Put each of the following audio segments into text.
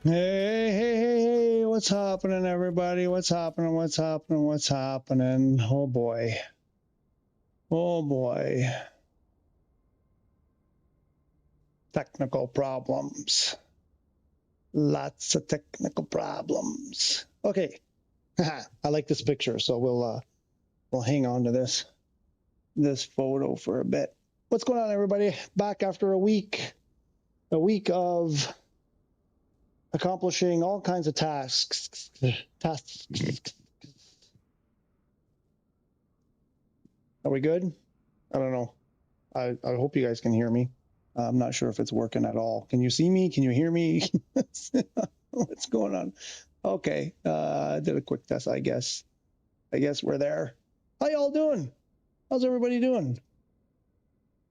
Hey, what's happening, everybody? What's happening? Oh boy. Oh boy. Technical problems. Lots of technical problems. Okay. I like this picture, so we'll hang on to this photo for a bit. What's going on, everybody? Back after a week of accomplishing all kinds of tasks. Are we good? I don't know. I hope you guys can hear me. I'm not sure if it's working at all. Can you see me? Can you hear me? What's going on? Okay. I did a quick test, I guess. I guess we're there. How y'all doing? How's everybody doing?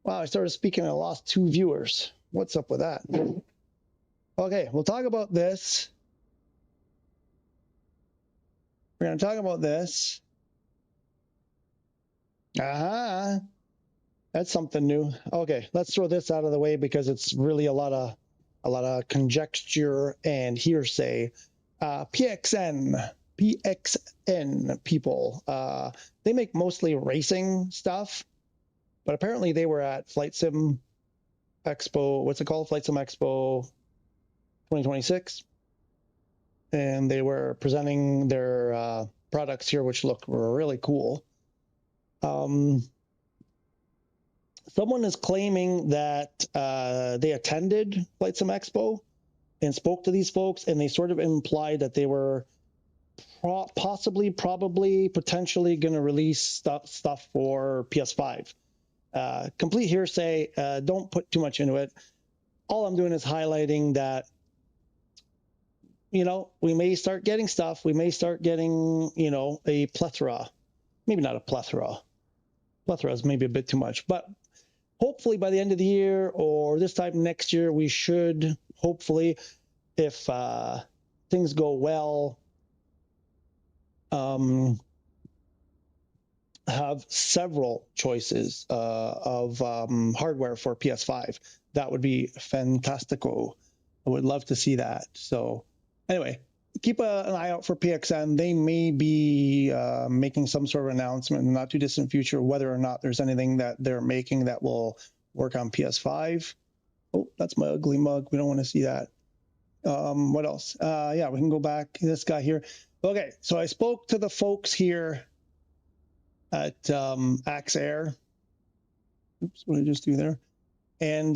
Wow, I started speaking and I lost 2 viewers. What's up with that? Okay, we'll talk about this. We're going to talk about this. Aha. That's something new. Okay, let's throw this out of the way because it's really a lot of conjecture and hearsay. PXN people, they make mostly racing stuff, but apparently they were at Flightsim Expo. What's it called? Flightsim Expo 2026, and they were presenting their products here, which look really cool. Someone is claiming that they attended Flightsim Expo and spoke to these folks, and they sort of implied that they were possibly, probably, potentially going to release stuff for PS5. Complete hearsay. Don't put too much into it. All I'm doing is highlighting that, you know, we may start getting stuff. We may start getting, you know, a plethora. Maybe not a plethora. Plethora is maybe a bit too much, but hopefully by the end of the year or this time next year, we should hopefully, if things go well, have several choices of hardware for PS5. That would be fantastico. I would love to see that. So anyway, keep an eye out for PXN. They may be making some sort of announcement in the not too distant future, whether or not there's anything that they're making that will work on PS5. Oh, that's my ugly mug. We don't want to see that. What else? Yeah, we can go back. This guy here. Okay, so I spoke to the folks here at Axe Air. Oops, what did I just do there? And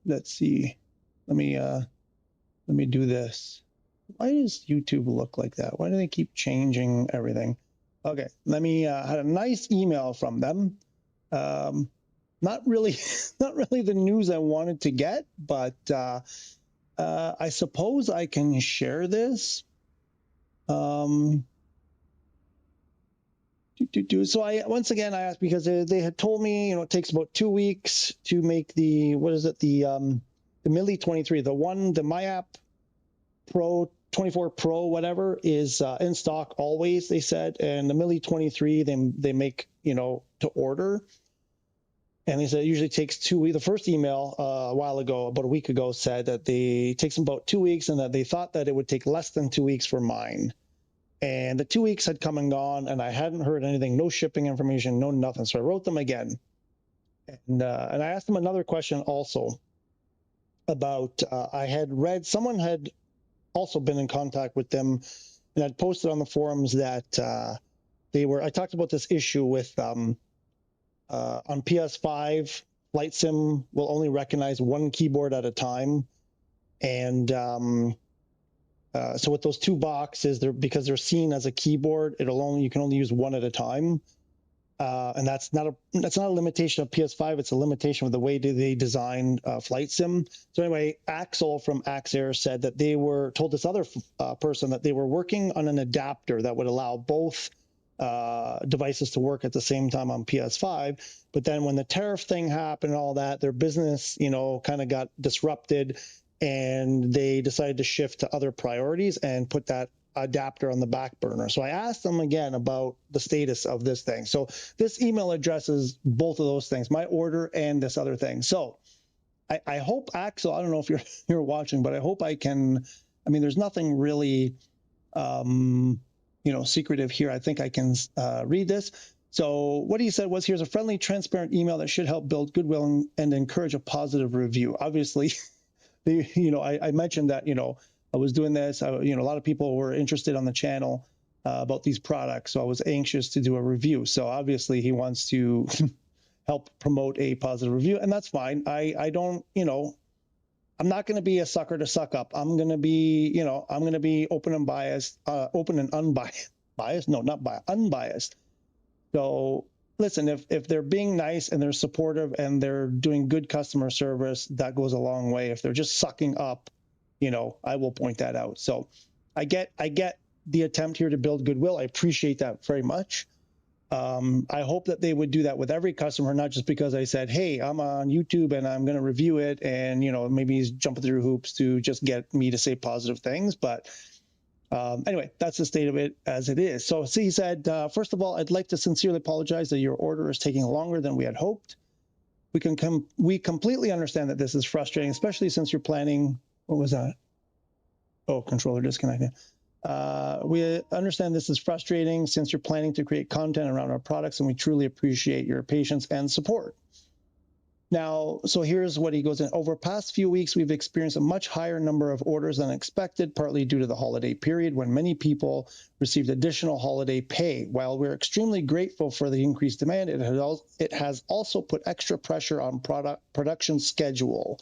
let's see. Let me do this. Why does YouTube look like that? Why do they keep changing everything? Okay, let me. Had a nice email from them. Not really the news I wanted to get, but I suppose I can share this. So once again I asked because they had told me, you know, it takes about 2 weeks to make the, what is it, the Milli 23, the MyApp Pro 24 Pro, whatever, is in stock always, they said, and the Milli 23 they make, you know, to order. And they said it usually takes 2 weeks. The first email a while ago, about a week ago, said that it takes them about 2 weeks and that they thought that it would take less than 2 weeks for mine. And the 2 weeks had come and gone, and I hadn't heard anything, no shipping information, no nothing. So I wrote them again. And I asked them another question also about, I had read, someone had also been in contact with them and had posted on the forums that I talked about this issue with, on PS5, Flightsim will only recognize one keyboard at a time. And so with those 2 boxes, because they're seen as a keyboard, you can only use one at a time. And that's not a limitation of PS5. It's a limitation of the way they designed Flightsim. So anyway, Axel from Axe Air said that they told this other person that they were working on an adapter that would allow both devices to work at the same time on PS5. But then when the tariff thing happened and all that, their business, you know, kind of got disrupted, and they decided to shift to other priorities and put that adapter on the back burner. So I asked them again about the status of this thing. So this email addresses both of those things, my order and this other thing. So I hope, Axel, I don't know if you're watching, but I hope I can, I mean, there's nothing really, secretive here. I think I can read this. So what he said was, here's a friendly, transparent email that should help build goodwill and encourage a positive review. Obviously, I mentioned that, I was doing this, a lot of people were interested on the channel about these products. So I was anxious to do a review. So obviously he wants to help promote a positive review, and that's fine. I don't, I'm not going to be a sucker to suck up. I'm going to be, I'm going to be open and biased, open and unbiased, biased? No, not biased, unbiased. So listen, if they're being nice and they're supportive and they're doing good customer service, that goes a long way. If they're just sucking up, I will point that out. So I get the attempt here to build goodwill. I appreciate that very much. I hope that they would do that with every customer, not just because I said, hey, I'm on YouTube and I'm going to review it, and maybe he's jumping through hoops to just get me to say positive things. But anyway, that's the state of it as it is. So he said, first of all, I'd like to sincerely apologize that your order is taking longer than we had hoped. We completely understand that this is frustrating, especially since you're planning. What was that? Oh, controller disconnected. We understand this is frustrating since you're planning to create content around our products, and we truly appreciate your patience and support. Now, so here's what he goes in. Over the past few weeks, we've experienced a much higher number of orders than expected, partly due to the holiday period when many people received additional holiday pay. While we're extremely grateful for the increased demand, it has also put extra pressure on our production schedule.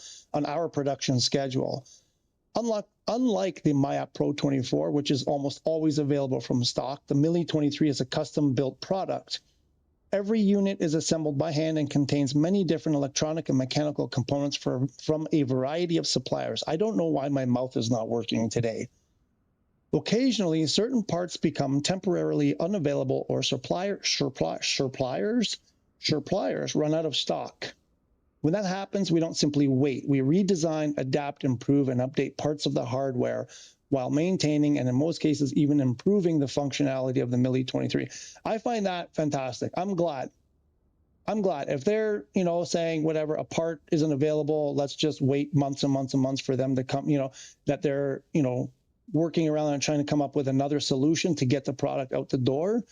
Unlike the MyApp Pro 24, which is almost always available from stock, the Mili 23 is a custom-built product. Every unit is assembled by hand and contains many different electronic and mechanical components from a variety of suppliers. I don't know why my mouth is not working today. Occasionally, certain parts become temporarily unavailable or suppliers run out of stock. When that happens, we don't simply wait. We redesign, adapt, improve, and update parts of the hardware while maintaining and in most cases even improving the functionality of the Mili 23. I find that fantastic. I'm glad. If they're, saying whatever, a part isn't available, let's just wait months and months and months for them to come, that they're, working around and trying to come up with another solution to get the product out the door.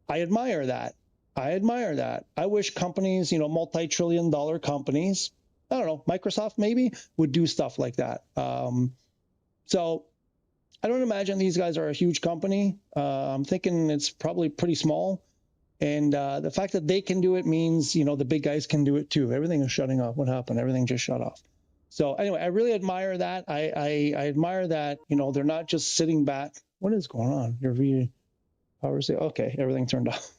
I admire that. I wish companies, multi-trillion-dollar companies, I don't know, Microsoft maybe, would do stuff like that. So I don't imagine these guys are a huge company. I'm thinking it's probably pretty small. And the fact that they can do it means, the big guys can do it too. Everything is shutting off. What happened? Everything just shut off. So anyway, I really admire that. I admire that, they're not just sitting back. What is going on? Your power say, okay, everything turned off.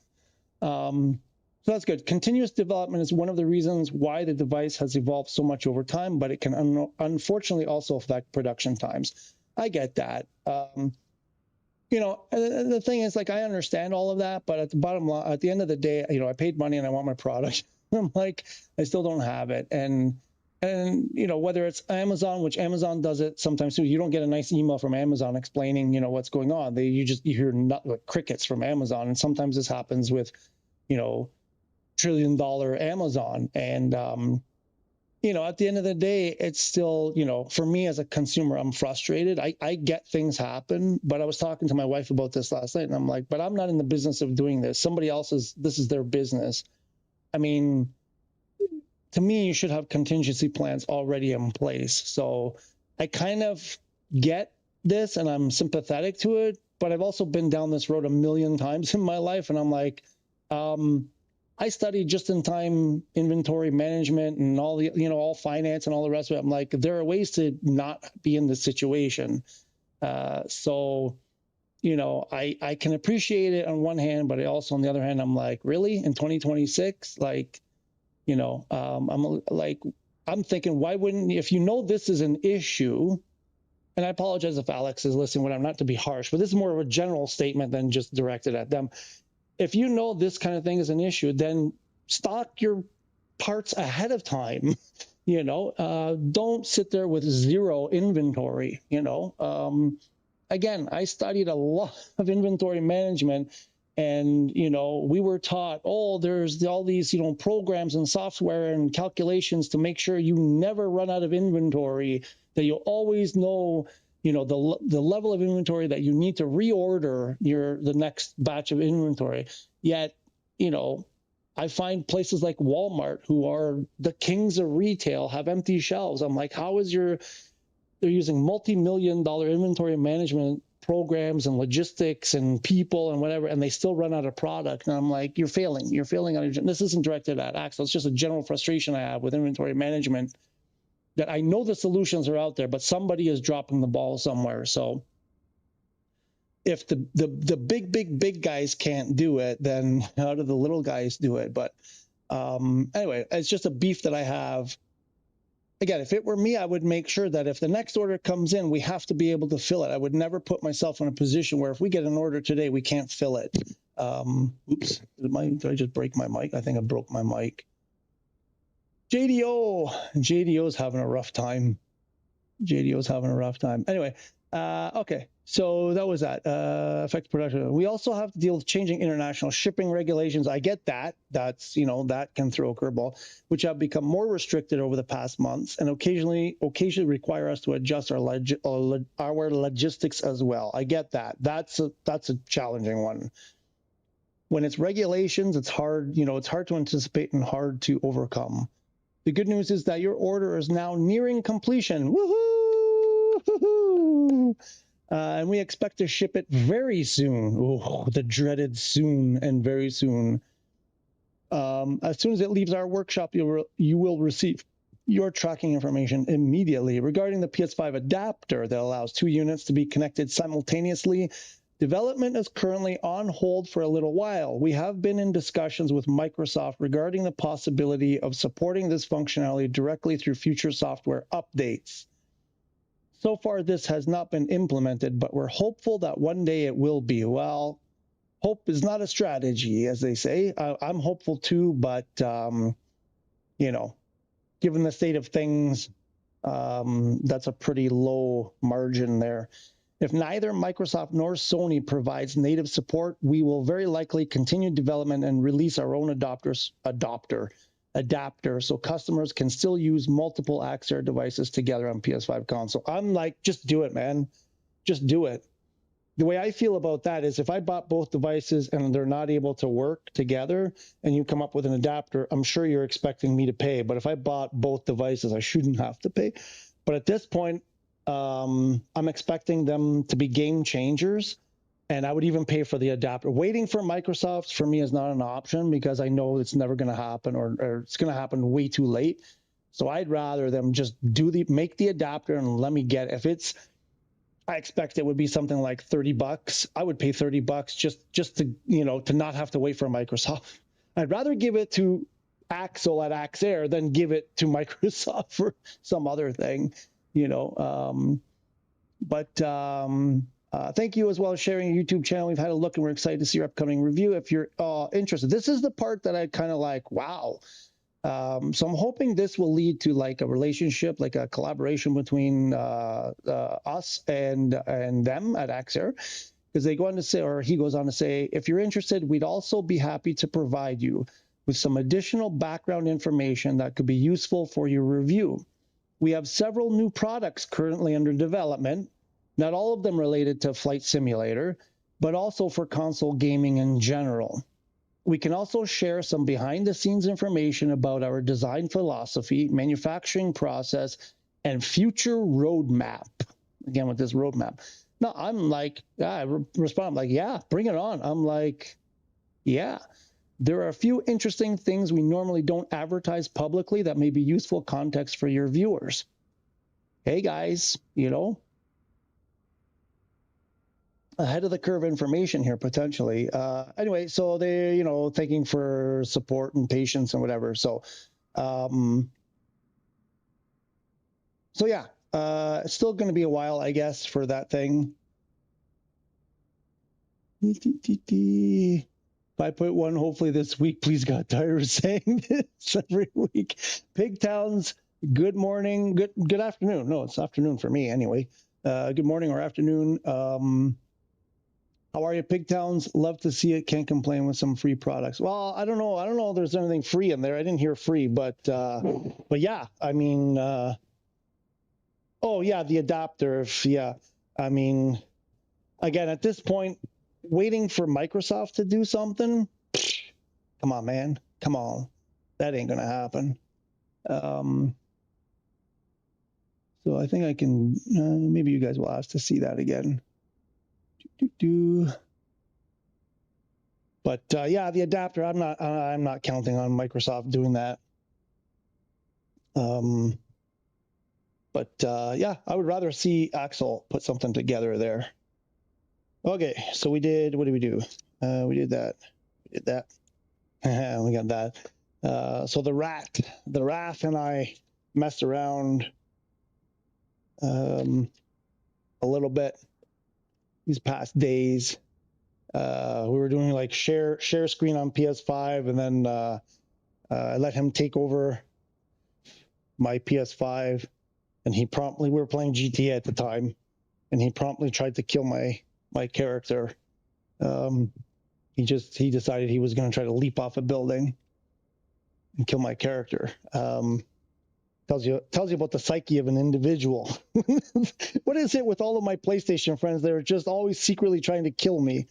So that's good. Continuous development is one of the reasons why the device has evolved so much over time, but it can unfortunately also affect production times. I get that. The thing is, like, I understand all of that, but at the bottom line, at the end of the day, I paid money and I want my product. I'm like, I still don't have it. And whether it's Amazon, which Amazon does it sometimes too, you don't get a nice email from Amazon explaining, what's going on. You hear like crickets from Amazon. And sometimes this happens with, trillion-dollar Amazon. And, at the end of the day, it's still, for me as a consumer, I'm frustrated. I get things happen, but I was talking to my wife about this last night and I'm like, but I'm not in the business of doing this. Somebody else's, this is their business. I mean, to me, you should have contingency plans already in place. So I kind of get this and I'm sympathetic to it, but I've also been down this road a million times in my life. And I'm like, I studied just-in-time inventory management and all the, all finance and all the rest of it. I'm like, there are ways to not be in this situation. So, I can appreciate it on one hand, but I also, on the other hand, I'm like, really, in 2026, like, I'm thinking, why wouldn't, if this is an issue, and I apologize if Alex is listening when I'm not to be harsh, but this is more of a general statement than just directed at them. If this kind of thing is an issue, then stock your parts ahead of time. Don't sit there with zero inventory. Again, I studied a lot of inventory management, And, you know, we were taught, oh, there's all these, you know, programs and software and calculations to make sure you never run out of inventory, that you'll always know, you know, the level of inventory that you need to reorder the next batch of inventory. Yet, you know, I find places like Walmart, who are the kings of retail, have empty shelves. I'm like, how is they're using multi-million-dollar inventory management programs and logistics and people and whatever, and they still run out of product. And I'm like, you're failing on your, this isn't directed at Axel. It's just a general frustration I have with inventory management, that I know the solutions are out there, but somebody is dropping the ball somewhere. So if the big guys can't do it, then how do the little guys do it? But anyway, it's just a beef that I have. Again, if it were me, I would make sure that if the next order comes in, we have to be able to fill it. I would never put myself in a position where if we get an order today, we can't fill it. Oops, did I just break my mic? I think I broke my mic. JDO's having a rough time. JDO's having a rough time. Anyway, okay, so that was that. Affect production. We also have to deal with changing international shipping regulations. I get that. That's, you know, that can throw a curveball, which have become more restricted over the past months and occasionally require us to adjust our logistics as well. I get that. That's a challenging one. When it's regulations, it's hard, you know, it's hard to anticipate and hard to overcome. The good news is that your order is now nearing completion. Woohoo! And we expect to ship it very soon. Oh, the dreaded soon and very soon. As soon as it leaves our workshop, you will receive your tracking information immediately. Regarding the PS5 adapter that allows 2 units to be connected simultaneously, development is currently on hold for a little while. We have been in discussions with Microsoft regarding the possibility of supporting this functionality directly through future software updates. So far, this has not been implemented, but we're hopeful that one day it will be. Well, hope is not a strategy, as they say. I'm hopeful too, but, you know, given the state of things, that's a pretty low margin there. If neither Microsoft nor Sony provides native support, we will very likely continue development and release our own adapter so customers can still use multiple Axair devices together on PS5 console. I'm like, just do it, man. Just do it. The way I feel about that is if I bought both devices and they're not able to work together and you come up with an adapter, I'm sure you're expecting me to pay. But if I bought both devices, I shouldn't have to pay. But at this point, I'm expecting them to be game changers, and I would even pay for the adapter. Waiting for Microsoft for me is not an option because I know it's never going to happen, or it's going to happen way too late. So I'd rather them just make the adapter and let me get it. If it's, I expect it would be something like $30. I would pay $30 just to, you know, to not have to wait for Microsoft. I'd rather give it to Axel at Axair than give it to Microsoft for some other thing. You know, thank you as well as sharing your YouTube channel. We've had a look and we're excited to see your upcoming review. If you're interested, this is the part that I kind of like, wow. So I'm hoping this will lead to like a relationship, like a collaboration between us and them at Axair, because they go on to say, or he goes on to say, if you're interested, we'd also be happy to provide you with some additional background information that could be useful for your review. We have several new products currently under development, not all of them related to Flight Simulator, but also for console gaming in general. We can also share some behind-the-scenes information about our design philosophy, manufacturing process, and future roadmap. Again, with this roadmap. No, I'm like, I respond, I'm like, yeah, bring it on. I'm like, yeah. There are a few interesting things we normally don't advertise publicly that may be useful context for your viewers. Hey guys, you know, ahead of the curve information here potentially. Anyway, so they, you know, thanking for support and patience and whatever. So, so yeah, it's still going to be a while, I guess, for that thing. 5.1, hopefully this week. Please God, tired of saying this every week. Pigtowns, good morning, good afternoon. No, it's afternoon for me anyway. Good morning or afternoon. How are you, Pigtowns? Love to see it. Can't complain with some free products. Well, I don't know. I don't know if there's anything free in there. I didn't hear free, but yeah. I mean, oh yeah, the adapter. Yeah. I mean, again, at this point, waiting for Microsoft to do something. Come on, man. Come on. That ain't gonna happen. So I think I can. Maybe you guys will ask to see that again. But yeah, the adapter. I'm not counting on Microsoft doing that. But yeah, I would rather see Axel put something together there. Okay, so we did. What did we do? We did that. We did that. We got that. So the rat and I messed around a little bit these past days. We were doing like share screen on PS5, and then I let him take over my PS5, and we were playing GTA at the time, and he promptly tried to kill my character. He decided he was going to try to leap off a building and kill my character. Tells you about the psyche of an individual. What is it with all of my PlayStation friends? They're just always secretly trying to kill me.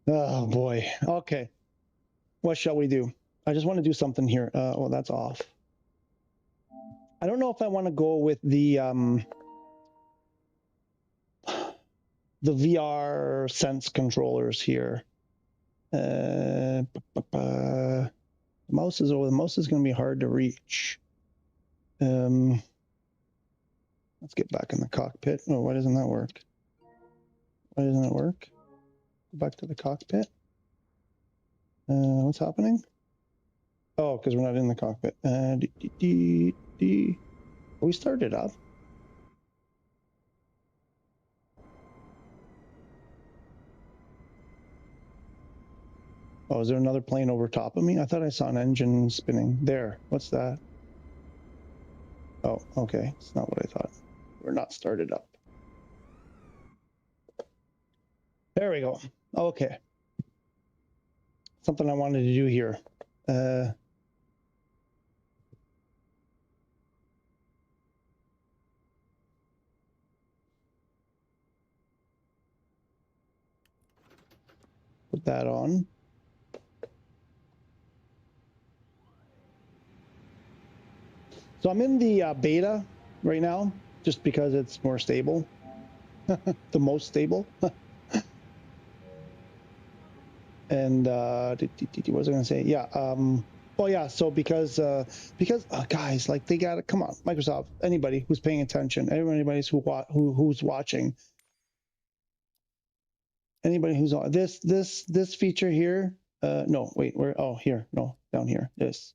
Oh boy. Okay. What shall we do? I just want to do something here. Well, that's off. I don't know if I want to go with the VR Sense controllers here. The mouse is going to be hard to reach. Let's get back in the cockpit. Oh, why doesn't that work? Why doesn't it work? Go back to the cockpit. What's happening? Oh, because we're not in the cockpit. We started up. Oh, is there another plane over top of me? I thought I saw an engine spinning. There. What's that? Oh, okay. It's not what I thought. We're not started up. There we go. Okay. Something I wanted to do here. Put that on. So I'm in the beta right now, just because it's more stable. The most stable. And what was I going to say? Yeah. Oh yeah. So because guys, like they got to come on, Microsoft. Anybody who's paying attention, anybody who's watching, anybody who's on this feature here. No, wait. Where? Oh, here. No, down here. This.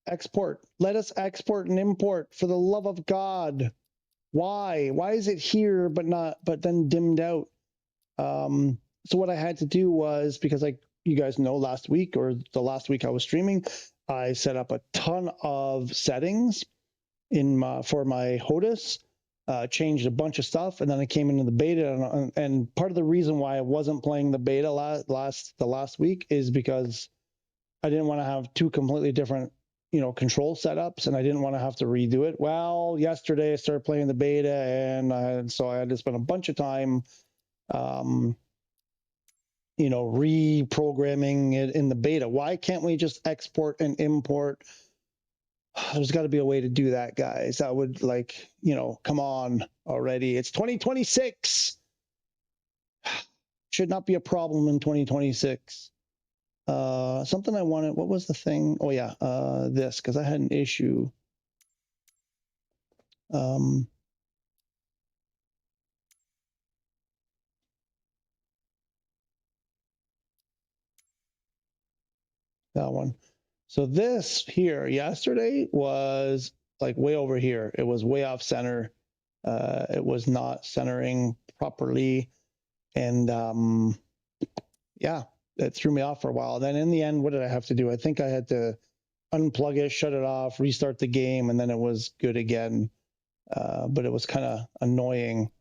Export. Let us export and import, for the love of God. Why is it here but then dimmed out? So what I had to do was, because like you guys know, last week or the last week I was streaming, I set up a ton of settings for my HOTAS, changed a bunch of stuff, and then I came into the beta, and part of the reason why I wasn't playing the beta last week is because I didn't want to have two completely different control setups, and I didn't want to have to redo it. Well, yesterday I started playing the beta, and so I had to spend a bunch of time reprogramming it in the beta. Why can't we just export and import? There's got to be a way to do that, guys. That would, like, come on already. It's 2026. Should not be a problem in 2026. Something I wanted, what was the thing? Oh yeah, this, because I had an issue. That one. So this here yesterday was like way over here. It was way off center. It was not centering properly. And yeah, it threw me off for a while. Then in the end, what did I have to do? I think I had to unplug it, shut it off, restart the game, and then it was good again. But it was kind of annoying.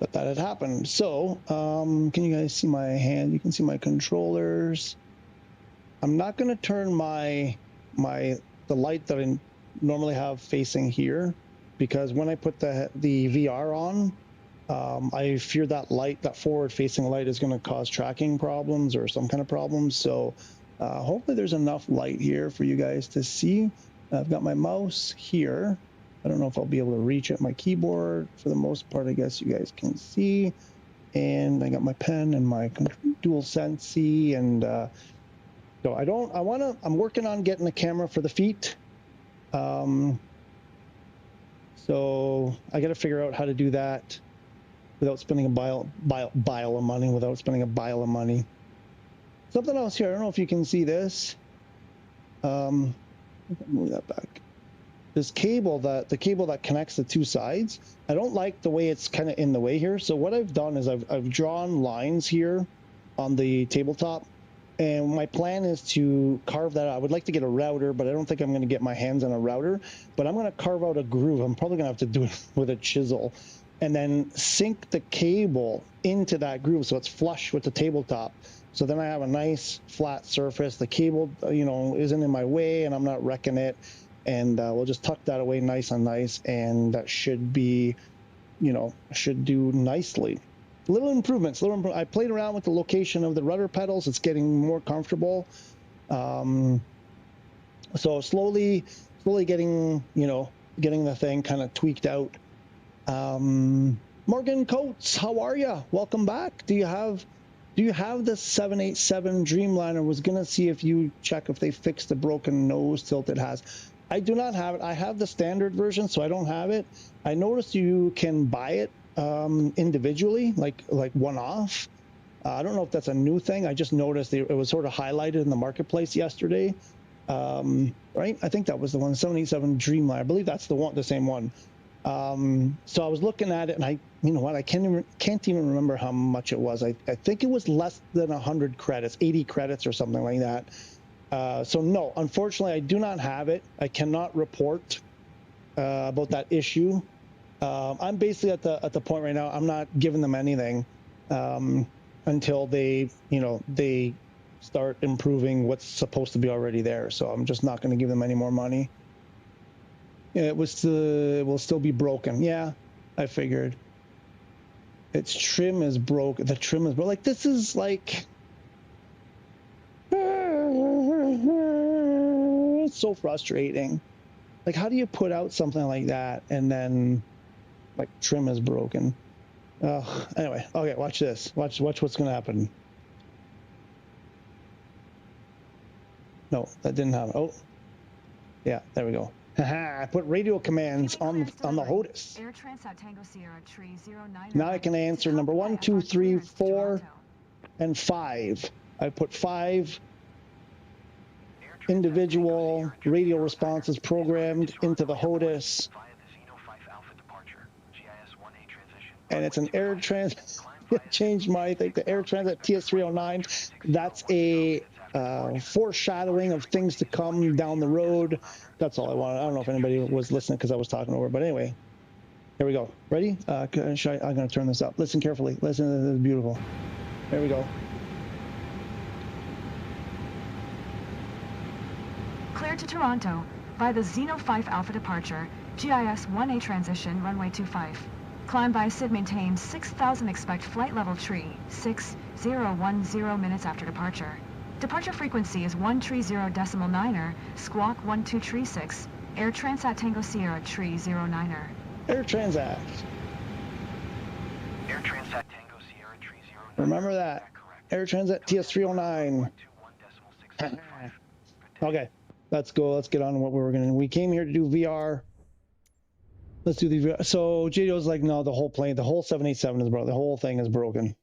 but that had happened. So can you guys see my hand? You can see my controllers. I'm not going to turn the light that I normally have facing here, because when I put the VR on, I fear that light, that forward-facing light, is going to cause tracking problems or some kind of problems. So hopefully there's enough light here for you guys to see. I've got my mouse here. I don't know if I'll be able to reach at my keyboard. For the most part, I guess you guys can see. And I got my pen and my DualSense C, and so I'm working on getting a camera for the feet. So I got to figure out how to do that without spending a bile of money, Something else here, I don't know if you can see this. Move that back. This cable, the cable that connects the two sides, I don't like the way it's kind of in the way here. So what I've done is I've drawn lines here on the tabletop. And my plan is to carve that out. I would like to get a router, but I don't think I'm going to get my hands on a router. But I'm going to carve out a groove. I'm probably going to have to do it with a chisel. And then sink the cable into that groove so it's flush with the tabletop. So then I have a nice flat surface. The cable, isn't in my way, and I'm not wrecking it. And we'll just tuck that away nice and nice. And that should be, should do nicely. Little improvements. I played around with the location of the rudder pedals. It's getting more comfortable. So slowly getting, getting the thing kind of tweaked out. Morgan Coates, how are you? Welcome back. Do you have the 787 Dreamliner? Was gonna see if you check if they fixed the broken nose tilt it has. I do not have it. I have the standard version, so I don't have it. I noticed you can buy it individually, like one-off. I don't know if that's a new thing. I just noticed it was sort of highlighted in the marketplace yesterday. Right? I think that was the one, 787 Dreamliner. I believe that's the same one. So I was looking at it, and you know what? I can't even remember how much it was. I think it was less than 100 credits, 80 credits or something like that. So no, unfortunately, I do not have it. I cannot report about that issue. I'm basically at the point right now. I'm not giving them anything until they start improving what's supposed to be already there. So I'm just not going to give them any more money. It will still be broken. Yeah, I figured. Its trim is broken. The trim is broken. Like, this is like, it's so frustrating. Like, how do you put out something like that and then like trim is broken? Anyway, okay, watch this. Watch what's gonna happen. No, that didn't happen. Oh, yeah, there we go. I put radio commands on the HOTAS. Now I can answer number 1, 2, 3, 4, and 5. I put 5 individual radio responses programmed into the HOTAS. And it's an air transit. Changed I think the air transit TS309. That's a foreshadowing of things to come down the road. That's all I wanted. I don't know if anybody was listening because I was talking over, but anyway, here we go. Ready? I'm going to turn this up. Listen carefully. Listen, this is beautiful. There we go. Clear to Toronto by the Xeno 5 Alpha departure, GIS 1A transition, runway 25. Climb by SID maintained 6,000, expect flight level tree, 6010 minutes after departure. Departure frequency is 130.9er, squawk 1236, Air Transat Tango Sierra tree 09er. Air Transat. Air Transat Tango Sierra tree 09. Remember that. Air Transat TS309. Okay, let's go. Let's get on what we were going to. We came here to do VR. Let's do the VR. So JDO's like, no, the whole plane, the whole 787 is broken. The whole thing is broken.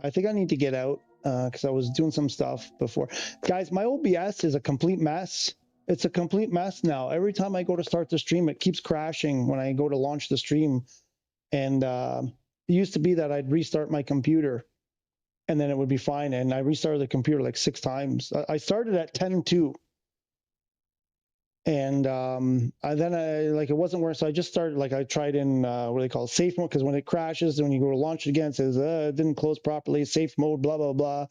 I think I need to get out because I was doing some stuff before. Guys, my OBS is a complete mess. It's a complete mess now. Every time I go to start the stream, it keeps crashing when I go to launch the stream. And it used to be that I'd restart my computer and then it would be fine. And I restarted the computer like 6 times. I started at 10.2. And then it wasn't working, so I just started, like, I tried in what do they call it, safe mode, because when it crashes, when you go to launch it again, it says it didn't close properly, safe mode, blah blah blah.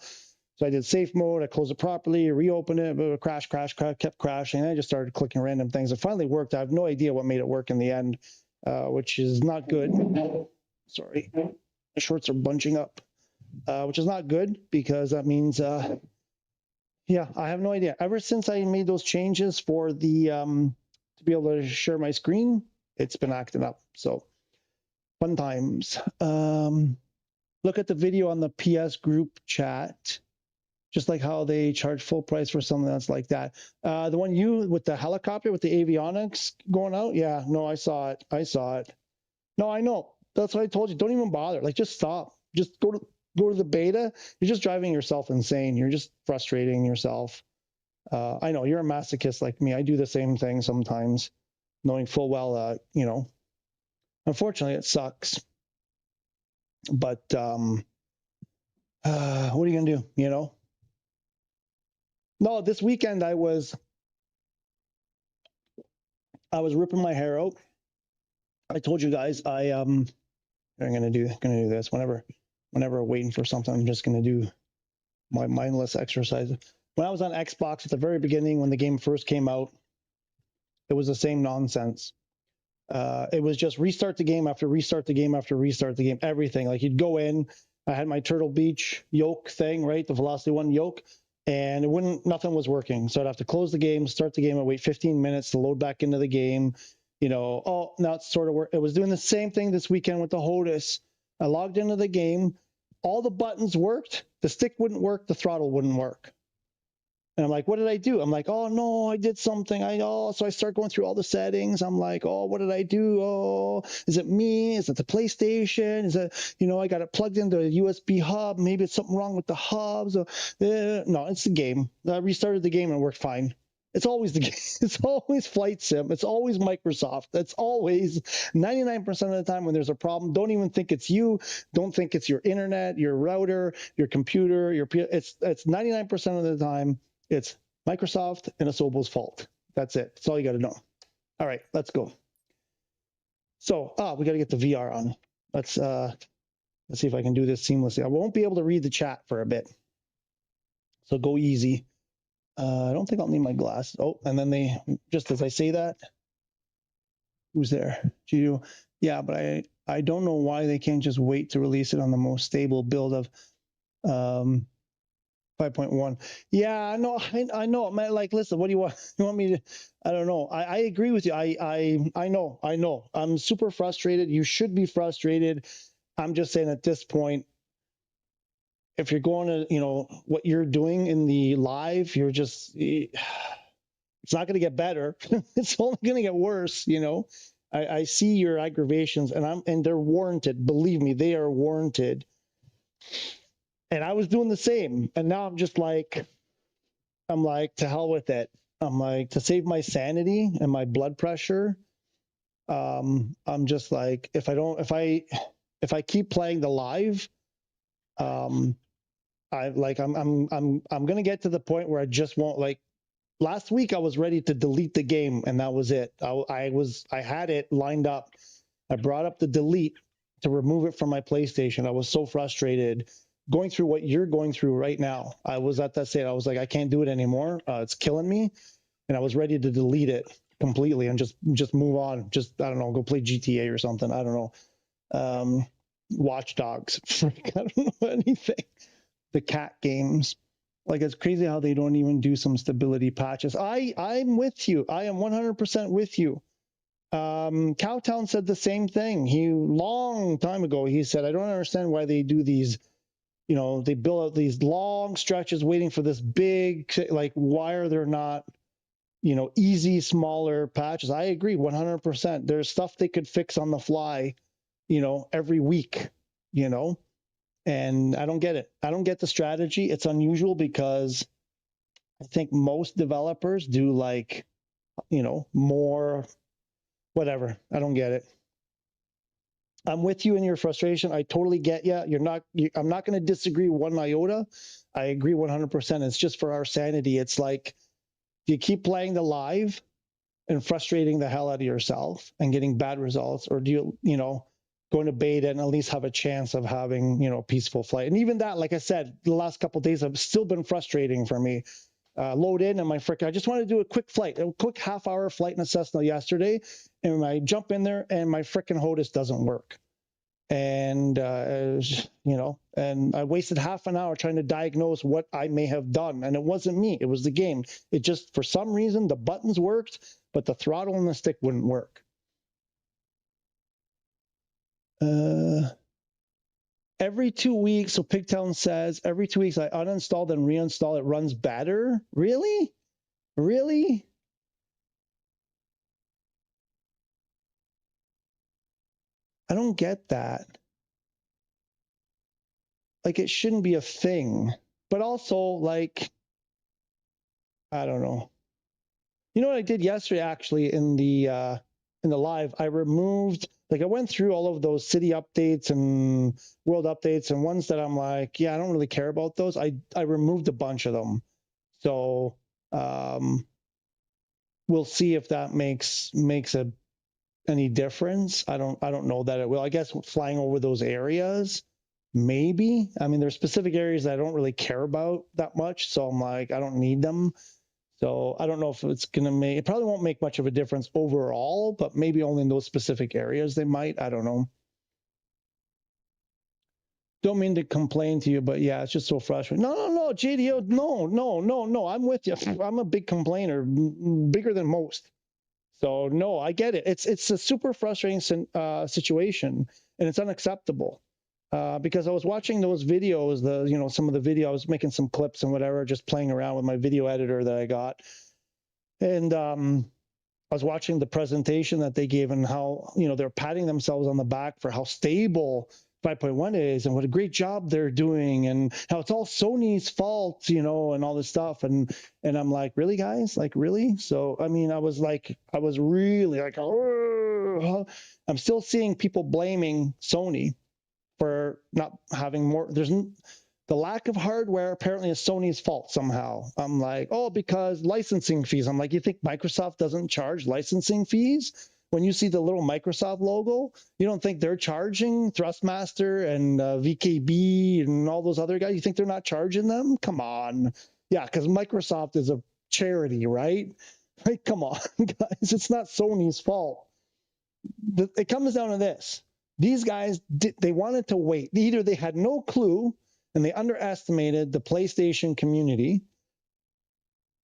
So I did safe mode, I closed it properly, reopened it, but crash, kept crashing, and I just started clicking random things. It finally worked. I have no idea what made it work in the end, which is not good. Sorry, my shorts are bunching up, which is not good, because that means yeah, I have no idea. Ever since I made those changes for the to be able to share my screen, it's been acting up. So fun times. Look at the video on the PS group chat, just like how they charge full price for something that's like that. The one you with the helicopter with the avionics going out, yeah, no, I saw it. I saw it. No, I know. That's what I told you. Don't even bother. Like, just stop. Just go to the beta. You're just driving yourself insane. You're just frustrating yourself. I know you're a masochist like me. I do the same thing sometimes, knowing full well, you know, unfortunately it sucks. But what are you gonna do? You know? No, this weekend I was ripping my hair out. I told you guys I'm gonna do this whenever we're waiting for something. I'm just gonna do my mindless exercise. When I was on Xbox at the very beginning, when the game first came out, it was the same nonsense. It was just restart the game after restart the game after restart the game. Everything, like, you'd go in. I had my Turtle Beach yoke thing, right? The Velocity 1 yoke, and nothing was working. So I'd have to close the game, start the game, and wait 15 minutes to load back into the game. You know, oh, now it's sort of work. It was doing the same thing this weekend with the HOTAS. I logged into the game. All the buttons worked. The stick wouldn't work. The throttle wouldn't work. And I'm like, what did I do? I'm like, oh, no, I did something. So I start going through all the settings. I'm like, oh, what did I do? Oh, is it me? Is it the PlayStation? Is it, you know, I got it plugged into a USB hub. Maybe it's something wrong with the hubs. No, it's the game. I restarted the game and it worked fine. It's always the game. It's always Flightsim. It's always Microsoft. That's always 99% of the time when there's a problem. Don't even think it's you. Don't think it's your internet, your router, your computer, it's 99% of the time. It's Microsoft and Asobo's fault. That's it. That's all you got to know. All right, let's go. So, we got to get the VR on. Let's see if I can do this seamlessly. I won't be able to read the chat for a bit, so go easy. I don't think I'll need my glasses. Oh, and then just as I say that, who's there? Gio. Yeah, but I don't know why they can't just wait to release it on the most stable build of 5.1. Yeah, no, I know. Man, like, listen, what do you want? You want me to? I don't know. I agree with you. I know. I'm super frustrated. You should be frustrated. I'm just saying at this point, if you're going to, you know, what you're doing in the live, you're just, it's not going to get better. It's only going to get worse. You know, I see your aggravations, and they're warranted. Believe me, they are warranted. And I was doing the same. And now I'm like, to hell with it. I'm like, to save my sanity and my blood pressure, I'm just like, if I keep playing the live, I'm gonna get to the point where I just won't, like, last week I was ready to delete the game and that was it. I had it lined up. I brought up the delete to remove it from my PlayStation. I was so frustrated going through what you're going through right now. I was at that state. I was like, I can't do it anymore. It's killing me. And I was ready to delete it completely and just move on. Just, I don't know, go play GTA or something. I don't know. Watch Dogs. I don't know anything. The cat games. Like, it's crazy how they don't even do some stability patches. I'm with you. I am 100% with you. Cowtown said the same thing. Long time ago, he said, I don't understand why they do these, you know, they build out these long stretches waiting for this big, like, why are there not, you know, easy, smaller patches? I agree 100%. There's stuff they could fix on the fly, you know, every week, you know, and I don't get it. I don't get the strategy. It's unusual because I think most developers do, like, you know, more, whatever. I don't get it. I'm with you in your frustration. I totally get you. I'm not going to disagree one iota. I agree 100%. It's just for our sanity. It's like, if you keep playing the live, and frustrating the hell out of yourself and getting bad results, or do you, you know, go into beta and at least have a chance of having, you know, a peaceful flight? And even that, like I said, the last couple of days have still been frustrating for me. Load in and I just want to do a quick flight, a quick half-hour flight in a Cessna yesterday, and I jump in there and my freaking HOTAS doesn't work. And, you know, and I wasted half an hour trying to diagnose what I may have done. And it wasn't me, it was the game. It just, for some reason, the buttons worked, but the throttle and the stick wouldn't work. Every 2 weeks, so Pigtown says, every 2 weeks I uninstall then reinstall, it runs better. Really? Really? I don't get that. Like, it shouldn't be a thing. But also, like, I don't know. You know what I did yesterday, actually, in the live? I removed, like, I went through all of those city updates and world updates, and ones that I'm like, yeah, I don't really care about those. I removed a bunch of them. So we'll see if that makes any difference. I don't know that it will. I guess flying over those areas, maybe. I mean, there's specific areas that I don't really care about that much, so I'm like, I don't need them. So I don't know if it's going to make, it probably won't make much of a difference overall, but maybe only in those specific areas they might. I don't know. Don't mean to complain to you, but yeah, it's just so frustrating. No, JDO, no, I'm with you. I'm a big complainer, bigger than most. So no, I get it. It's a super frustrating situation, and it's unacceptable. Because I was watching those videos, some of the video, I was making some clips and whatever, just playing around with my video editor that I got. And I was watching the presentation that they gave and how, they're patting themselves on the back for how stable 5.1 is and what a great job they're doing and how it's all Sony's fault, and all this stuff. And I'm like, really, guys? Like, really? So, I mean, I was really like, oh. I'm still seeing people blaming Sony for not having more. The lack of hardware apparently is Sony's fault somehow. I'm like, oh, because licensing fees. I'm like, you think Microsoft doesn't charge licensing fees? When you see the little Microsoft logo, you don't think they're charging Thrustmaster and VKB and all those other guys? You think they're not charging them? Come on. Yeah, because Microsoft is a charity, right? Like, come on, guys. It's not Sony's fault. It comes down to this. These guys, they wanted to wait. Either they had no clue and they underestimated the PlayStation community,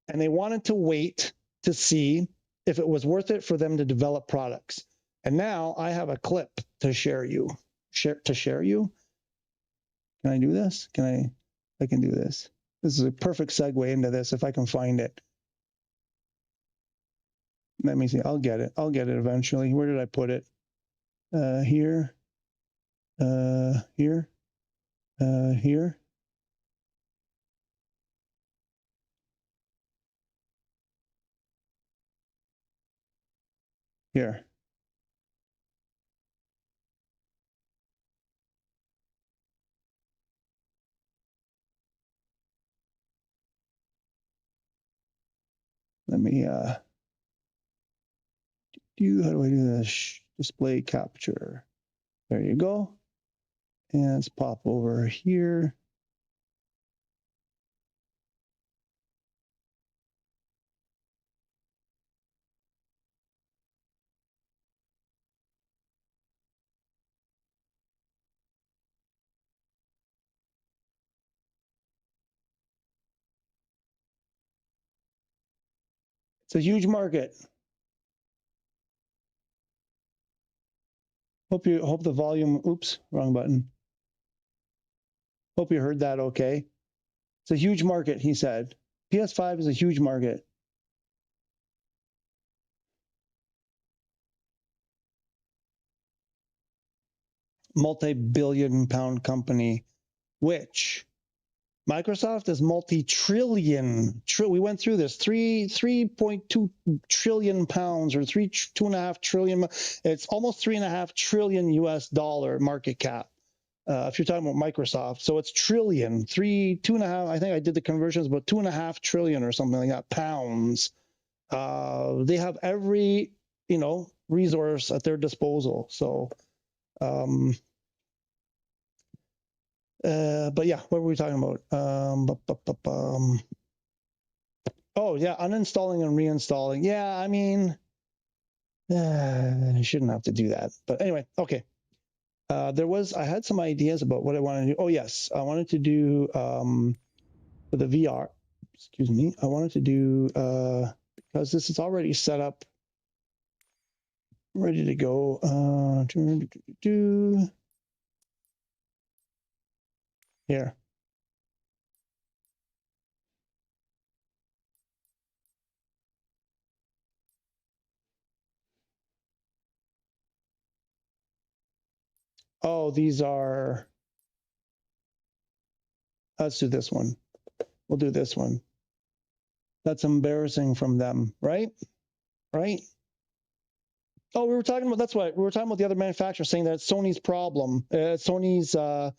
and they wanted to wait to see if it was worth it for them to develop products. And now I have a clip to share you. Share you? Can I do this? I can do this. This is a perfect segue into this if I can find it. Let me see. I'll get it eventually. Where did I put it? Here. Here. Here. Here. Let me how do I do this? Display capture. There you go. And let's pop over here. It's a huge market. Hope the volume, oops, wrong button. Hope you heard that okay. It's a huge market, he said. PS5 is a huge market. Multi-billion-pound company, which Microsoft is multi-trillion. We went through this 3.2 trillion pounds or 2.5 trillion. It's almost $3.5 trillion US dollar market cap. If you're talking about Microsoft, so it's trillion, 2.5. I think I did the conversions, about 2.5 trillion or something like that pounds. They have every, resource at their disposal. So, but yeah, what were we talking about? Oh yeah, uninstalling and reinstalling. Yeah, I mean, I shouldn't have to do that. But anyway, okay. I had some ideas about what I wanted to do. Oh yes, I wanted to do for the VR. Excuse me. I wanted to do because this is already set up, ready to go. Here. Oh, these are. Let's do this one. We'll do this one. That's embarrassing from them, right? Right? Oh, we were talking about, that's what we were talking about, the other manufacturer saying that it's Sony's problem. Sony's got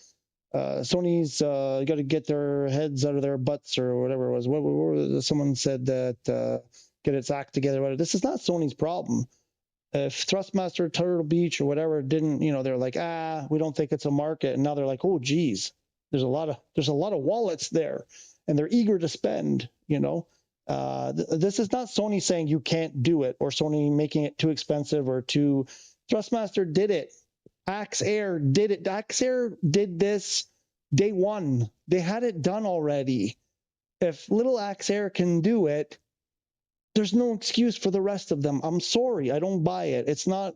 to get their heads out of their butts or whatever it was. Someone said that get its act together. Whatever. This is not Sony's problem. If Thrustmaster, Turtle Beach, or whatever didn't, they're like, we don't think it's a market, and now they're like, oh, geez, there's a lot of wallets there, and they're eager to spend. This is not Sony saying you can't do it, or Sony making it too expensive or too. Thrustmaster did it. Axe Air did it. Axe Air did this day one. They had it done already. If little Axe Air can do it, there's no excuse for the rest of them. I'm sorry, I don't buy it. It's not,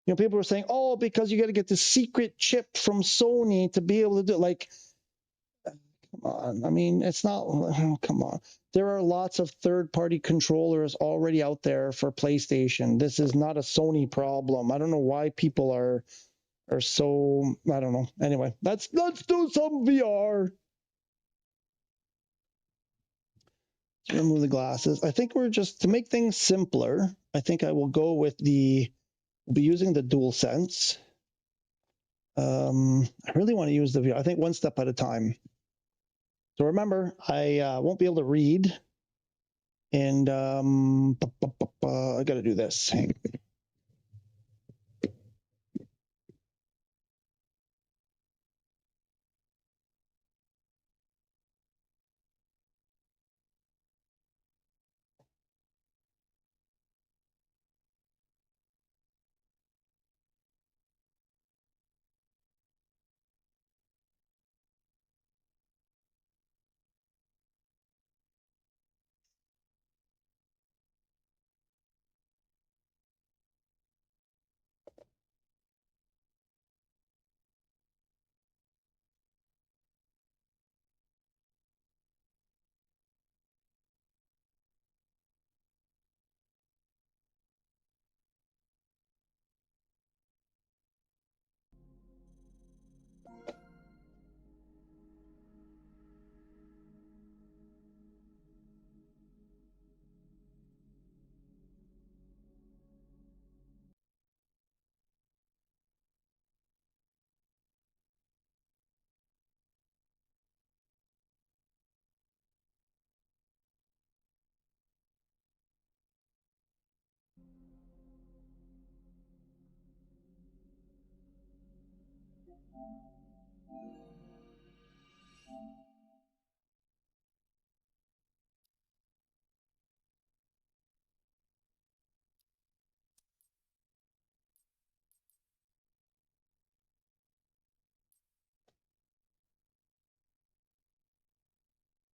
people are saying, oh, because you got to get the secret chip from Sony to be able to do it. Like, come on. I mean, it's not, come on. There are lots of third-party controllers already out there for PlayStation. This is not a Sony problem. I don't know why people are so, I don't know. Anyway, let's do some VR. Let's remove the glasses. I think we're just, to make things simpler, I think I will go with we'll be using the DualSense. I really want to use the VR. I think one step at a time. So remember, I won't be able to read. And I got to do this. Hang on.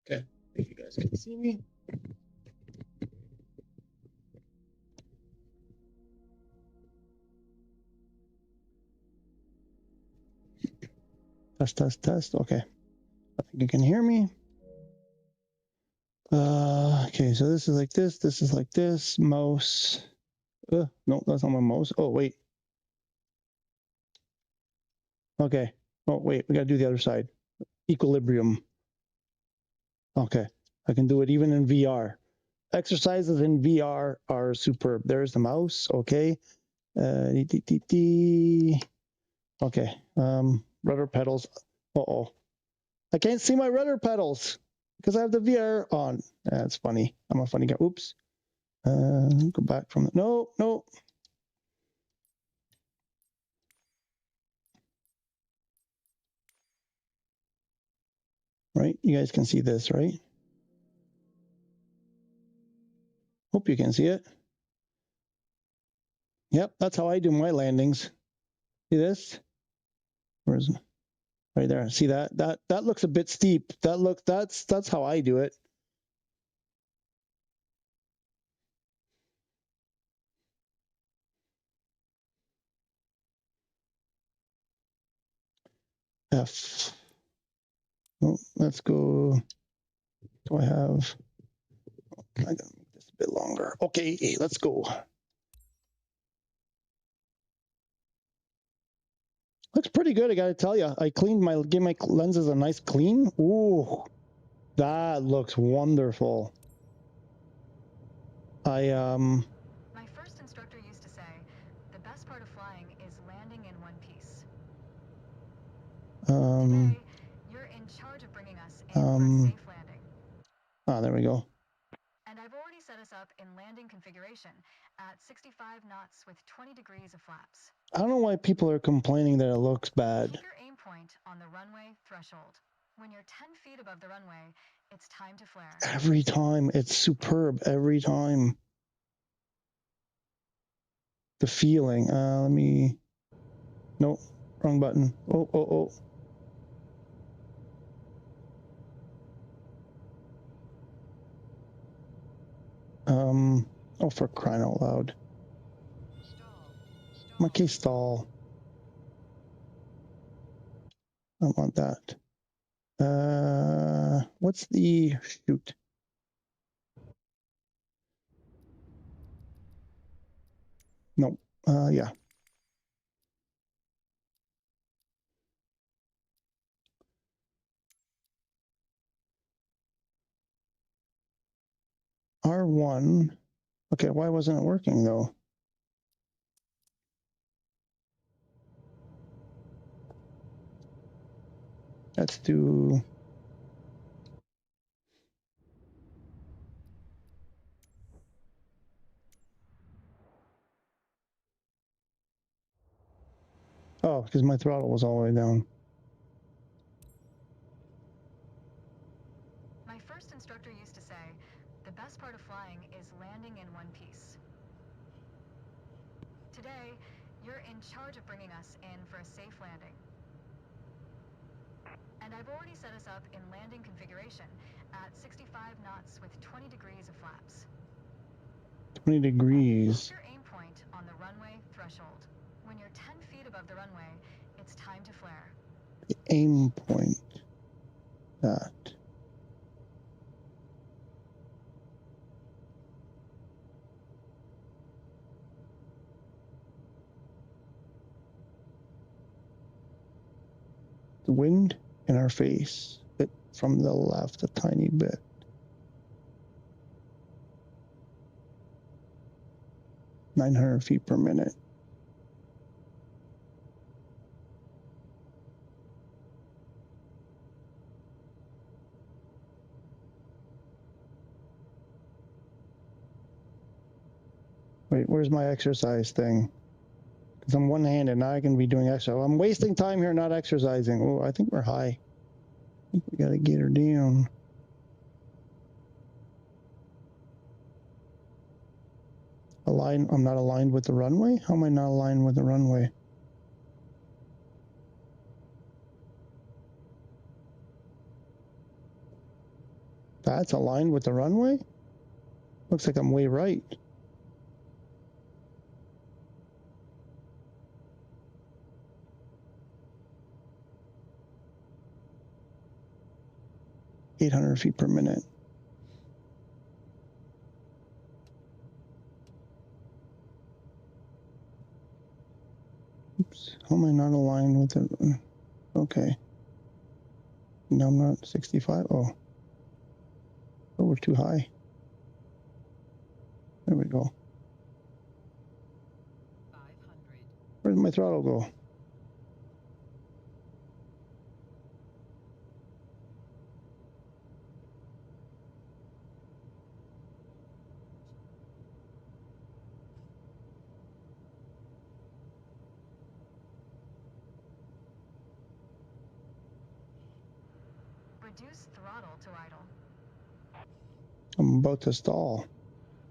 Okay, I think you guys can see me. Test. Okay, I think you can hear me. Okay, so this is like this. This is like this. Mouse. No, that's not my mouse. Oh, wait. Okay. Oh, wait. We got to do the other side. Equilibrium. Okay. I can do it even in VR. Exercises in VR are superb. There's the mouse. Okay. Okay. Rudder pedals. Uh-oh. I can't see my rudder pedals because I have the VR on. That's funny. I'm a funny guy. Oops. Go back from the, no, no. Right, you guys can see this, right? Hope you can see it. Yep, that's how I do my landings. See this? Where's right there? See that? That looks a bit steep. That's how I do it. F. Oh, let's go. Do I have? I gotta make this a bit longer. Okay, let's go. Looks pretty good, I gotta tell you. I cleaned my, gave my lenses a nice clean. Ooh, that looks wonderful. My first instructor used to say, the best part of flying is landing in one piece. Today, you're in charge of bringing us in for a safe landing. Ah, there we go. And I've already set us up in landing configuration at 65 knots with 20 degrees of flaps. I don't know why people are complaining that it looks bad. Keep your aim point on the runway threshold. When you're 10 feet above the runway, it's time to flare. Every time, it's superb every time. The feeling. Let me. Nope, wrong button. Oh. Oh, for crying out loud. Okay, stall. I don't want that. What's the shoot? Nope. Yeah. R1. Okay, why wasn't it working though? Let's do. Oh, because my throttle was all the way down. My first instructor used to say, the best part of flying is landing in one piece. Today, you're in charge of bringing us in for a safe landing. And I've already set us up in landing configuration at 65 knots with 20 degrees of flaps. 20 degrees. Keep your aim point on the runway threshold. When you're 10 feet above the runway, it's time to flare. The aim point. That. The wind in our face, bit from the left a tiny bit. "900 feet per minute." Wait, where's my exercise thing? Because I'm one-handed, now I can be doing exercise. I'm wasting time here not exercising. Oh, I think we're high. I think we gotta get her down. I'm not aligned with the runway? How am I not aligned with the runway? That's aligned with the runway? Looks like I'm way right. "800 feet per minute." Oops, how am I not aligned with the, okay. No, I'm not 65, oh, we're too high. There we go. 500. Where'd my throttle go? Reduce throttle to idle. I'm about to stall.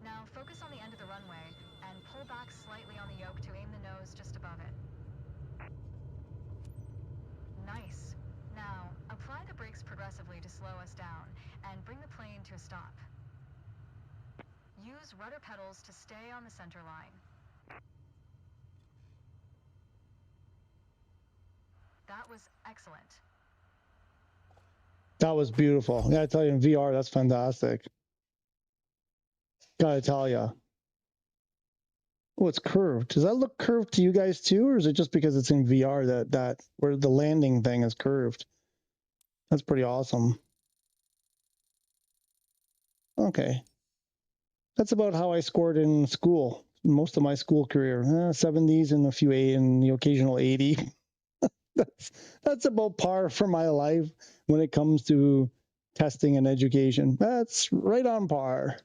Now focus on the end of the runway and pull back slightly on the yoke to aim the nose just above it. Nice. Now apply the brakes progressively to slow us down and bring the plane to a stop. Use rudder pedals to stay on the center line. That was excellent. That was beautiful. Yeah, I tell you, in VR, that's fantastic. Gotta tell you. Oh, it's curved. Does that look curved to you guys too, or is it just because it's in VR that where the landing thing is curved? That's pretty awesome. Okay. That's about how I scored in school. Most of my school career, 70s and a few A and the occasional 80. That's about par for my life when it comes to testing and education. That's right on par.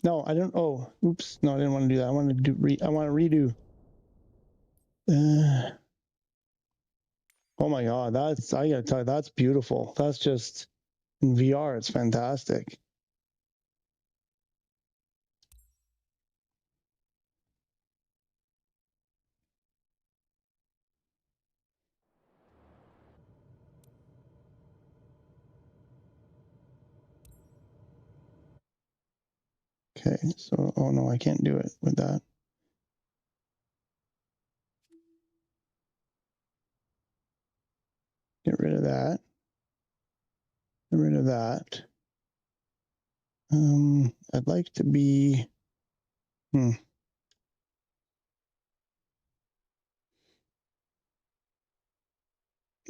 No, I don't. Oh, oops. No, I didn't want to do that. I want to do. I want to redo. Oh my God, that's. I gotta tell you, that's beautiful. That's just in VR. It's fantastic. Okay, so oh no, I can't do it with that. Get rid of that. Get rid of that. I'd like to be.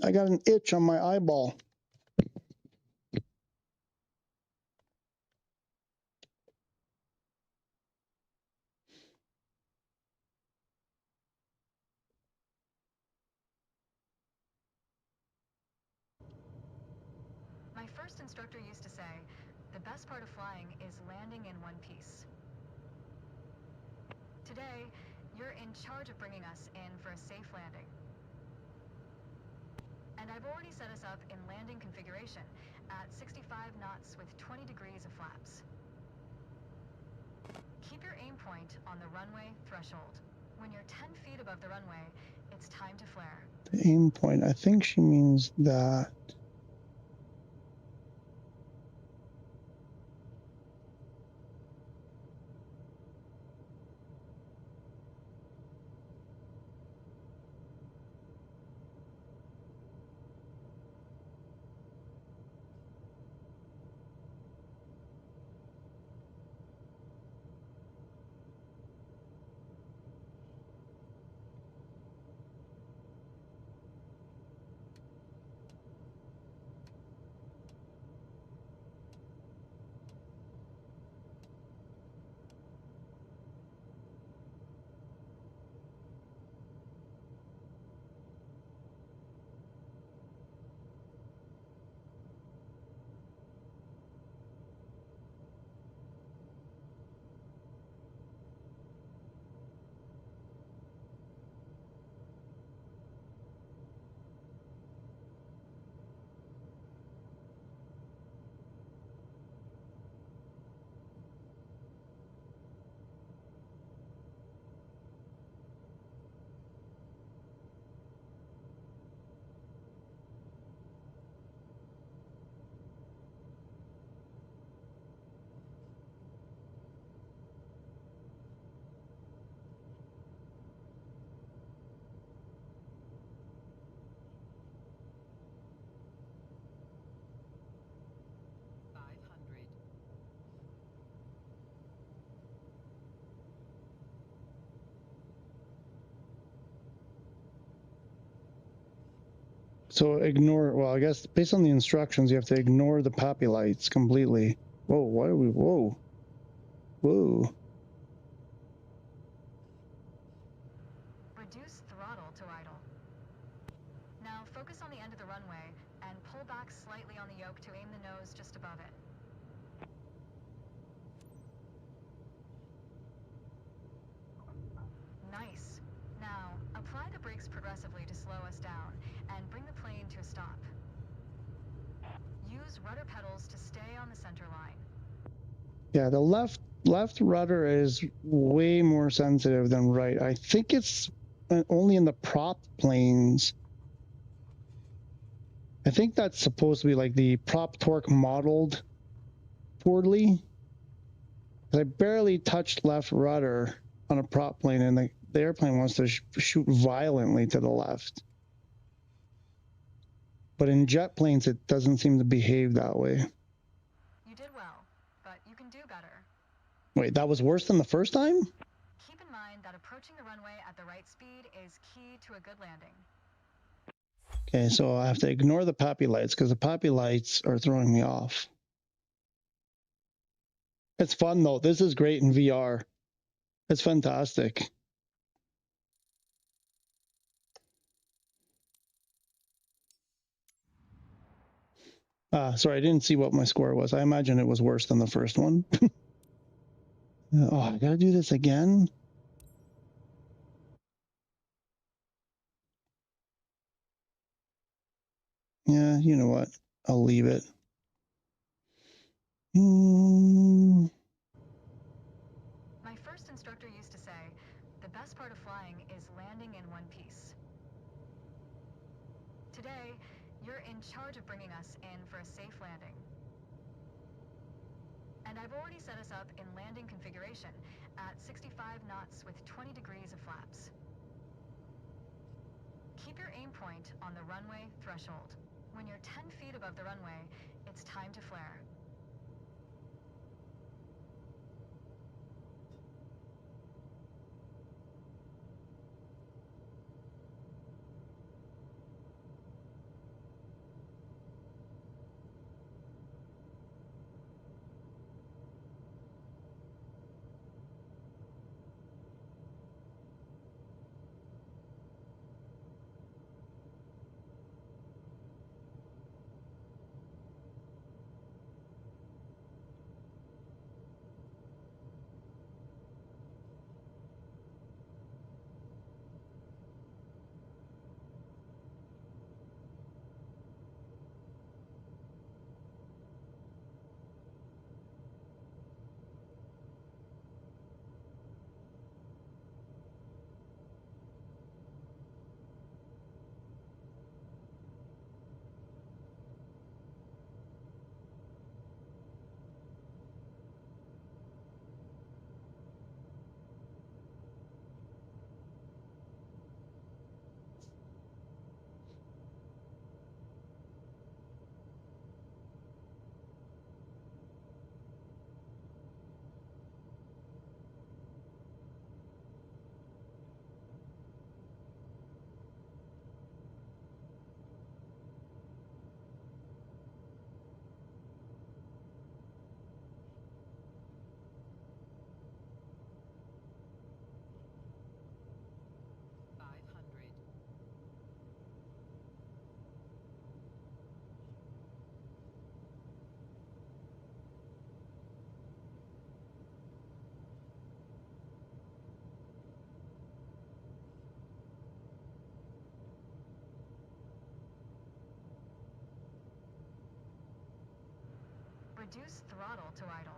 I got an itch on my eyeball. My first instructor used to say, the best part of flying is landing in one piece. Today, you're in charge of bringing us in for a safe landing. And I've already set us up in landing configuration at 65 knots with 20 degrees of flaps. Keep your aim point on the runway threshold. When you're 10 feet above the runway, it's time to flare. The aim point, I think she means that. So ignore, well, I guess based on the instructions, you have to ignore the poppy lights completely. Whoa, why are we, whoa. Whoa. Reduce throttle to idle. Now focus on the end of the runway and pull back slightly on the yoke to aim the nose just above it. Nice. Now apply the brakes progressively to slow us down and bring the plane to a stop. Use rudder pedals to stay on the center line. Yeah, the left rudder is way more sensitive than right. I think it's only in the prop planes. I think that's supposed to be like the prop torque modeled poorly. I barely touched left rudder on a prop plane, and the airplane wants to shoot violently to the left. But in jet planes, it doesn't seem to behave that way. You did well, but you can do better. Wait, that was worse than the first time? Keep in mind that approaching the runway at the right speed is key to a good landing. Okay, so I have to ignore the poppy lights because the poppy lights are throwing me off. It's fun though. This is great in VR. It's fantastic. Sorry, I didn't see what my score was. I imagine it was worse than the first one. Oh, I gotta do this again? Yeah, you know what? I'll leave it. My first instructor used to say, the best part of flying is landing in one piece. Today, you're in charge of bringing us in for a safe landing. And I've already set us up in landing configuration at 65 knots with 20 degrees of flaps. Keep your aim point on the runway threshold. When you're 10 feet above the runway, it's time to flare. Reduce throttle to idle.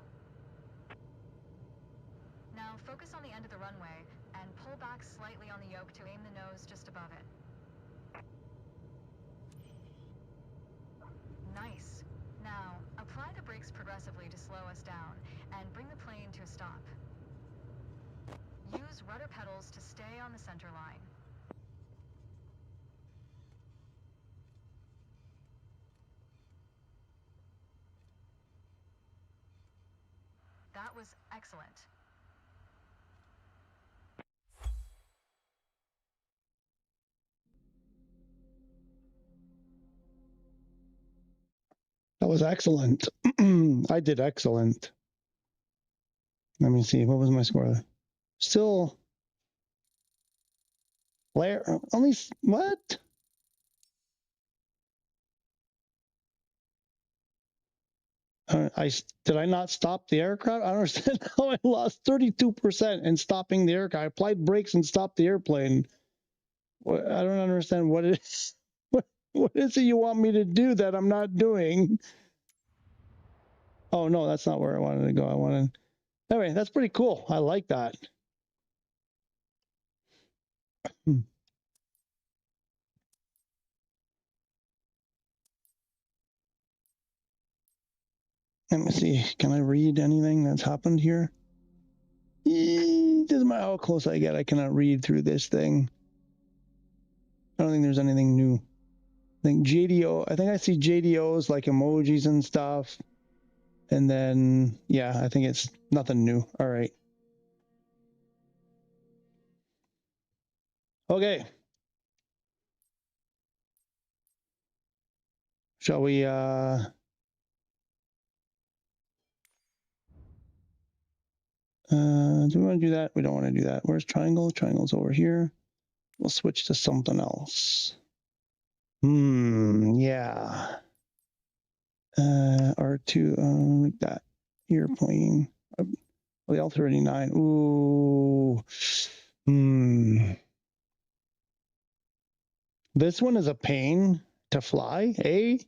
Now focus on the end of the runway and pull back slightly on the yoke to aim the nose just above it. Nice. Now apply the brakes progressively to slow us down and bring the plane to a stop. Use rudder pedals to stay on the center line. That was excellent. That was excellent. I did excellent. Let me see. What was my score? Still, only what? Did I not stop the aircraft? I don't understand how I lost 32% in stopping the aircraft. I applied brakes and stopped the airplane. I don't understand what it is. What is it you want me to do that I'm not doing? Oh, no, that's not where I wanted to go. I wanted... Anyway, that's pretty cool. I like that. Let me see. Can I read anything that's happened here? Doesn't matter how close I get, I cannot read through this thing. I don't think there's anything new. I think JDO, I think I see JDOs like emojis and stuff. And then, yeah, I think it's nothing new. All right. Okay. Shall we, do we want to do that? We don't want to do that. Where's triangle? Triangle's over here. We'll switch to something else. Yeah. R2, like that. Airplane. Oh, the L39. Ooh. This one is a pain to fly, eh?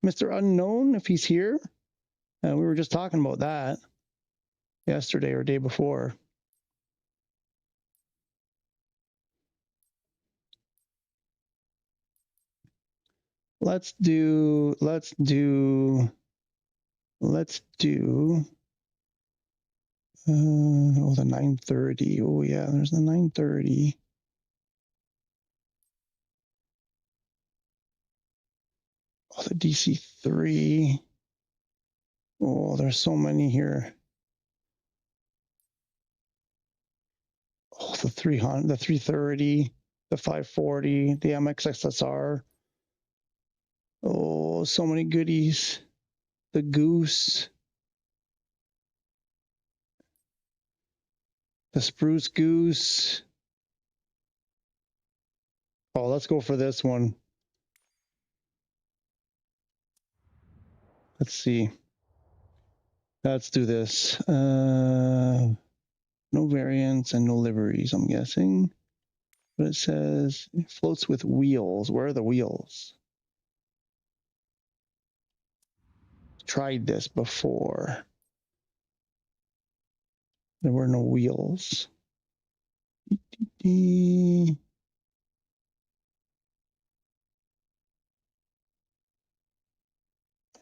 Mr. Unknown, if he's here. We were just talking about that yesterday or day before. Let's do oh, the 930. Oh yeah, there's the 930. Oh, the DC3. Oh, there's so many here. Oh, the 300, the 330, the 540, the MXSSR. Oh, so many goodies. The Goose. The Spruce Goose. Oh, let's go for this one. Let's see. Let's do this. No variants and no liveries, I'm guessing. But it says it floats with wheels. Where are the wheels? Tried this before. There were no wheels. And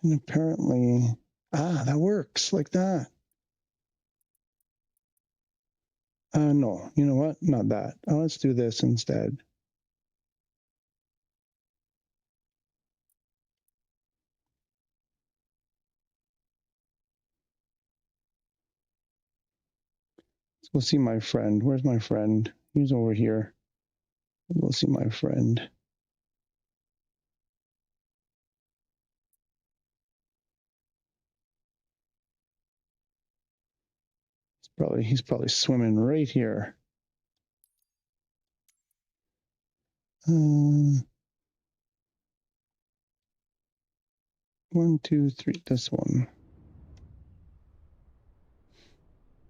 apparently, that works like that. No, you know what? Not that. Let's do this instead. Let's go see my friend. Where's my friend? He's over here. We'll see my friend. He's probably swimming right here. 1, 2, 3. This one.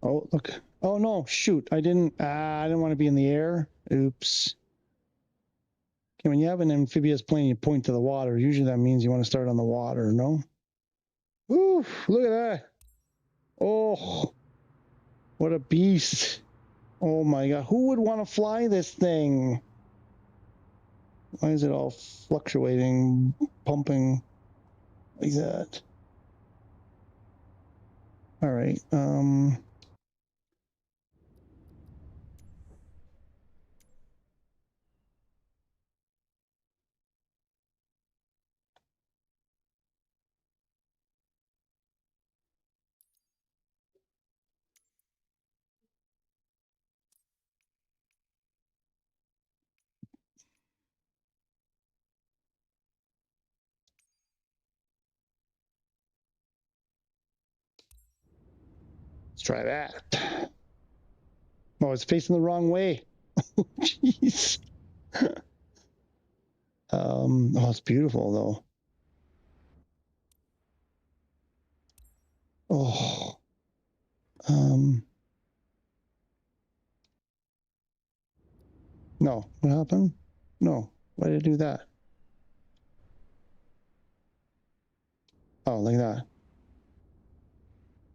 Oh, look. Oh no, shoot. I didn't want to be in the air. Oops. Okay, when you have an amphibious plane, you point to the water. Usually that means you want to start on the water, no? Ooh, look at that. Oh, what a beast. Oh my God. Who would want to fly this thing? Why is it all fluctuating, pumping like that? All right. Let's try that. Oh, it's facing the wrong way. Jeez. Oh, it's beautiful though. Oh. No, what happened? No, why did it do that? Oh, like that.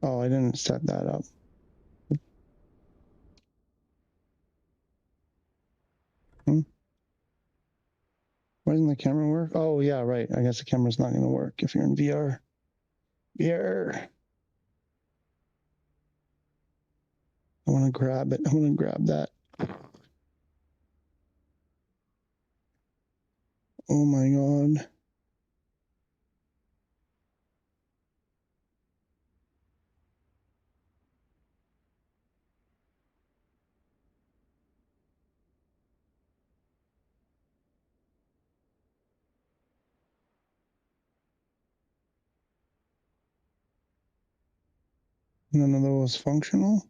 Oh, I didn't set that up. Why doesn't the camera work? Oh, yeah, right. I guess the camera's not going to work if you're in VR. VR. I want to grab it. I want to grab that. Oh my God. None of those functional.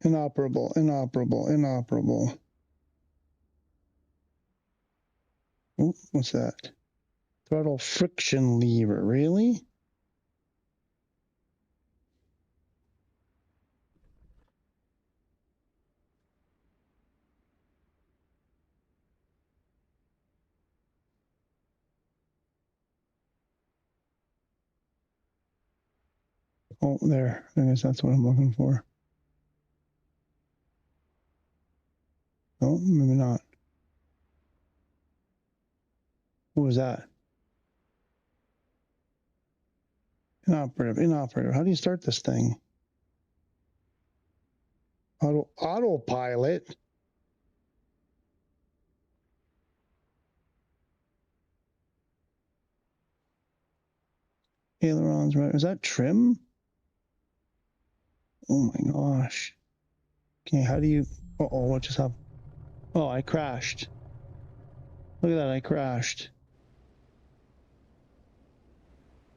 Inoperable, inoperable, inoperable. Oh, what's that? Throttle friction lever, really? Oh, there. I guess that's what I'm looking for. Oh, maybe not. What was that? Inoperative, inoperative. How do you start this thing? Autopilot. Ailerons, right? Is that trim? Oh my gosh. Okay, how do you... Uh-oh, what just happened? Oh, I crashed. Look at that, I crashed.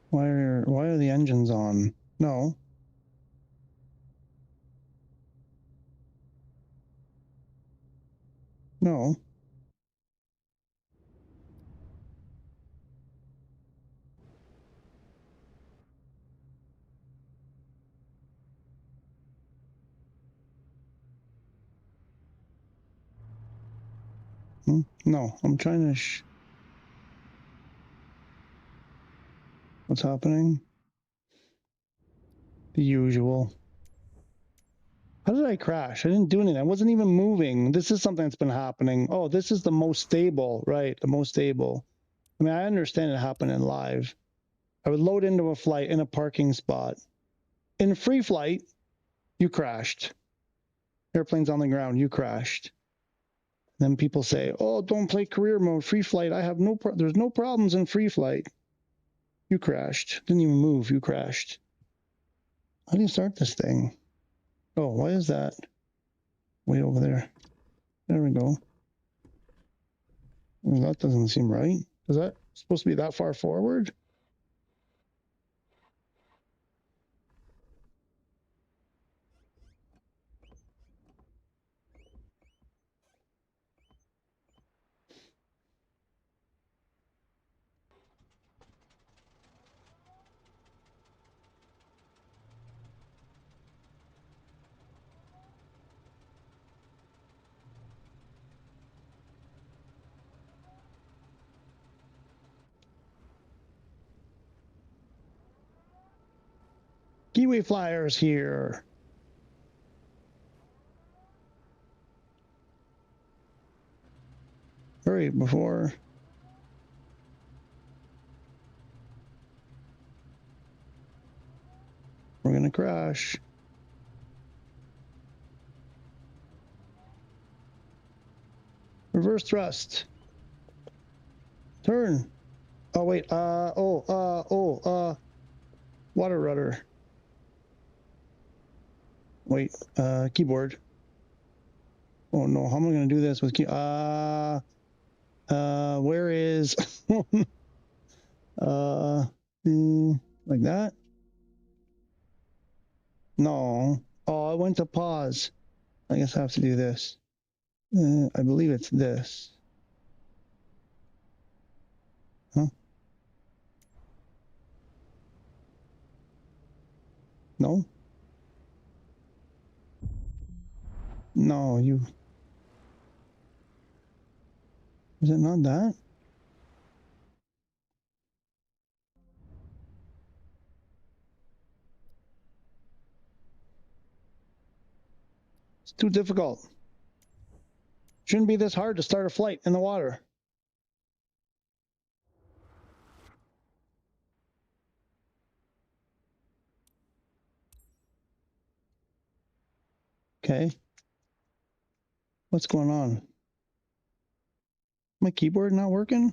Why are the engines on? No. No. No, I'm trying to... What's happening? The usual. How did I crash? I didn't do anything. I wasn't even moving. This is something that's been happening. Oh, this is the most stable, right? The most stable. I mean, I understand it happened in live. I would load into a flight in a parking spot. In free flight, you crashed. Airplane's on the ground, you crashed. Then people say, oh, don't play career mode, free flight. There's no problems in free flight. You crashed. Didn't even move, you crashed. How do you start this thing? Oh, why is that way over there? There we go. Well, that doesn't seem right. Is that supposed to be that far forward? Kiwi Flyers here. Hurry before. We're gonna crash. Reverse thrust. Turn. Oh wait. Water rudder. Wait. Keyboard. Oh no. How am I gonna do this with key? Where is? Like that. No. Oh, I went to pause. I guess I have to do this. I believe it's this. Huh? No? No, you... Is it not that? It's too difficult. Shouldn't be this hard to start a flight in the water. Okay. What's going on? My keyboard not working?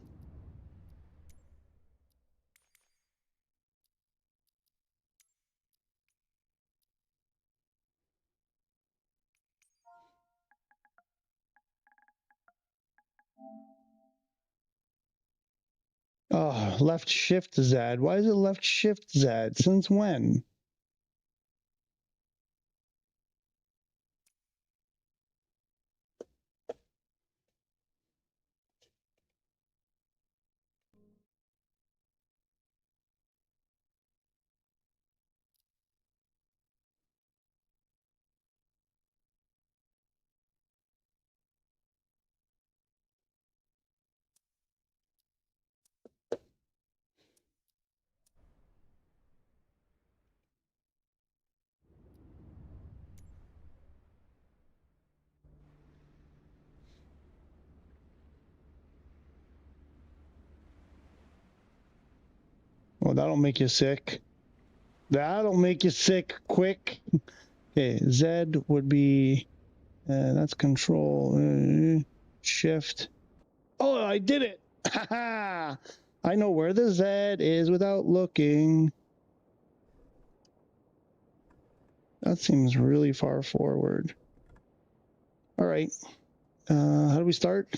Oh, left shift Z. Why is it left shift Z? Since when? Well, that'll make you sick. That'll make you sick quick. Okay, Z would be, that's control, shift. Oh, I did it. I know where the Z is without looking. That seems really far forward. All right. How do we start?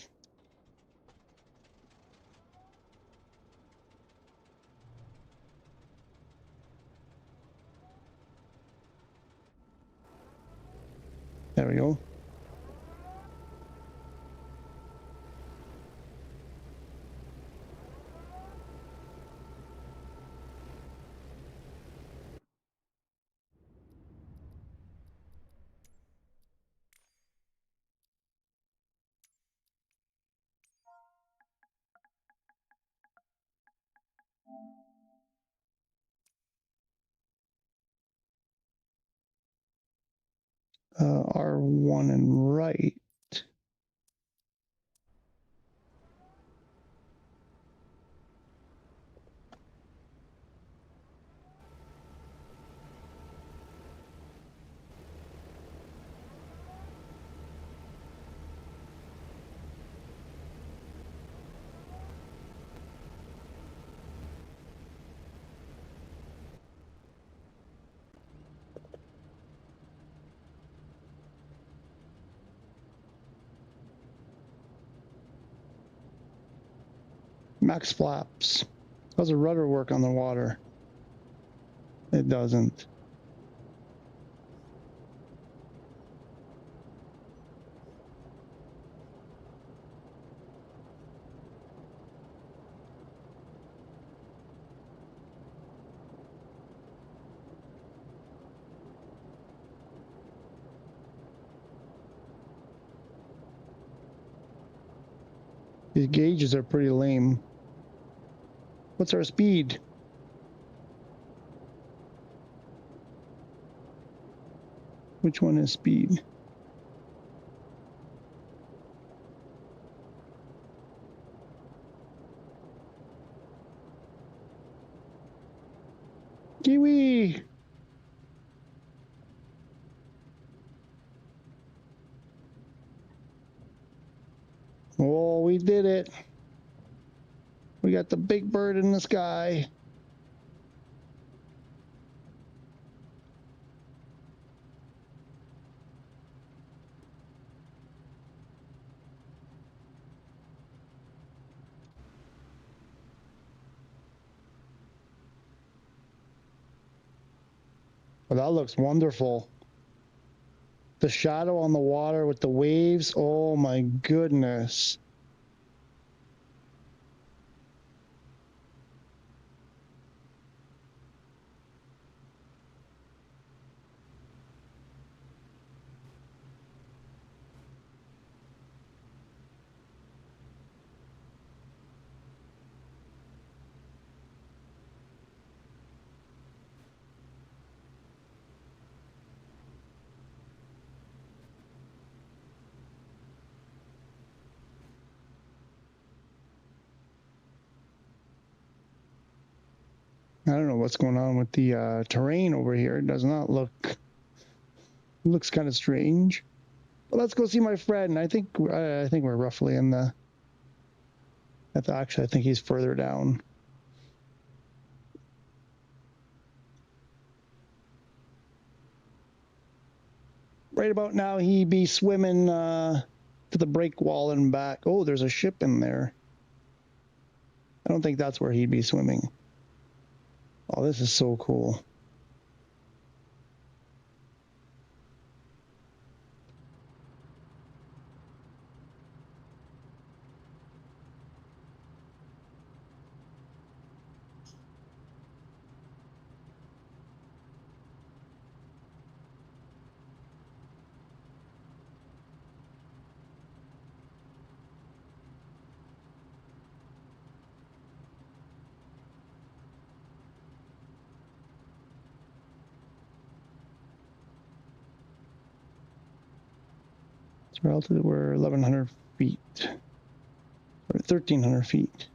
There we go. R1 and right. Max flaps. How's the rudder work on the water? It doesn't. These gauges are pretty lame. What's our speed? Which one is speed? Kiwi! Oh, we did it. We got the big bird in the sky. Well, that looks wonderful. The shadow on the water with the waves. Oh my goodness. I don't know what's going on with the terrain over here. It does not look, looks kind of strange. But let's go see my friend. I think we're roughly in the, actually I think he's further down. Right about now, he'd be swimming to the break wall and back. Oh, there's a ship in there. I don't think that's where he'd be swimming. Oh, this is so cool. Relatively, we're 1,100 feet, or 1,300 feet.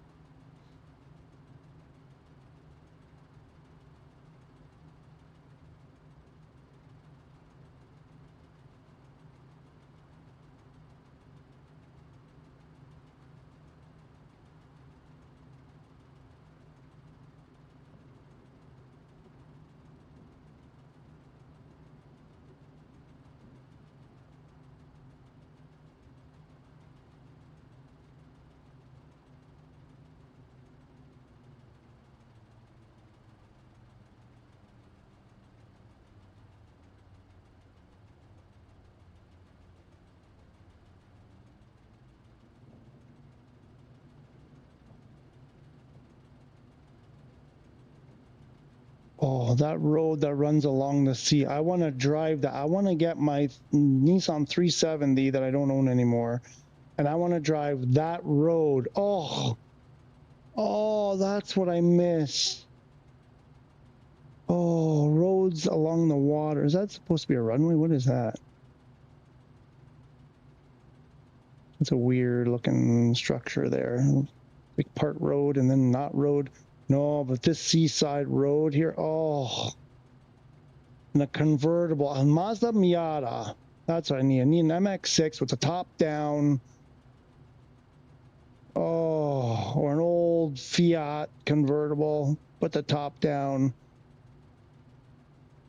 Oh, that road that runs along the sea. I want to drive that. I want to get my Nissan 370 that I don't own anymore. And I want to drive that road. Oh, that's what I miss. Oh, roads along the water. Is that supposed to be a runway? What is that? It's a weird looking structure there. Like part road and then not road. No, but this seaside road here, oh, and a convertible, a Mazda Miata. That's what I need. I need an MX-6 with the top down. Oh, or an old Fiat convertible, but the top down.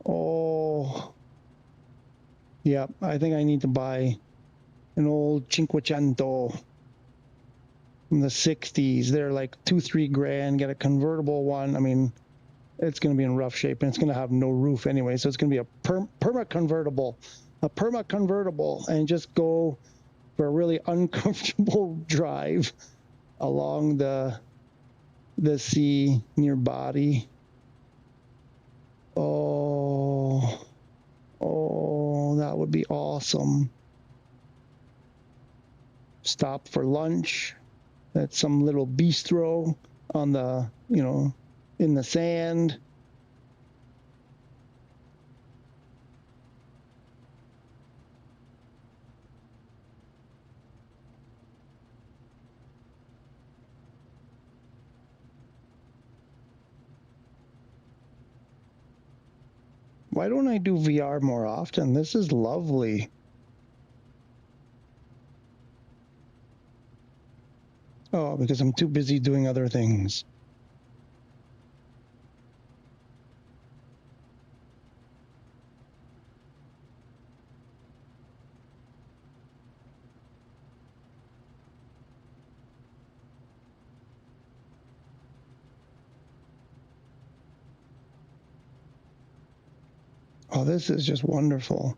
Oh, yep. I think I need to buy an old Cinquecento from the 60s. They're like $2-3 grand. Get a convertible one. I mean, it's going to be in rough shape, and it's going to have no roof anyway. So it's going to be a perma convertible, and just go for a really uncomfortable drive along the sea near Body. Oh, that would be awesome. Stop for lunch at some little bistro on the, in the sand. Why don't I do VR more often? This is lovely. Oh, because I'm too busy doing other things. Oh, this is just wonderful.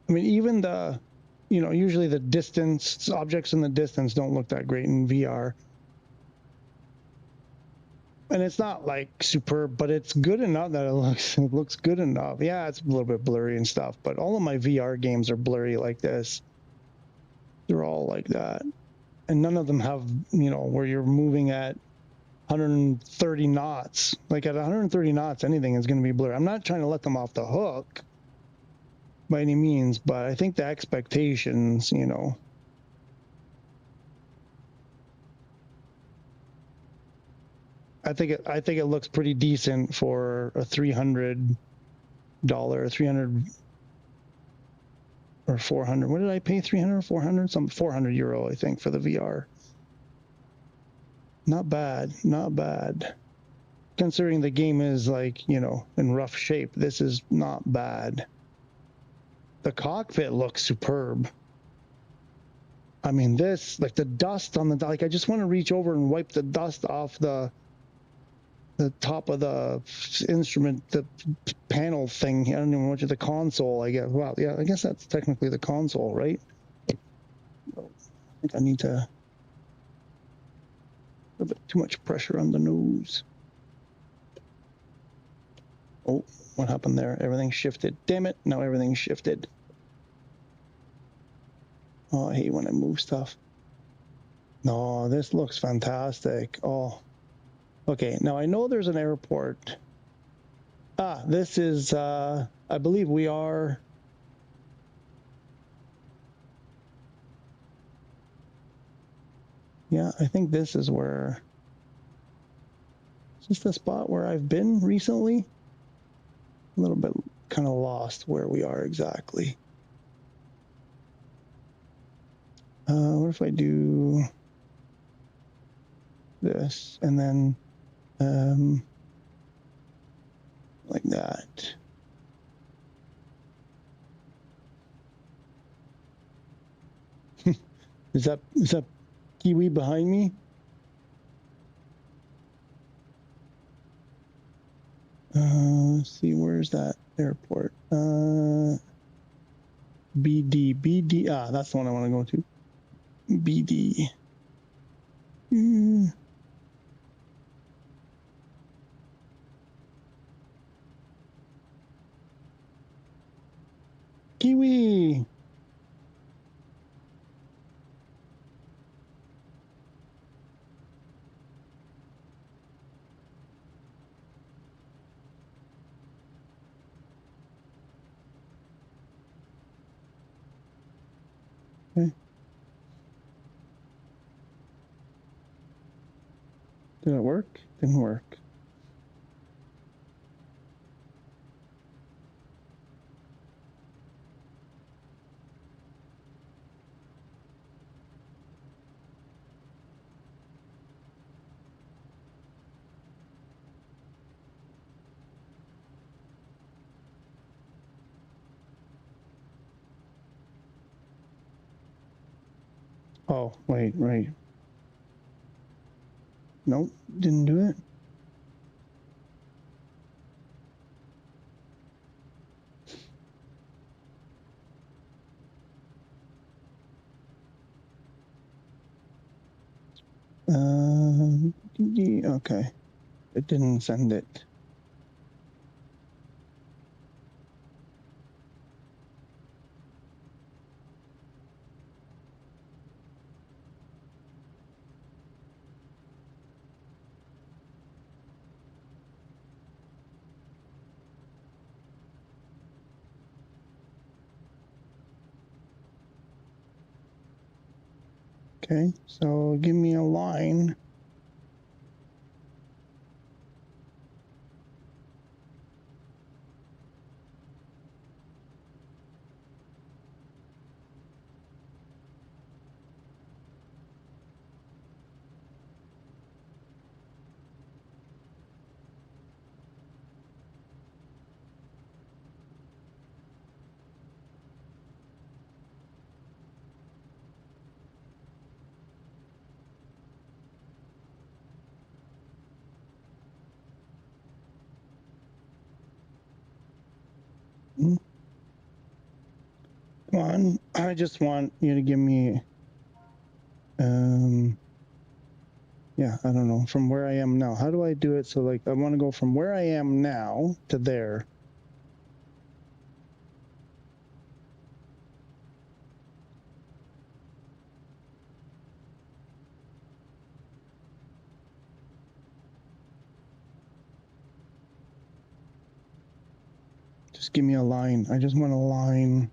I mean, even the, usually the distance, objects in the distance don't look that great in VR. And it's not like superb, but it's good enough that it looks good enough. Yeah, it's a little bit blurry and stuff, but all of my VR games are blurry like this. They're all like that. And none of them have, where you're moving at 130 knots. Like at 130 knots, anything is going to be blurry. I'm not trying to let them off the hook by any means, but I think the expectations, Oh, I think it looks pretty decent for a $300, 300 or 400. What did I pay? 300 or 400? Some 400 euro, I think, for the VR. Not bad, not bad. Considering the game is like, you know, in rough shape, this is not bad. The cockpit looks superb. I mean, this, like the dust on the, like, I just want to reach over and wipe the dust off the top of the instrument, the panel thing. I don't even know what the console, I guess. Well, yeah, I guess that's technically the console, right? I think I need to, a little bit too much pressure on the nose. Oh, what happened there? Everything shifted. Damn it, now everything shifted. Oh, I hate when I move stuff. No, this looks fantastic. Oh, okay. Now I know there's an airport. Ah, this is, I believe we are. Yeah, I think this is where, is this the spot where I've been recently? A little bit kind of lost where we are exactly. What if I do this and then like that? Is that Kiwi behind me? Let's see, where's that airport? BD. Ah, that's the one I want to go to. BD. Kiwi. Okay. Did it work? Didn't work. Oh, wait, right. Nope, didn't do it. Okay, it didn't send it. Okay, so give me a line. Come on, I just want you to give me, yeah, I don't know, from where I am now. How do I do it? So like, I want to go from where I am now to there. Just give me a line. I just want a line.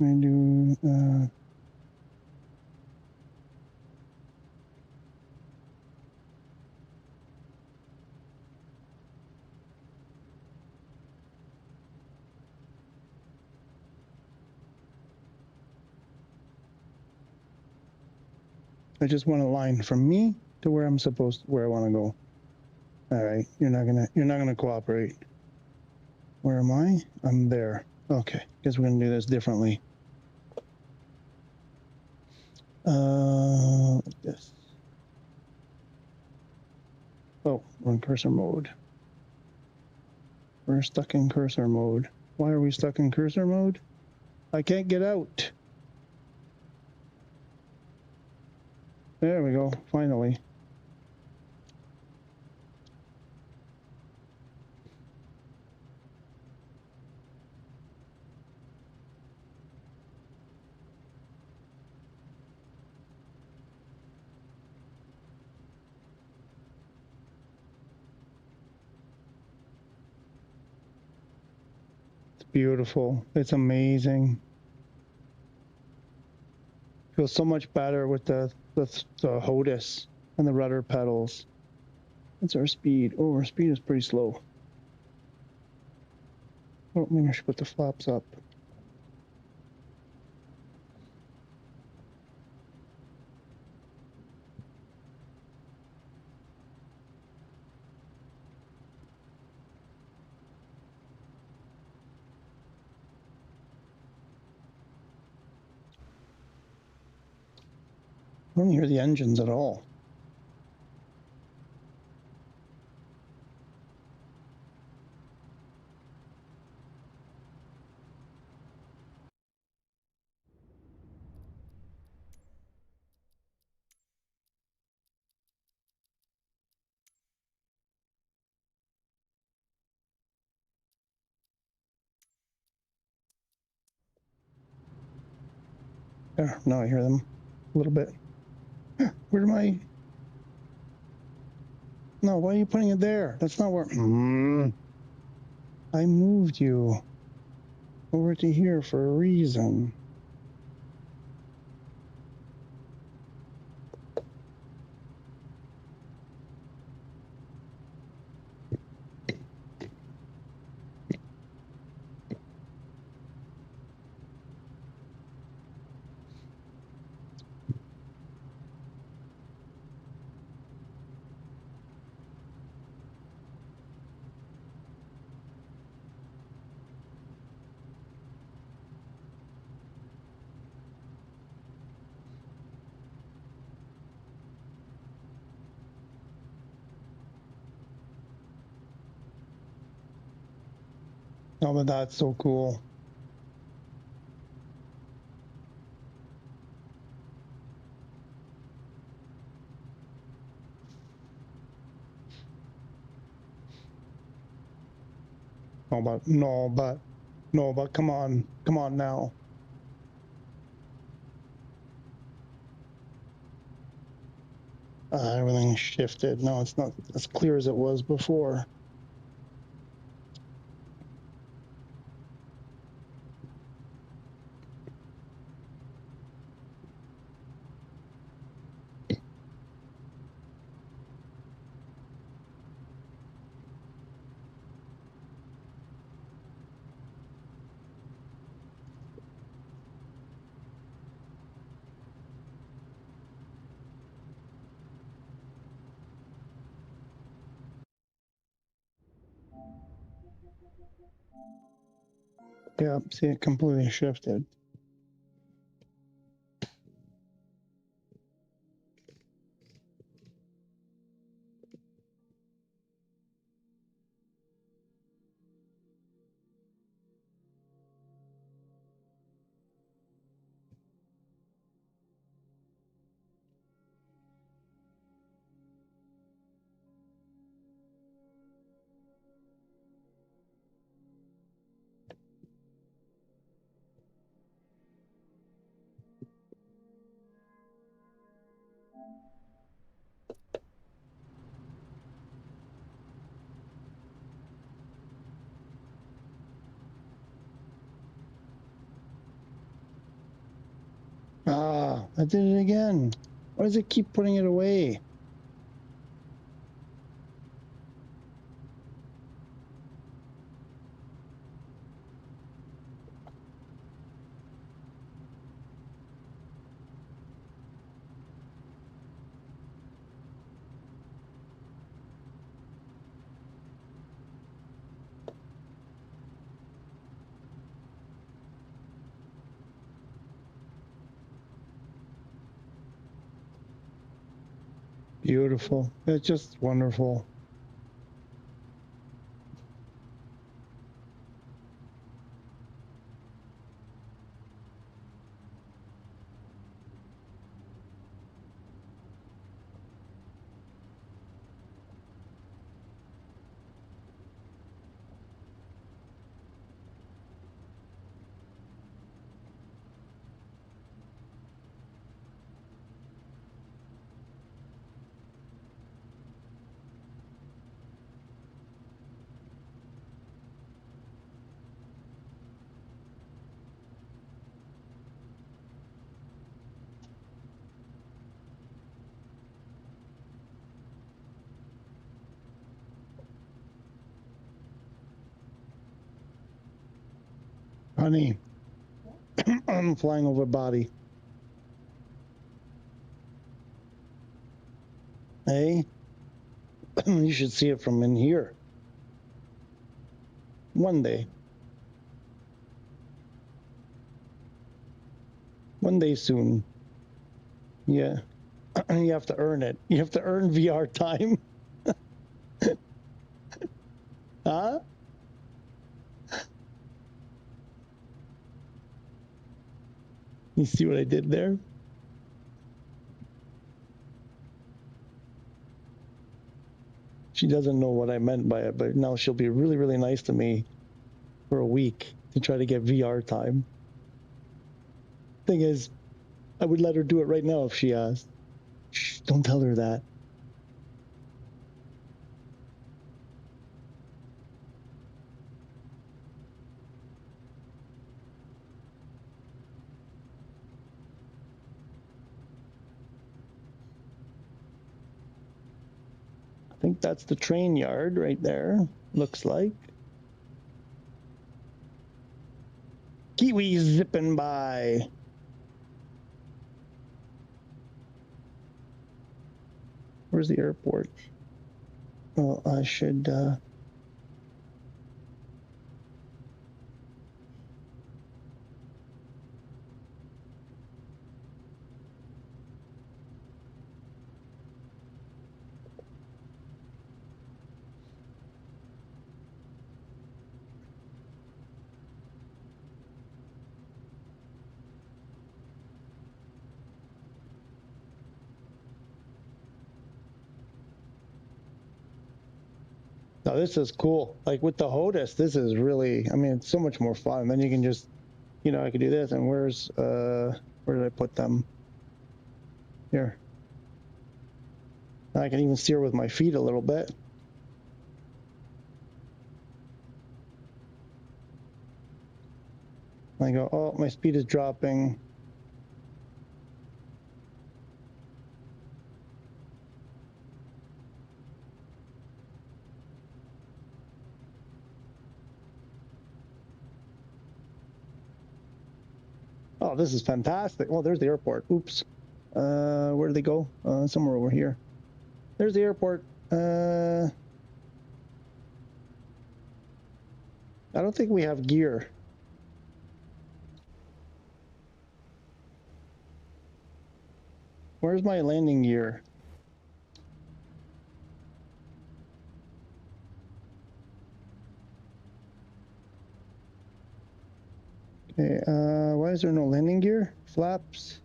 I do, I just want a line from me to where I'm supposed, where I want to go. All right, you're not gonna cooperate. Where am I? I'm there. Okay, guess we're gonna do this differently. Like this. Oh, we're in cursor mode. We're stuck in cursor mode. Why are we stuck in cursor mode? I can't get out. There we go, finally. It's beautiful. It's amazing. Feels so much better with the HOTAS and the rudder pedals. What's our speed? Oh, our speed is pretty slow. Oh, maybe I should put the flaps up. I don't hear the engines at all. There, now I hear them a little bit. Where am I? No, why are you putting it there? That's not where. I moved you over to here for a reason. Oh, but that's so cool. No, but come on now. Everything shifted. No, it's not as clear as it was before. Yeah, see, it completely shifted. Ah, I did it again. Why does it keep putting it away? beautiful. It's just wonderful. Honey, I'm flying over body. Hey, you should see it from in here. One day. One day soon. Yeah. You have to earn it. You have to earn VR time. Huh? You see what I did there? She doesn't know what I meant by it, but now she'll be really, really nice to me for a week to try to get VR time. Thing is, I would let her do it right now if she asked. Shh, don't tell her that. I think that's the train yard right there, looks like. Kiwi zipping by. Where's the airport? Well, I should... Now this is cool. Like with the HOTAS, this is really, I mean, it's so much more fun. And then you can just, you know, I could do this. And where's, where did I put them? Here. I can even steer with my feet a little bit. I go, oh, my speed is dropping. Oh, this is fantastic. Well, there's the airport. Oops. Where did they go? Somewhere over here. There's the airport. I don't think we have gear. Where's my landing gear? Okay, why is there no landing gear? Flaps,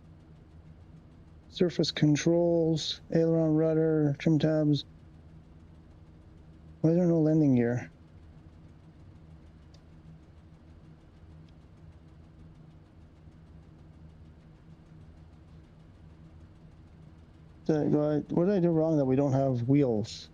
surface controls, aileron, rudder, trim tabs. Why is there no landing gear? What did I do wrong that we don't have wheels?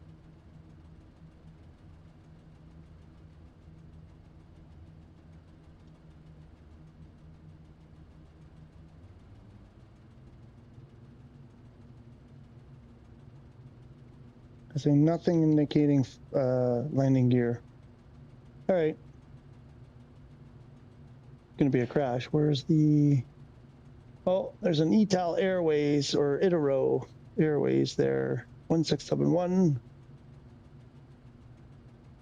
I see nothing indicating landing gear. All right. Going to be a crash. Where's the... Oh, there's an ETAL Airways or Itero Airways there. 1671.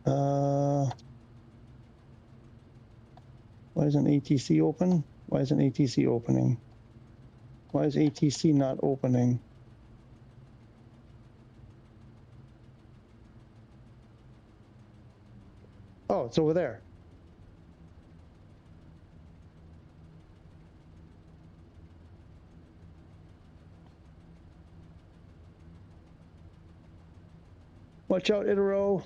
Why isn't ATC open? Why isn't ATC opening? Why is ATC not opening? Oh, it's over there. Watch out, Itero.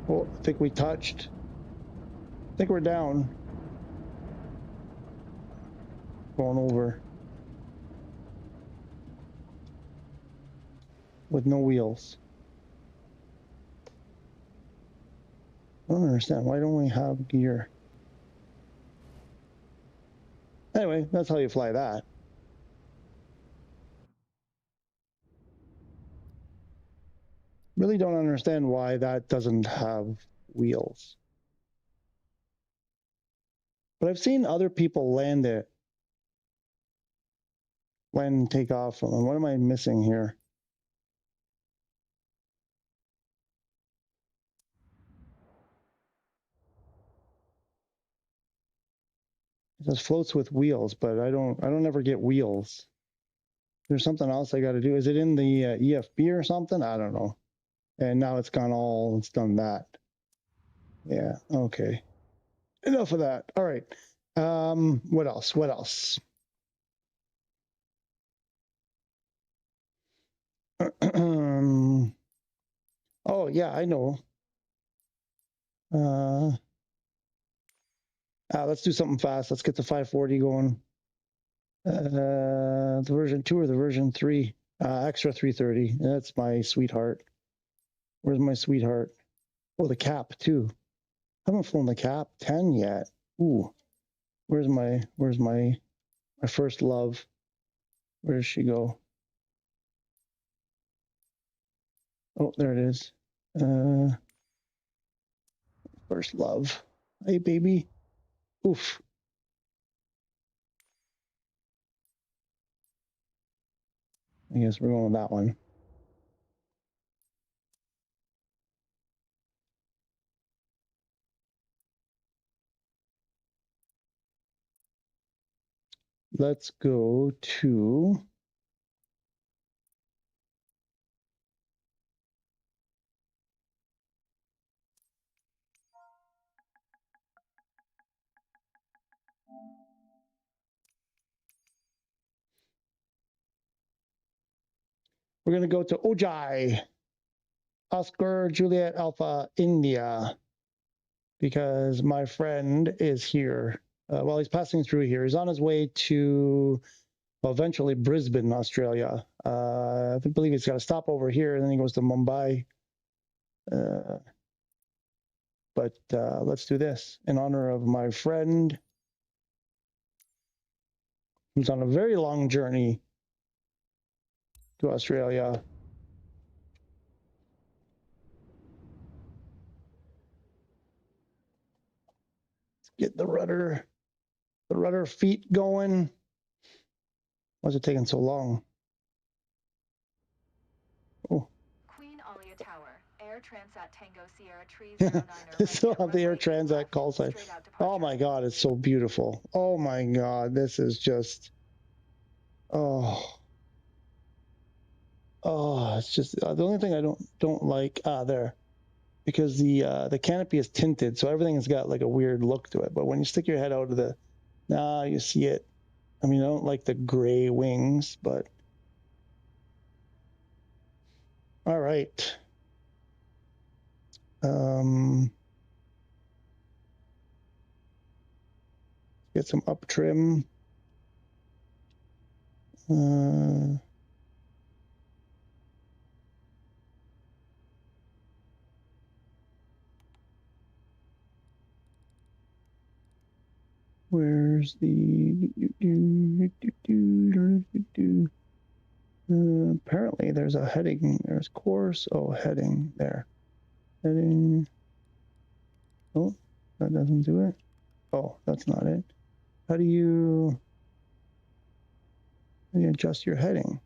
Oh, I think we touched. I think we're down. Going over. With no wheels. I don't understand. Why don't we have gear? Anyway, that's how you fly that. Really don't understand why that doesn't have wheels. But I've seen other people land it. Land and take off from them. What am I missing here? It says floats with wheels, but I don't ever get wheels. There's something else I got to do. Is it in the EFB or something? I don't know. And now it's gone all, it's done that. Yeah, okay. Enough of that. All right. What else? What else? Oh, yeah, I know. Let's do something fast. Let's get the 540 going. The version 2 or the version 3? Extra 330. That's my sweetheart. Where's my sweetheart? Oh, the cap too. I haven't flown the cap 10 yet. Ooh. Where's my first love? Where does she go? Oh, there it is. First love. Hey, baby. Oof. I guess we're going with that one. Let's go to we're going to go to Ojai, Oscar Juliet Alpha India, because my friend is here. Well, he's passing through here. He's on his way to, well, eventually Brisbane, Australia. I believe he's got to stop over here, and then he goes to Mumbai. But let's do this in honor of my friend who's on a very long journey to Australia. Let's get the rudder feet going. Why is it taking so long? Oh. Queen Alia Tower, Air Transat Tango Sierra Tree 09. Still have the Air Transat call sign. Oh my God, it's so beautiful. Oh my God, this is just, oh, it's just the only thing I don't like. There, because the canopy is tinted, so everything has got like a weird look to it. But when you stick your head out of the, you see it. I mean, I don't like the gray wings, but all right. Get some up trim. Where's the Apparently there's a heading. There's course. Oh, heading there. Heading. Oh, that doesn't do it. Oh, that's not it. How do you adjust your heading?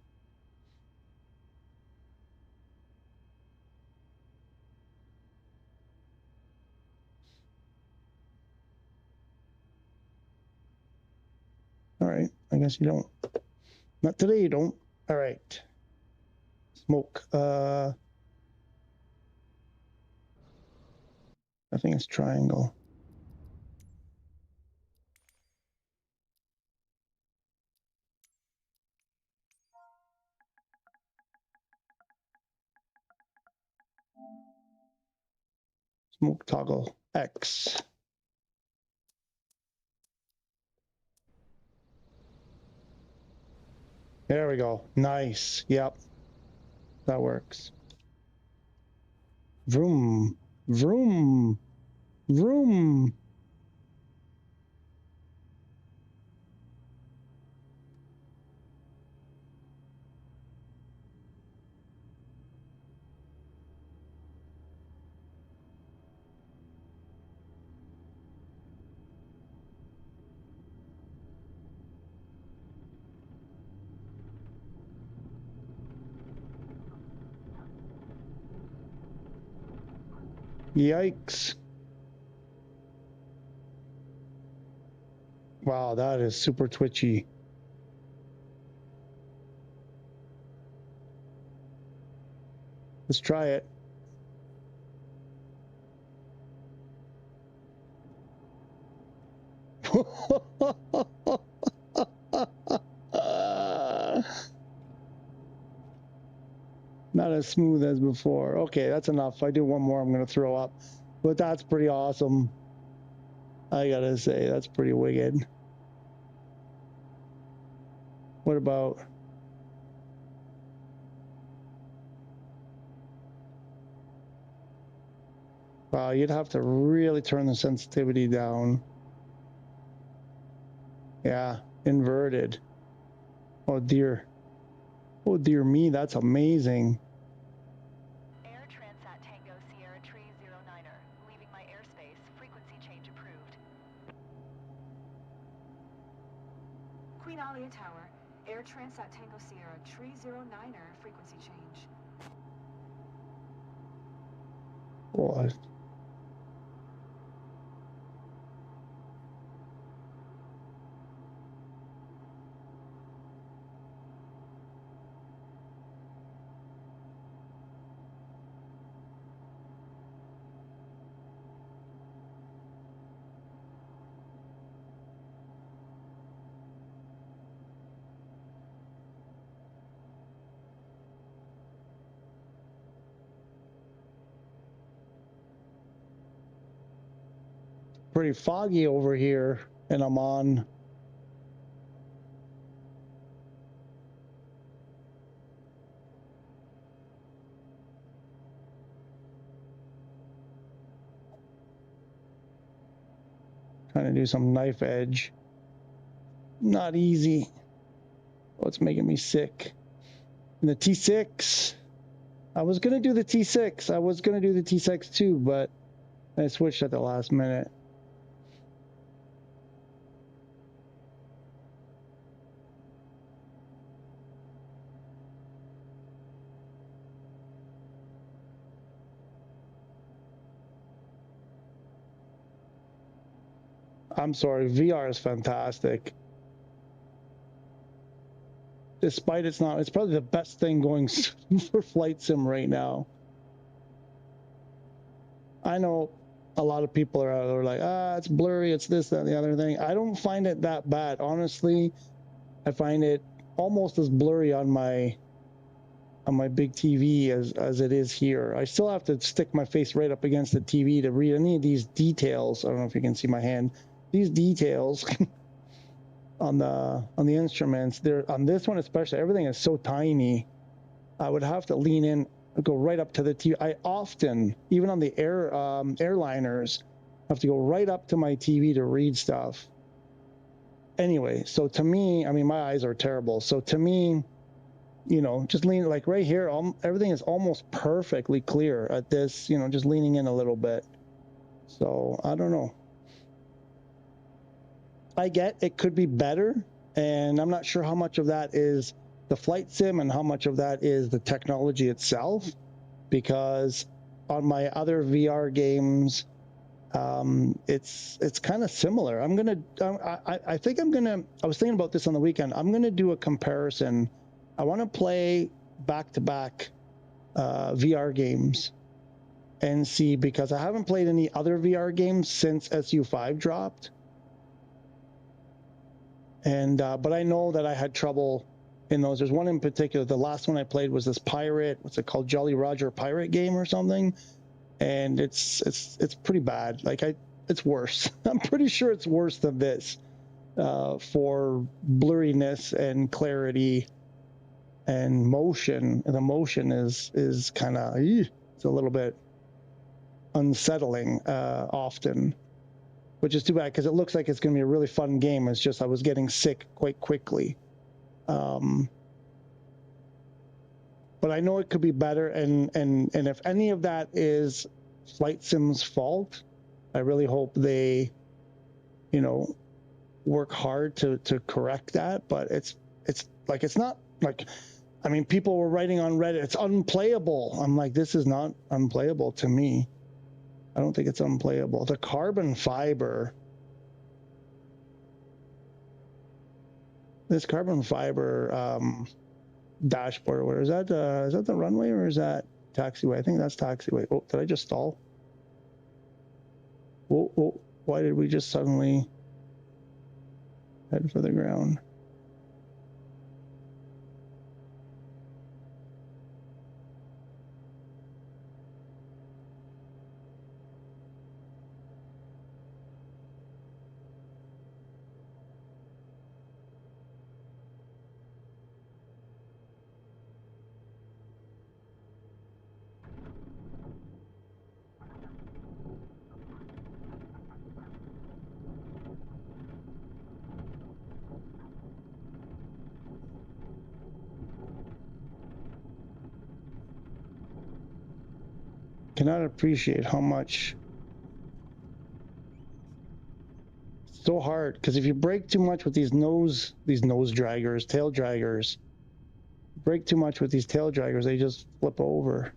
All right, I guess you don't. Not today, you don't. All right. Smoke. I think it's triangle. Smoke toggle X. There we go. Nice. Yep. That works. Vroom. Vroom. Vroom. Yikes. Wow, that is super twitchy. Let's try it. Not as smooth as before. Okay, that's enough. If I do one more, I'm going to throw up. But that's pretty awesome. I gotta say, that's pretty wicked. What about... Wow, you'd have to really turn the sensitivity down. Yeah, inverted. Oh dear. Oh dear me, that's amazing. Air Transat Tango Sierra Tree 09er, leaving my airspace, frequency change approved. Queen Alia Tower, Air Transat Tango Sierra Tree 09er, frequency change. What? Pretty foggy over here, and I'm on. Trying to do some knife edge. Not easy. Oh, it's making me sick. And the T6. I was gonna do the T6. I was gonna do the T6 too, but I switched at the last minute. I'm sorry, VR is fantastic. Despite it's probably the best thing going for flight sim right now. I know a lot of people are out there like, it's blurry, it's this, that, and the other thing. I don't find it that bad. Honestly, I find it almost as blurry on my big TV as it is here. I still have to stick my face right up against the TV to read any of these details. I don't know if you can see my hand. These details on the instruments, they're on this one especially, everything is so tiny. I would have to lean in, go right up to the TV. I often, even on the airliners, have to go right up to my TV to read stuff. Anyway, so to me, I mean, my eyes are terrible. So to me, you know, just lean like right here, everything is almost perfectly clear at this, you know, just leaning in a little bit. So I don't know. I get it could be better, and I'm not sure how much of that is the flight sim and how much of that is the technology itself, because on my other VR games, it's kind of similar. I think I was thinking about this on the weekend. I'm gonna do a comparison. I want to play back-to-back VR games and see, because I haven't played any other VR games since SU5 dropped. And but I know that I had trouble in those. There's one in particular. The last one I played was this pirate. What's it called? Jolly Roger pirate game or something. And it's pretty bad. Like it's worse. I'm pretty sure it's worse than this for blurriness and clarity and motion. And the motion is kind of it's a little bit unsettling often, which is too bad because it looks like it's going to be a really fun game. It's just I was getting sick quite quickly. But I know it could be better, and if any of that is Flightsim's fault, I really hope they, you know, work hard to correct that. But it's like, it's not like, I mean, people were writing on Reddit, it's unplayable. I'm like, this is not unplayable to me. I don't think it's unplayable. The carbon fiber, this carbon fiber dashboard, where is that the runway or is that taxiway? I think that's taxiway. Oh, did I just stall? Whoa, why did we just suddenly head for the ground? Cannot appreciate how much. It's so hard because if you brake too much with these nose draggers, tail draggers, brake too much with these tail draggers, they just flip over.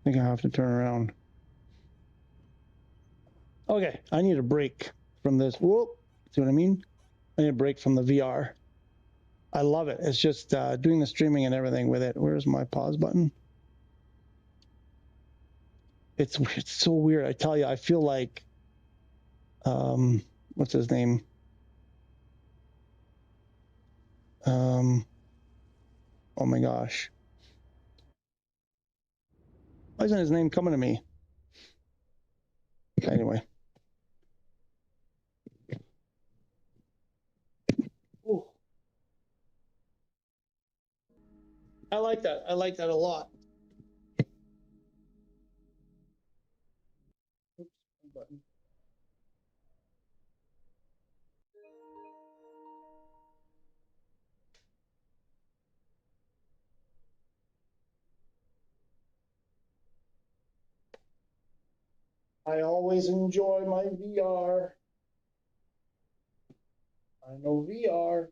I think I have to turn around. Okay, I need a break from this. Whoop, see what I mean? I need a break from the VR. I love it. It's just doing the streaming and everything with it. Where's my pause button? It's so weird. I tell you, I feel like, what's his name? Oh my gosh. Why isn't his name coming to me? Anyway. Ooh. I like that. I like that a lot. Oops, button. I always enjoy my VR. I know VR.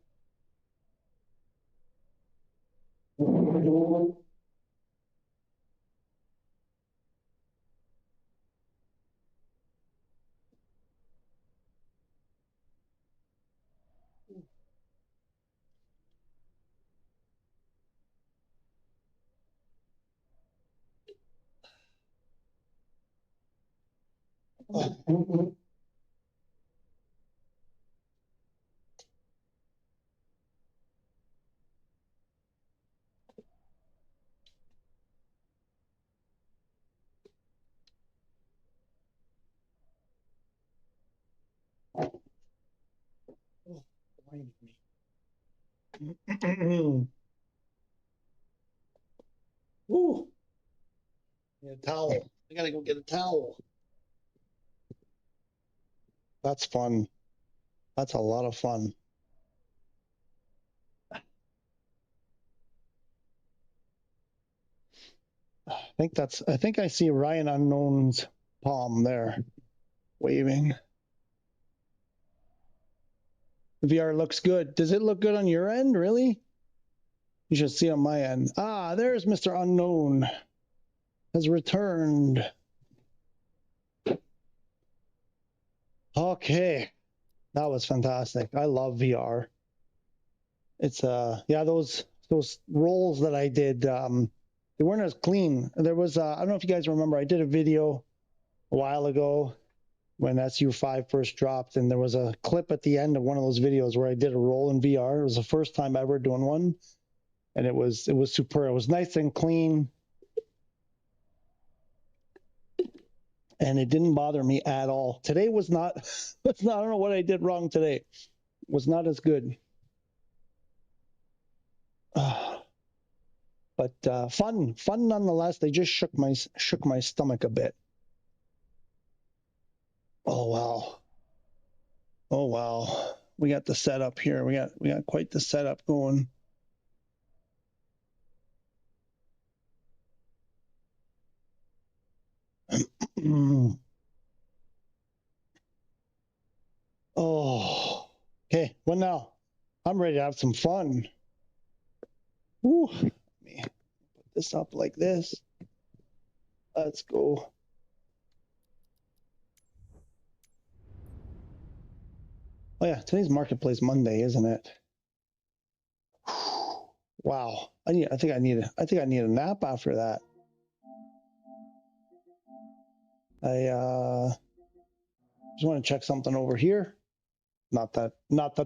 Ooh, need a towel. I gotta go get a towel. That's fun. That's a lot of fun. I think I see Ryan Unknown's palm there, waving. The VR looks good. Does it look good on your end, really? You should see on my end. Ah, there's Mr. Unknown. Has returned. Okay. That was fantastic. I love VR. It's yeah, those rolls that I did, they weren't as clean. There was I don't know if you guys remember, I did a video a while ago when SU5 first dropped, and there was a clip at the end of one of those videos where I did a roll in VR. It was the first time ever doing one, and it was superb. It was nice and clean, and it didn't bother me at all. Today was not, I don't know what I did wrong today. It was not as good. But fun nonetheless. They just shook my stomach a bit. Oh wow. Oh wow. We got the setup here. We got quite the setup going. Oh, okay. What now? I'm ready to have some fun. Woo. Let me put this up like this. Let's go. Oh yeah, today's Marketplace Monday, isn't it? Wow. I think I need a nap after that. I just want to check something over here. Not that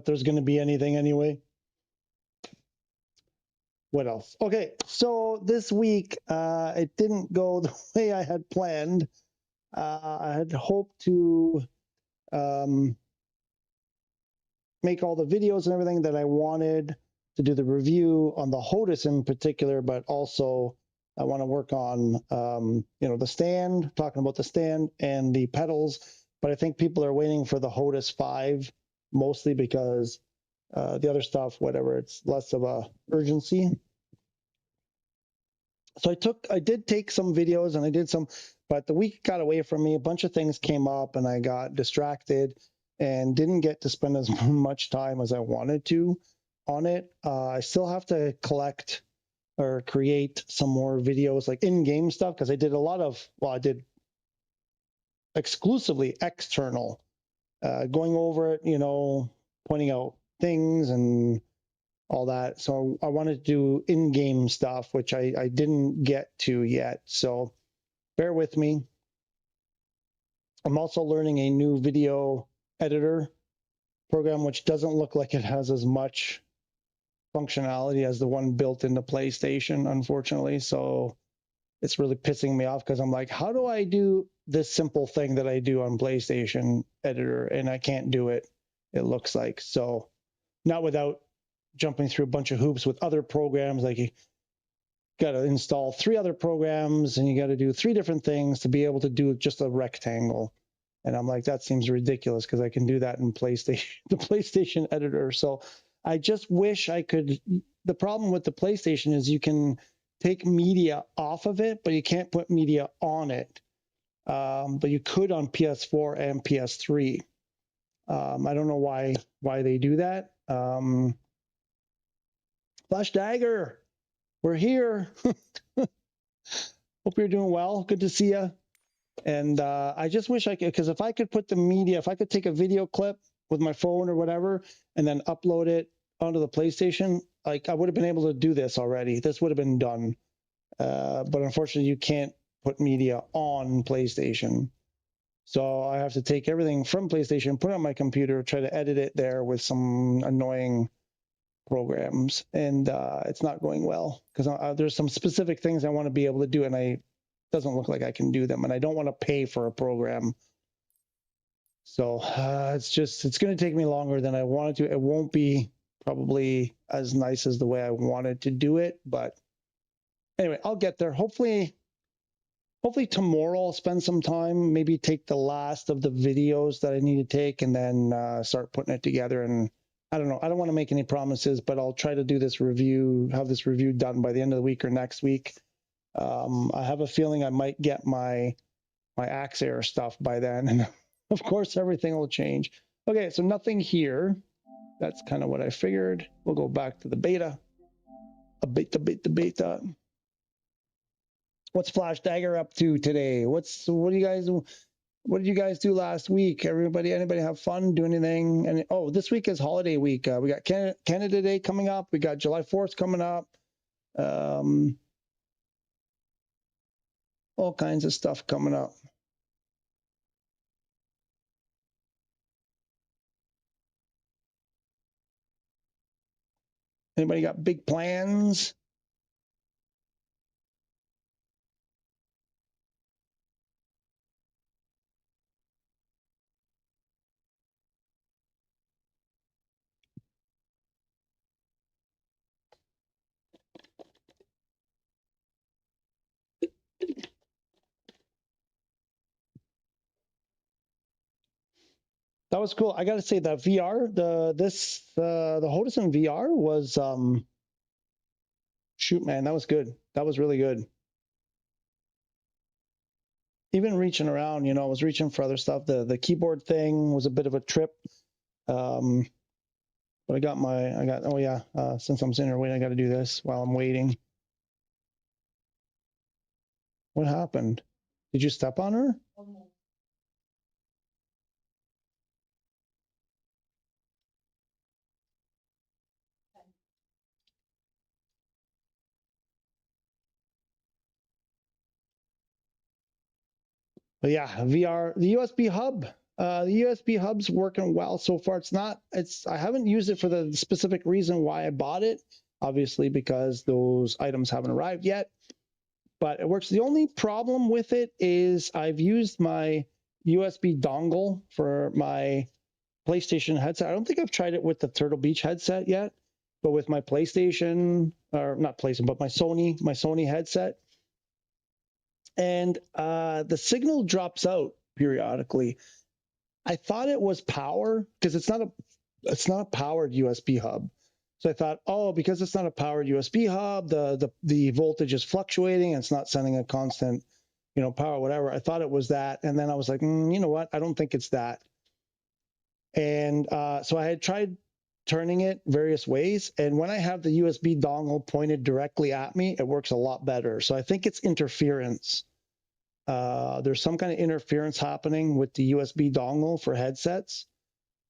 there's going to be anything anyway. What else? Okay, so this week it didn't go the way I had planned. I had hoped to make all the videos and everything that I wanted to do the review on the HOTAS in particular, but also I want to work on the stand, talking about the stand and the pedals. But I think people are waiting for the HOTAS 5 mostly because the other stuff, whatever, it's less of a urgency. So I did take some videos and I did some, but the week got away from me. A bunch of things came up and I got distracted and didn't get to spend as much time as I wanted to on it. I still have to collect or create some more videos like in-game stuff because I did a lot of, I did exclusively external, going over it, pointing out things and all that. So I wanted to do in-game stuff, which I didn't get to yet. So bear with me. I'm also learning a new video editor program, which doesn't look like it has as much functionality as the one built into PlayStation, unfortunately. So it's really pissing me off because I'm like, how do I do this simple thing that I do on PlayStation editor? And I can't do it, it looks like. So not without jumping through a bunch of hoops with other programs. Like you got to install 3 other programs and you got to do 3 different things to be able to do just a rectangle. And I'm like, that seems ridiculous because I can do that in PlayStation, the PlayStation editor. So I just wish I could. The problem with the PlayStation is you can take media off of it, but you can't put media on it. But you could on PS4 and PS3. I don't know why they do that. Flash Dagger, we're here. Hope you're doing well. Good to see you. And I just wish I could, because if I could put the media, if I could take a video clip with my phone or whatever, and then upload it onto the PlayStation, like I would have been able to do this already. This would have been done. But unfortunately, you can't put media on PlayStation. So I have to take everything from PlayStation, put it on my computer, try to edit it there with some annoying programs, and it's not going well because there's some specific things I want to be able to do, and it doesn't look like I can do them, and I don't want to pay for a program. So it's going to take me longer than I wanted to. It won't be probably as nice as the way I wanted to do it, but anyway, I'll get there. Hopefully tomorrow I'll spend some time, maybe take the last of the videos that I need to take and then start putting it together. And I don't know, I don't want to make any promises, but I'll try to do this review, have this review done by the end of the week or next week. I have a feeling I might get my Axe Air stuff by then. And of course, everything will change. Okay, so nothing here. That's kind of what I figured. We'll go back to the beta. Beta. What's Flash Dagger up to today? What did you guys do last week? Anybody have fun? Do anything? And oh, this week is holiday week. We got Canada Day coming up. We got July 4th coming up. All kinds of stuff coming up. Anybody got big plans? That was cool. I got to say that VR, the HOTAS in VR was shoot, man, that was good. That was really good. Even reaching around, I was reaching for other stuff. The keyboard thing was a bit of a trip. But oh yeah, since I'm sitting here waiting, I got to do this while I'm waiting. What happened? Did you step on her? But yeah, VR, the USB hub. The USB hub's working well so far. I haven't used it for the specific reason why I bought it, obviously because those items haven't arrived yet, but it works. The only problem with it is I've used my USB dongle for my PlayStation headset. I don't think I've tried it with the Turtle Beach headset yet, but with my PlayStation, or not PlayStation, but my Sony headset, and the signal drops out periodically. I thought it was power because it's not a powered USB hub. So I thought, oh, because it's not a powered USB hub, the voltage is fluctuating and it's not sending a constant, power, whatever. I thought it was that, and then I was like, you know what? I don't think it's that. And so I had tried turning it various ways, and when I have the USB dongle pointed directly at me, it works a lot better. So I think it's interference. There's some kind of interference happening with the USB dongle for headsets.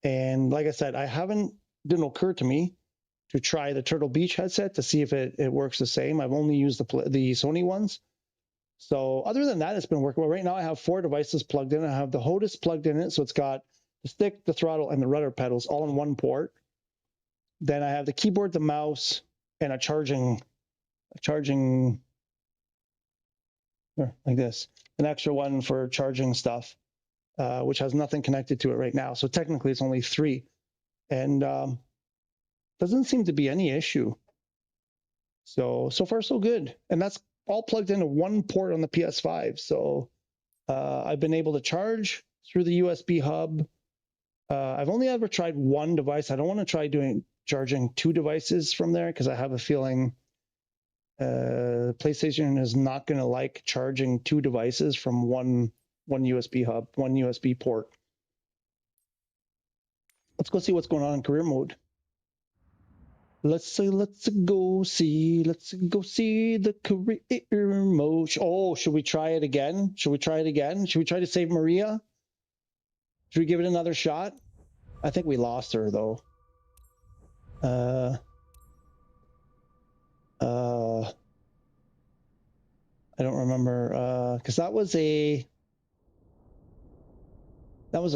And like I said, didn't occur to me to try the Turtle Beach headset to see if it works the same. I've only used the Sony ones. So other than that, it's been working well. Right now I have 4 devices plugged in. I have the HOTAS plugged in it. So it's got the stick, the throttle, and the rudder pedals all in one port. Then I have the keyboard, the mouse, and a charging like this, an extra one for charging stuff, which has nothing connected to it right now. So technically it's only 3, and doesn't seem to be any issue. So far so good. And that's all plugged into one port on the PS5. So I've been able to charge through the USB hub. I've only ever tried one device. I don't want to try charging 2 devices from there because I have a feeling PlayStation is not going to like charging 2 devices from one USB hub, one USB port. Let's go see what's going on in career mode. Let's go see the career mode. Oh, should we try it again? Should we try to save Maria? Should we give it another shot? I think we lost her though. I don't remember, because that was a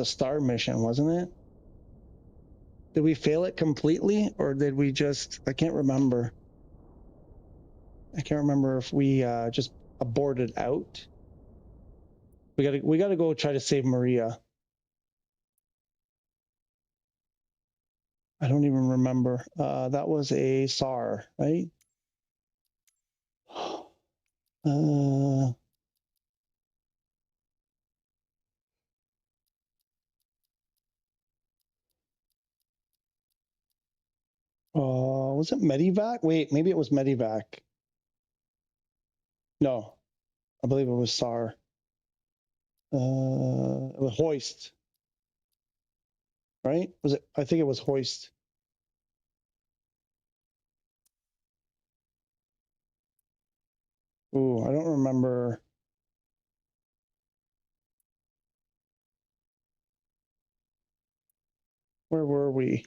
star mission, wasn't it? Did we fail it completely, or did we just? I can't remember. I can't remember if we just aborted out. We gotta go try to save Maria. I don't even remember. That was a SAR, right? Was it Medivac? Wait, maybe it was Medivac. No, I believe it was SAR. It was Hoist, right? Was it? I think it was Hoist. Ooh, I don't remember. Where were we?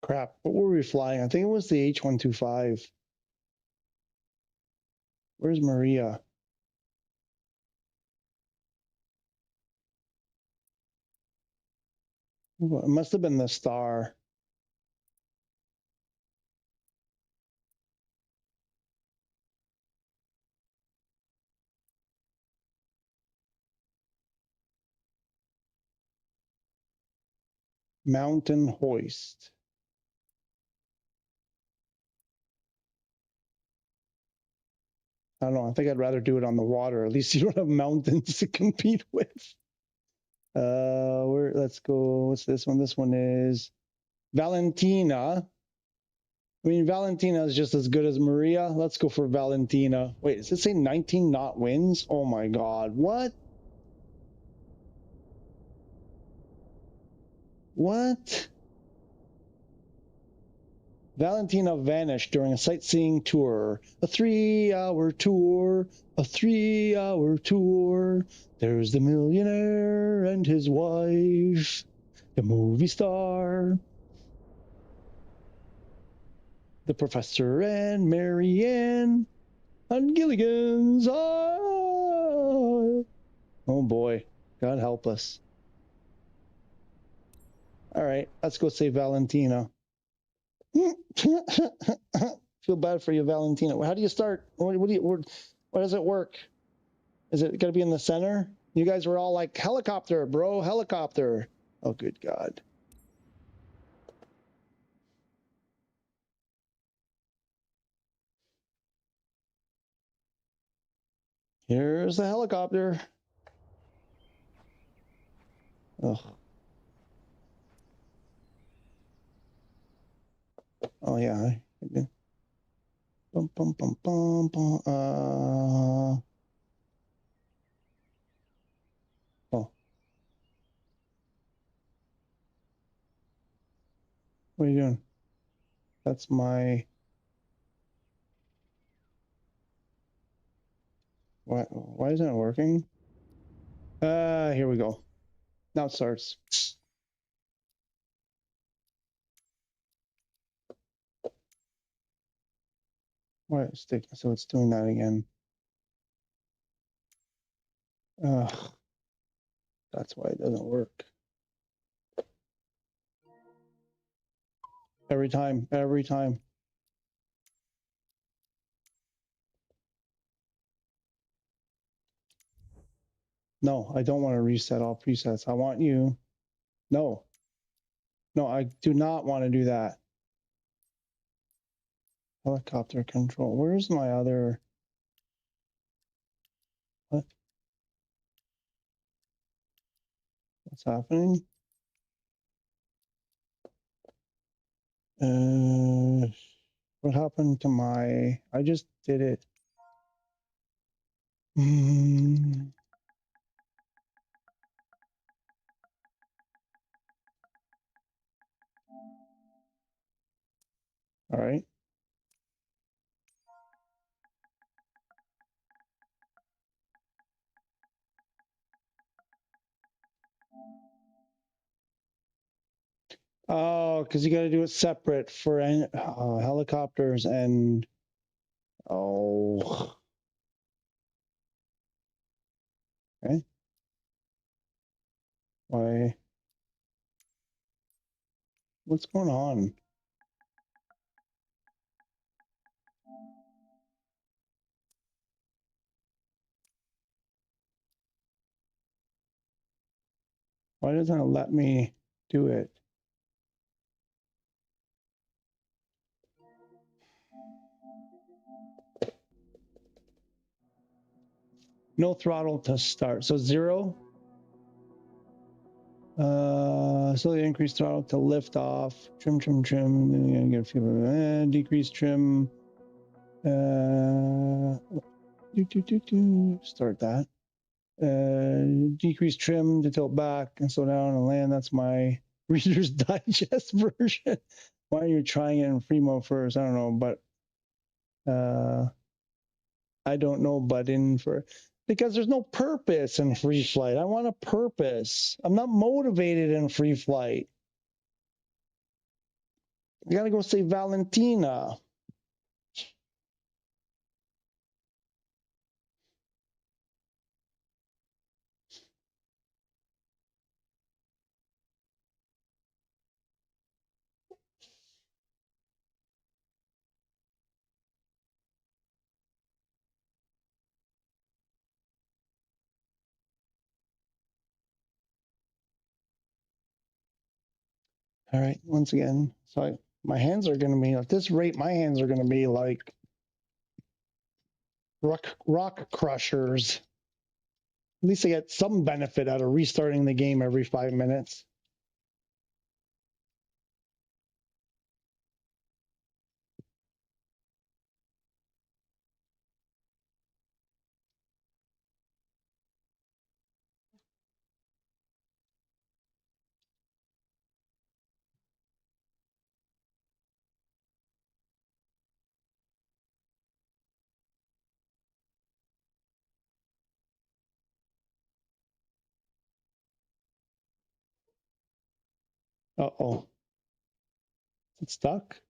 Crap, what were we flying? I think it was the H125. Where's Maria? Ooh, it must have been the Star. Mountain Hoist. I don't know. I think I'd rather do it on the water. At least you don't have mountains to compete with. Let's go. What's this one? This one is Valentina. I mean, Valentina is just as good as Maria. Let's go for Valentina. Wait, does it say 19 knot winds? Oh my God. What? What? Valentina vanished during a sightseeing tour. A 3-hour tour. A 3-hour tour. There's the millionaire and his wife. The movie star. The professor and Marianne. On Gilligan's Island. Oh boy. God help us. All right. Let's go say Valentina. Feel bad for you, Valentina. How do you start? What does it work? Is it going to be in the center? You guys were all like, helicopter, bro, helicopter. Oh, good God. Here's the helicopter. Oh. Oh, yeah. Bum, bum, bum, bum, bum. Oh. What are you doing? That's my... Why isn't it working? Here we go. Now it starts. Why stick? So it's doing that again. That's why it doesn't work. Every time, every time. No, I don't want to reset all presets. I want you. No. No, I do not want to do that. Helicopter control. Where's my other? What? What's happening? What happened to my? I just did it. All right. Oh, because you got to do it separate for helicopters and oh. Okay. Why? What's going on? Why doesn't it let me do it? No throttle to start. So 0. So the increased throttle to lift off. Trim. Then you're gonna get a few. Decrease trim. Start that. Decrease trim to tilt back and slow down and land. That's my Reader's Digest version. Why are you trying it in free mode first? I don't know, but I don't know, but because there's no purpose in free flight. I want a purpose. I'm not motivated in free flight. I gotta go save Valentina. All right, once again, so my hands are gonna be at this rate. My hands are gonna be like rock crushers. At least I get some benefit out of restarting the game every 5 minutes. Uh-oh. It's stuck?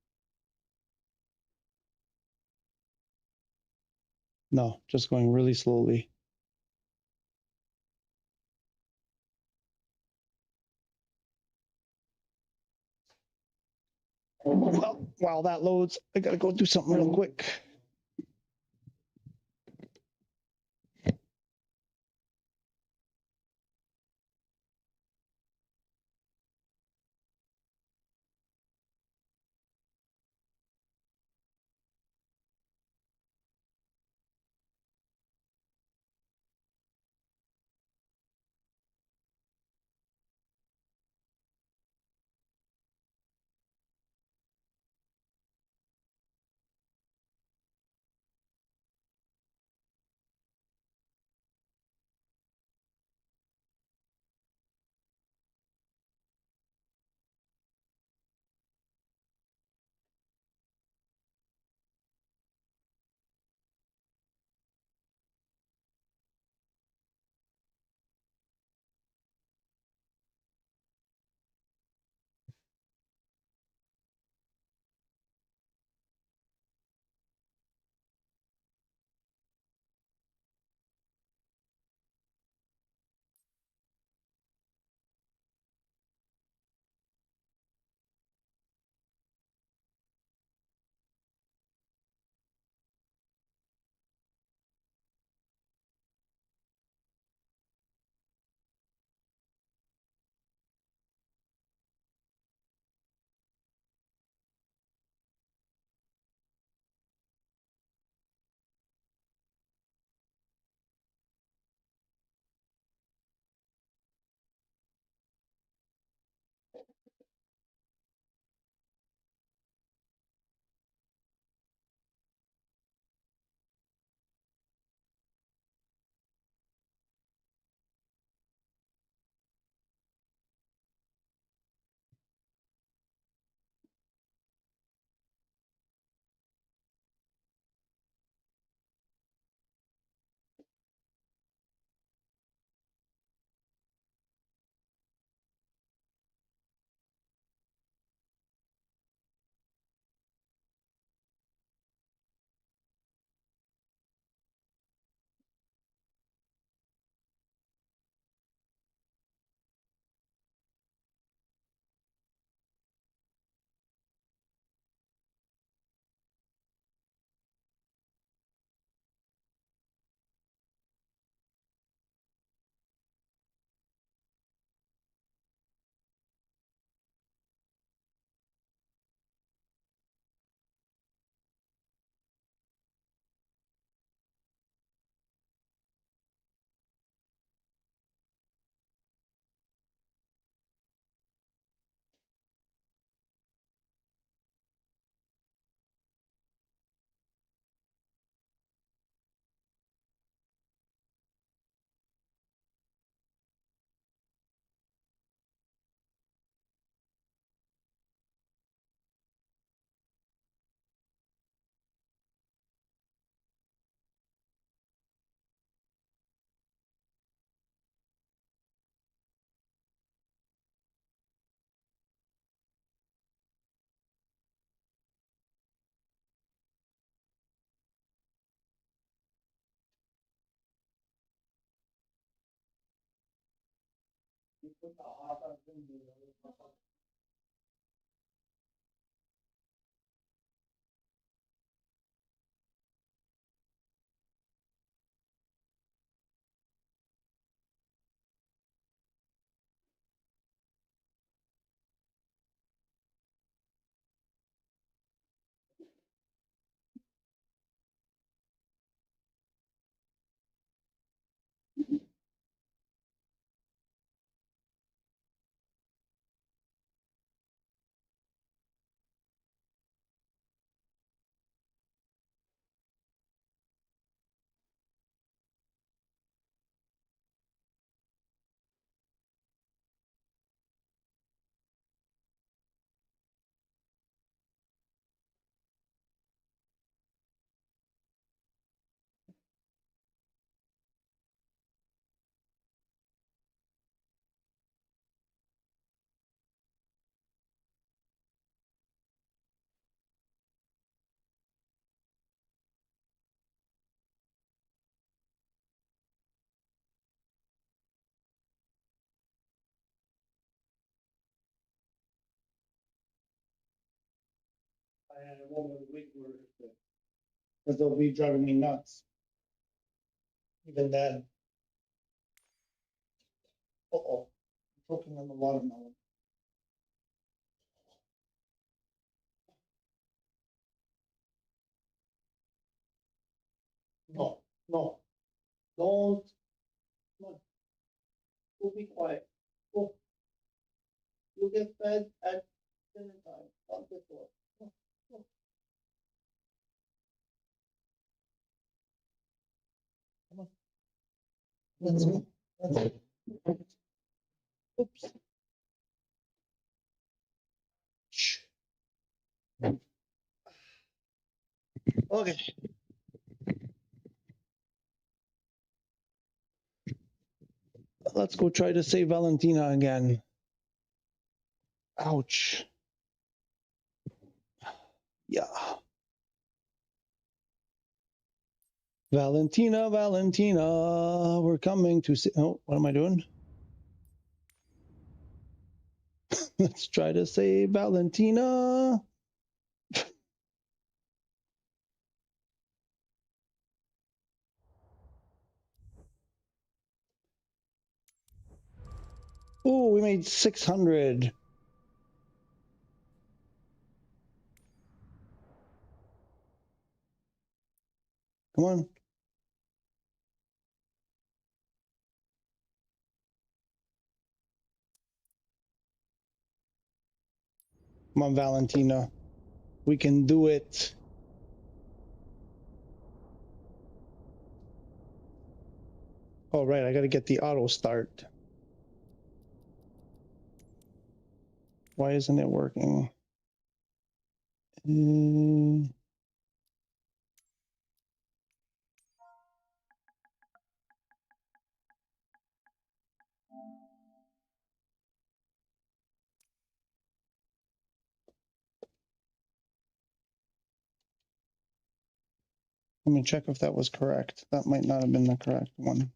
No, just going really slowly. Well, while that loads, I gotta go do something real quick. I won't wait for it because they'll be driving me nuts. Even then. Uh-oh. I'm choking on the watermelon. No, no, don't. Come on. Go be quiet. Go. You'll get fed at dinner time, not before. Go, go. Come on. Let's go. Let's go. Oops. Shh. Okay. Let's go try to save Valentina again. Ouch. Yeah. Valentina, Valentina, we're coming to see. Oh, what am I doing? Let's try to save Valentina. Oh, we made 600. Come on. Come on, Valentina. We can do it. Oh, right. I got to get the auto start. Why isn't it working? Let me check if that was correct. That might not have been the correct one.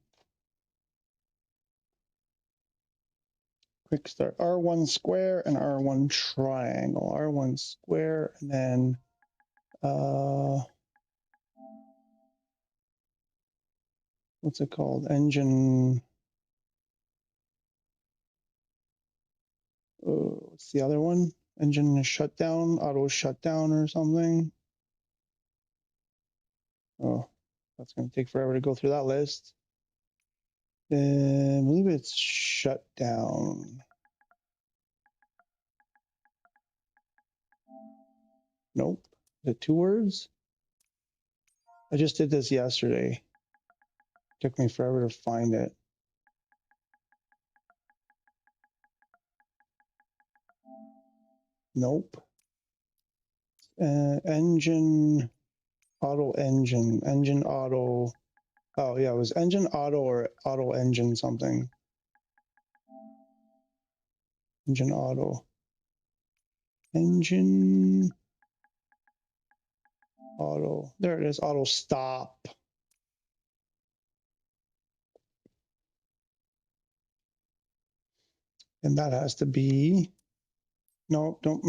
Quick start. R1 square and R1 triangle. R1 square and then what's it called? Engine. What's the other one? Engine shutdown, auto shutdown or something. Oh, that's going to take forever to go through that list. I believe it's shutdown. Nope. Is it 2 words? I just did this yesterday. Took me forever to find it. Nope. Engine, auto engine, engine auto. Oh yeah, it was engine auto or auto engine something. Engine auto. Engine auto. There it is. Auto stop. And that has to be, no, don't,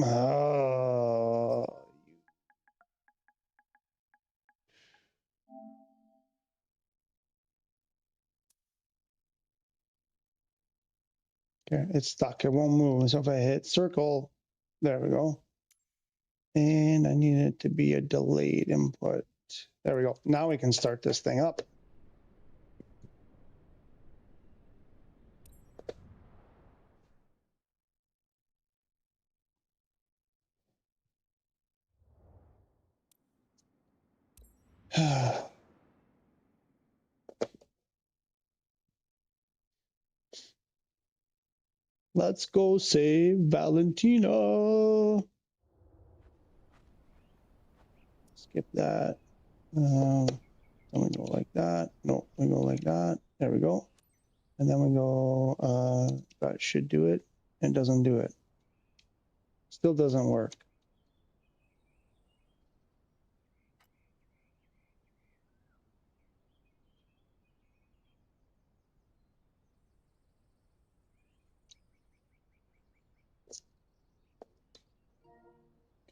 okay, it's stuck, it won't move. So if I hit circle, there we go. And I need it to be a delayed input. There we go. Now we can start this thing up. Let's go save Valentina. Skip that. Then we go like that. No, we go like that. There we go. And then we go, that should do it. It doesn't do it. Still doesn't work.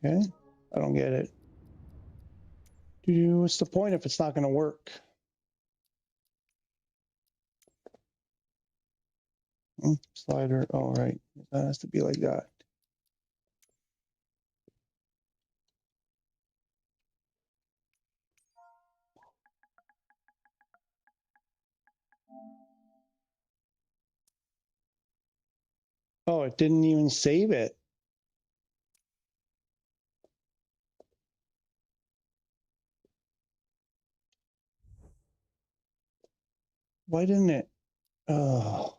Okay, I don't get it. What's the point if it's not going to work? Slider, all right. That has to be like that. Oh, it didn't even save it. Why didn't it? Oh.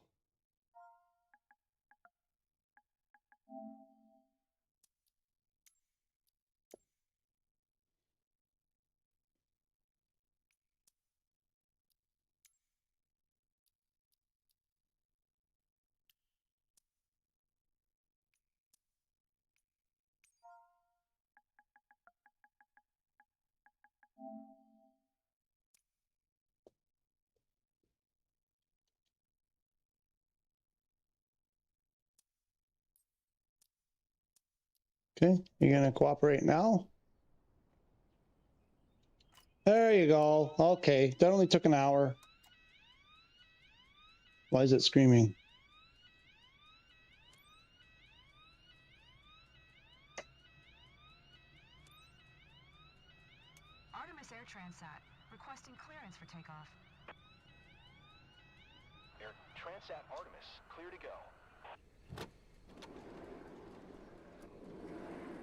Okay, you gonna cooperate now? There you go. Okay, that only took an hour. Why is it screaming? Artemis Air Transat, requesting clearance for takeoff. Air Transat Artemis, clear to go.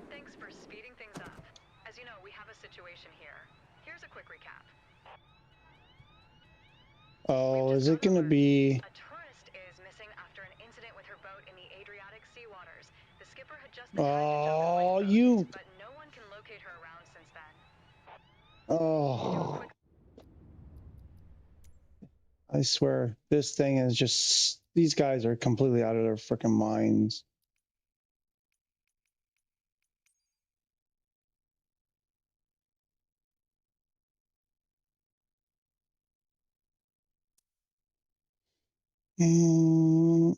Thanks for speeding things up. As you know, we have a situation here. Here's a quick recap. Oh, is it gonna be? A tourist is missing after an incident with her boat in the Adriatic Sea waters. The skipper had just been hired to jump in Oh, lifeboat, you. but no one can locate her around since then. Oh, I swear, this thing is just. These guys are completely out of their freaking minds. Mm.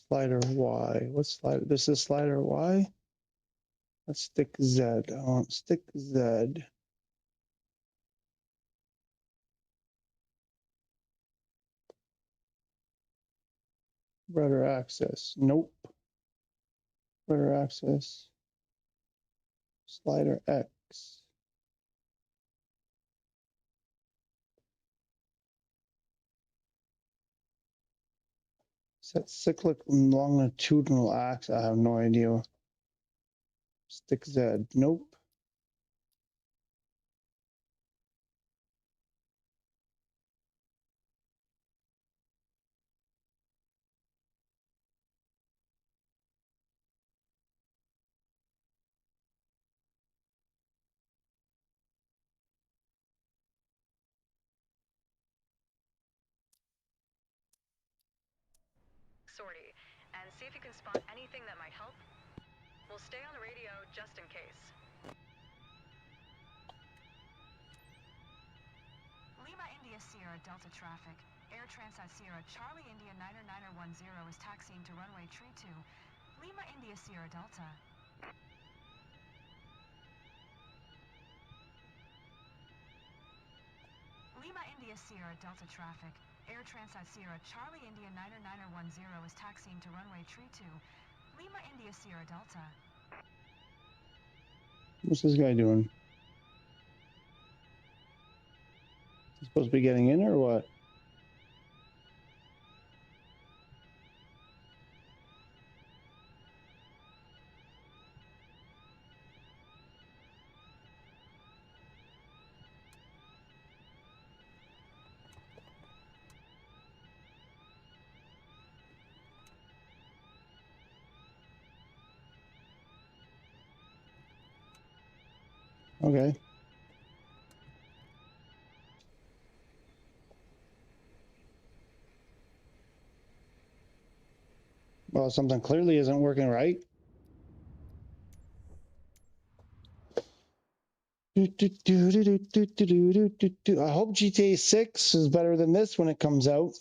Slider Y. What's slider? This is slider Y. Let's stick Z. I want stick Z. Rudder access. Nope. Rudder access. Slider X. Set cyclic longitudinal axis. I have no idea. Stick Z. Nope. sortie and see if you can spot anything that might help. We'll stay on the radio just in case. Lima India Sierra Delta traffic. Air Transat Sierra Charlie India 99010 is taxiing to runway tree 2. Lima India Sierra Delta. Lima India Sierra Delta traffic. Air Transat Sierra Charlie India 99010 is taxiing to runway tree 2. Lima India Sierra Delta. What's this guy doing? Is he supposed to be getting in or what? Okay. Well, something clearly isn't working right. I hope GTA 6 is better than this when it comes out.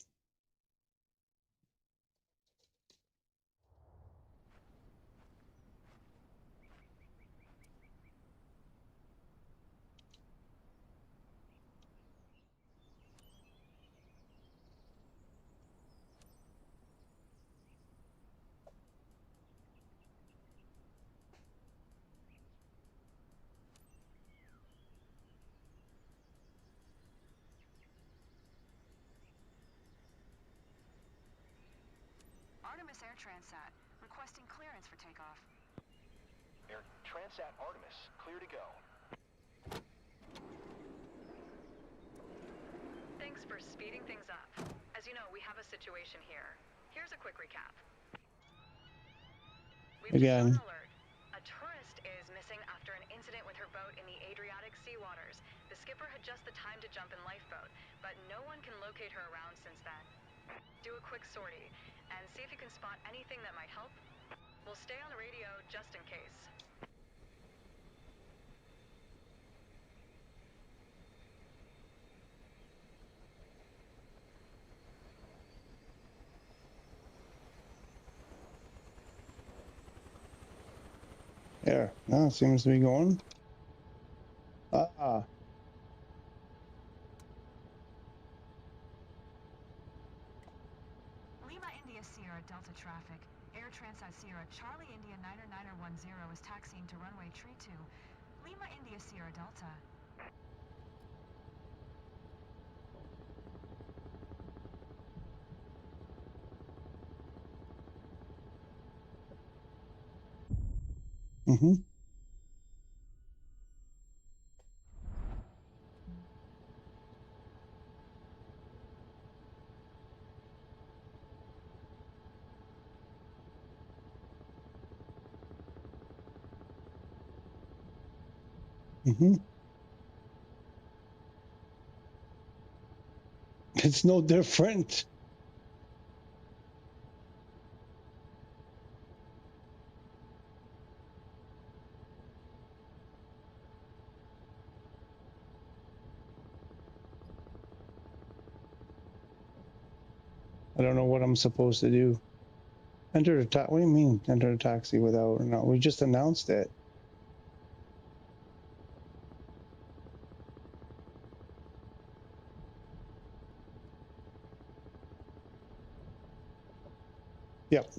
Artemis Air Transat, requesting clearance for takeoff. Air Transat Artemis, clear to go. Thanks for speeding things up. As you know, we have a situation here. Here's a quick recap. We've just got Again. an alert. A tourist is missing after an incident with her boat in the Adriatic Sea waters. The skipper had just the time to jump in lifeboat, but no one can locate her around since then. Do a quick sortie and see if you can spot anything that might help. We'll stay on the radio just in case. There. No, it seems to be going. Lima India Sierra Delta traffic. Air Transat Sierra Charlie India 99010 is taxiing to runway tree 2. Lima India Sierra Delta. Mm-hmm. Mm-hmm. It's no different. I don't know what I'm supposed to do. Enter a taxi. What do you mean, enter a taxi without or not? We just announced it. Yep.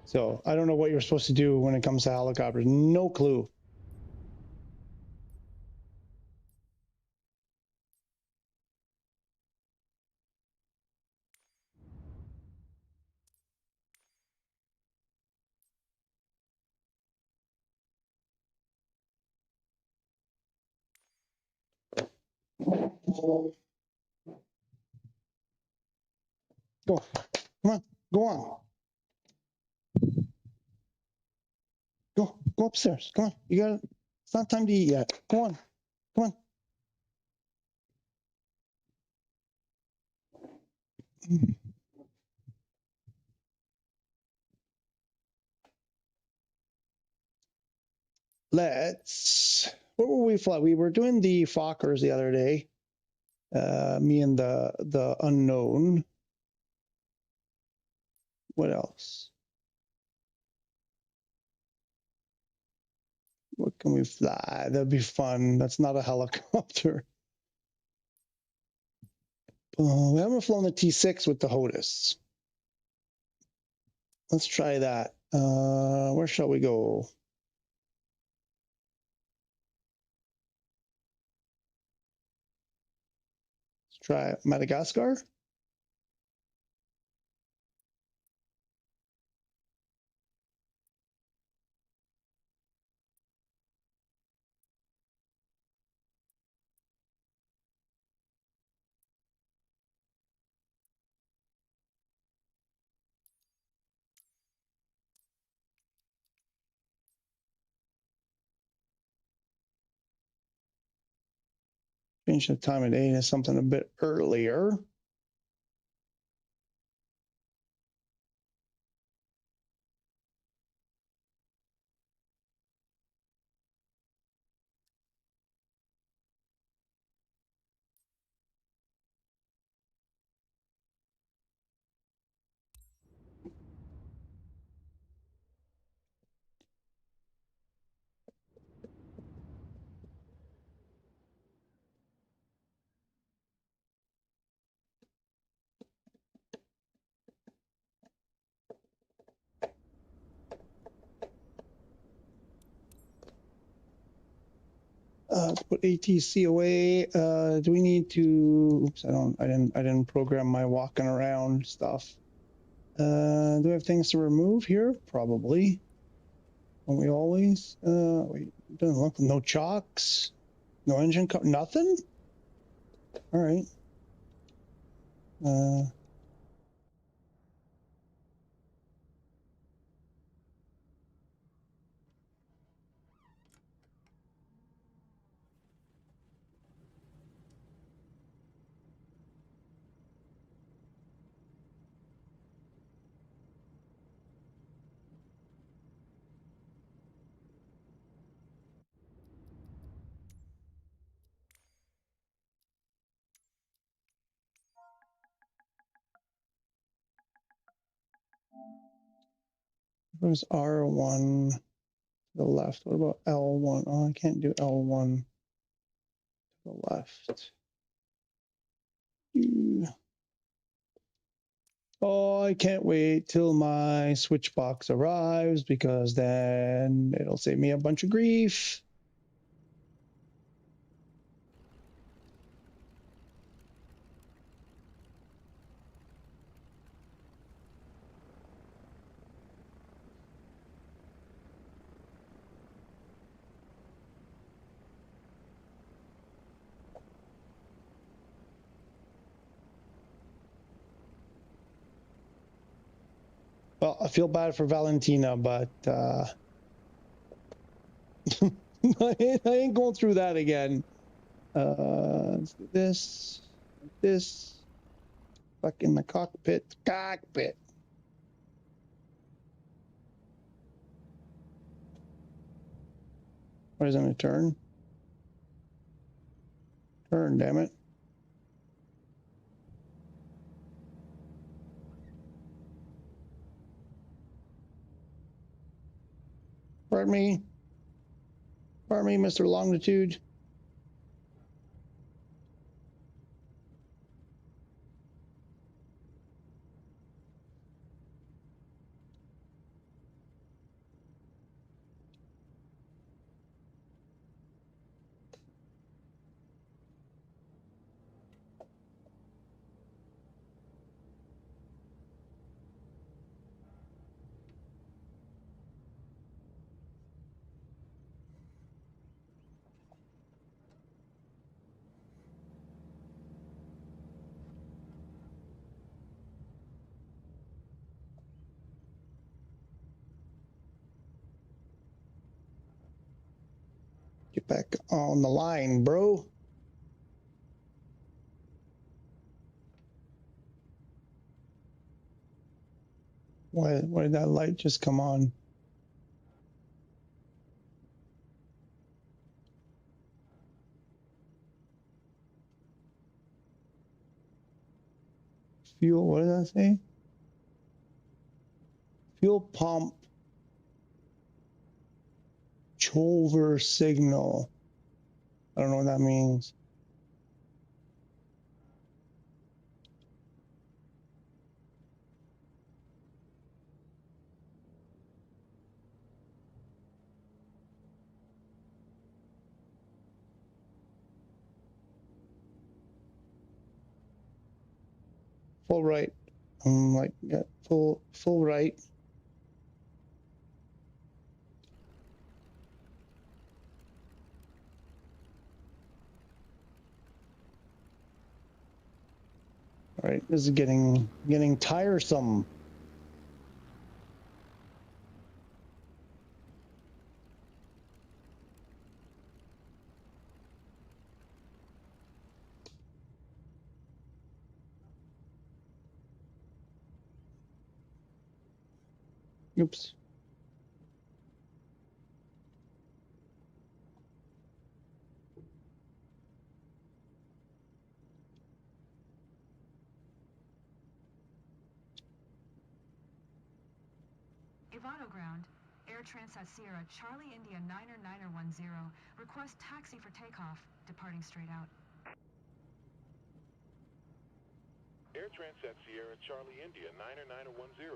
So I don't know what you're supposed to do when it comes to helicopters. No clue. Go. Come on. Go on. Go upstairs. Come on. You got it. It's not time to eat yet. Go on. Come on. Let's. What were we flying? We were doing the Fokkers the other day. Me and the unknown. What else? What can we fly? That'd be fun. That's not a helicopter. We haven't flown the T6 with the HOTAS. Let's try that. Where shall we go? Let's try Madagascar. Change the time of day to something a bit earlier. Let's put ATC away. Do we need to? Oops, I didn't program my walking around stuff. Do we have things to remove here? Probably. Don't we always? Wait, doesn't look. No chocks. No engine. Nothing. All right. Where's R1 to the left? What about L1? Oh, I can't do L1 to the left. Oh, I can't wait till my switch box arrives because then it'll save me a bunch of grief. Well, I feel bad for Valentina, but I ain't going through that again. Let's do this. Back in the cockpit. Why doesn't it turn? Turn, damn it. Pardon me, Mr. Longitude. Get back on the line, bro. Why did that light just come on? Fuel, what does that say? Fuel pump chover signal. I don't know what that means. Full right. Like, yeah, full right. All right, this is getting tiresome. Oops. Ivano ground. Air Transat Sierra Charlie India 99010. Request taxi for takeoff. Departing straight out. Air Transat Sierra Charlie India 99010.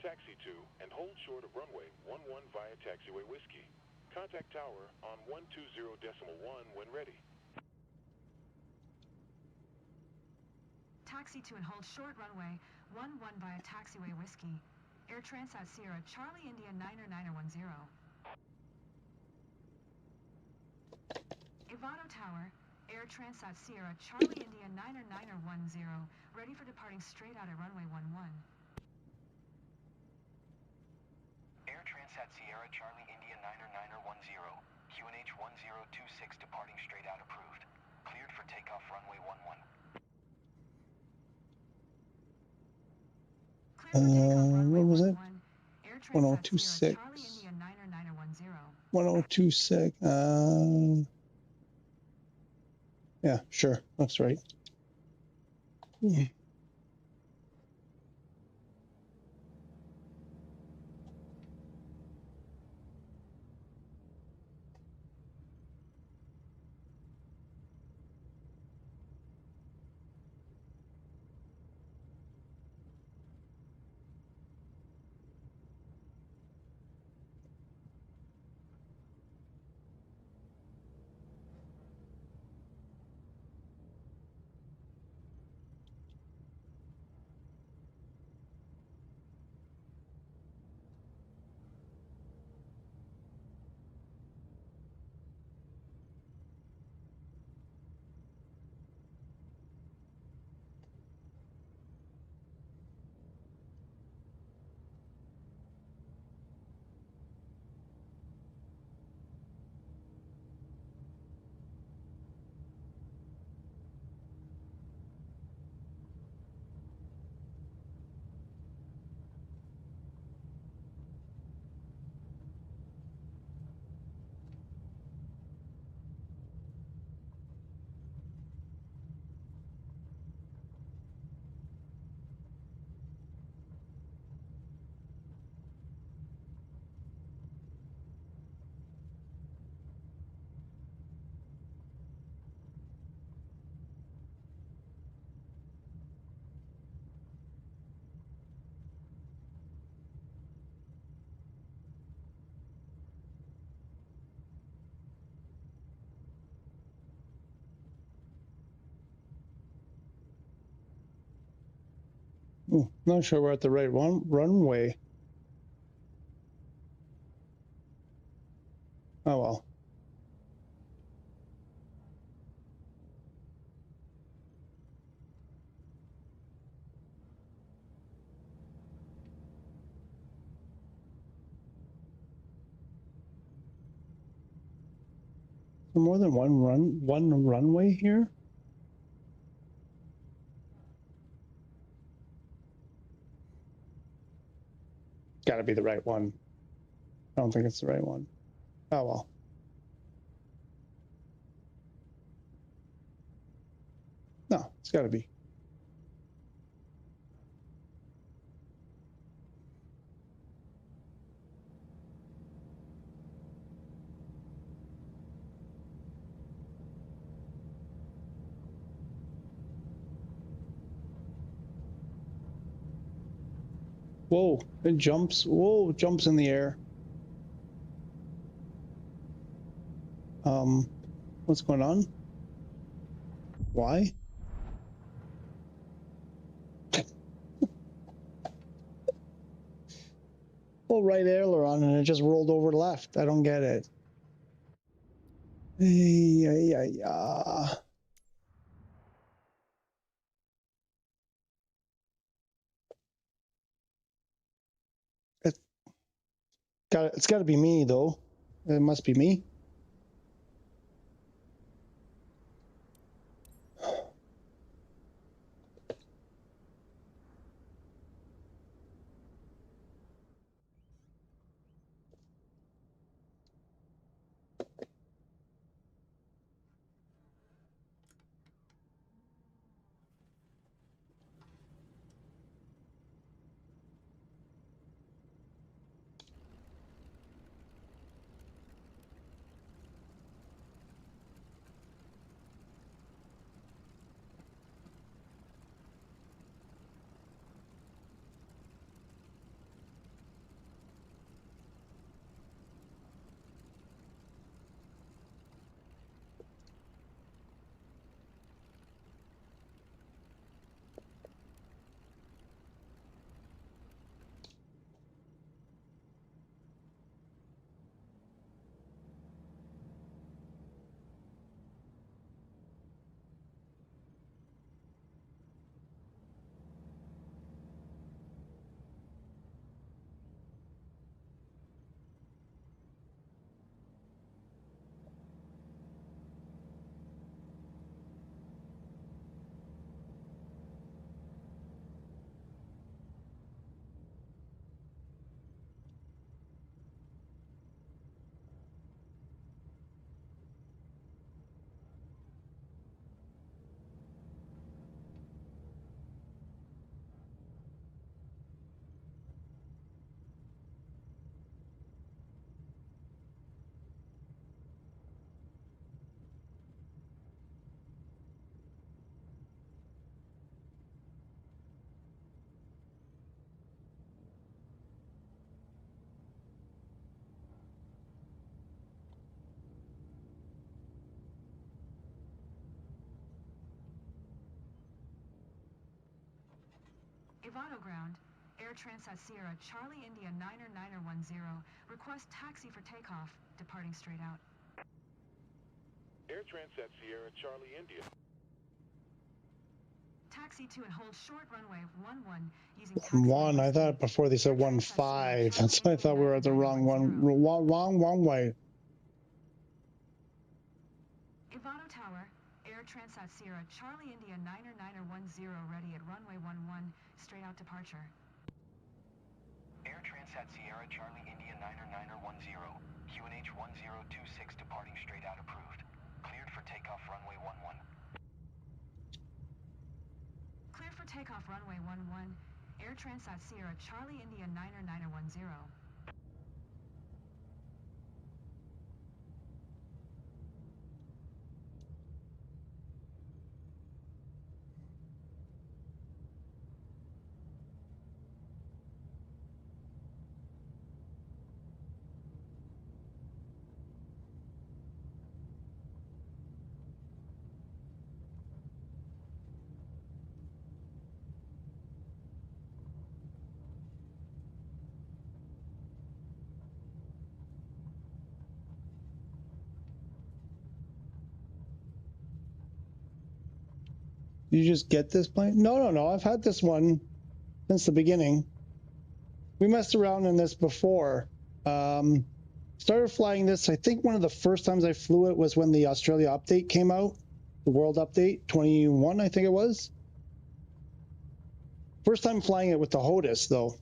Taxi to and hold short of runway 11 via taxiway whiskey. Contact tower on 120.1 when ready. Taxi to and hold short runway 11 via taxiway whiskey. Air Transat Sierra Charlie India 99010. Ivano Tower. Air Transat Sierra Charlie India 99010. Ready for departing straight out at runway 11. Air Transat Sierra Charlie India 99010. QNH 1026 departing straight out approved. Cleared for takeoff runway 11. Cleared for takeoff runway What was it? 11. Air Transat Sierra 1026. Charlie India 99010. 1026. Yeah, sure. That's right. Not sure we're at the right runway. Oh well. More than one runway here? Gotta be the right one. I don't think it's the right one. Oh well. No, it's gotta be. Whoa, it jumps. Whoa, jumps in the air. What's going on? Why? Well, right aileron and it just rolled over left. I don't get it. Yeah. It's got to be me though. It must be me. Ivano Ground, Air Transat Sierra, Charlie India 99010, request taxi for takeoff, departing straight out. Air Transat Sierra, Charlie India. Taxi to and hold short runway 11 using taxi. One. I thought before they said 15. That's why I thought we were at the wrong one. Wrong way. Ivano Tower, Air Transat Sierra, Charlie India 99010, ready at runway 11, straight out departure. Air Transat Sierra, Charlie India 99010, QNH 1026 departing straight out approved. Cleared for takeoff runway 11. Cleared for takeoff runway 11, Air Transat Sierra, Charlie India 99010. You just get this plane? No. I've had this one since the beginning. We messed around in this before. Started flying this. I think one of the first times I flew it was when the Australia update came out. The World Update 21, I think it was. First time flying it with the HOTAS, though.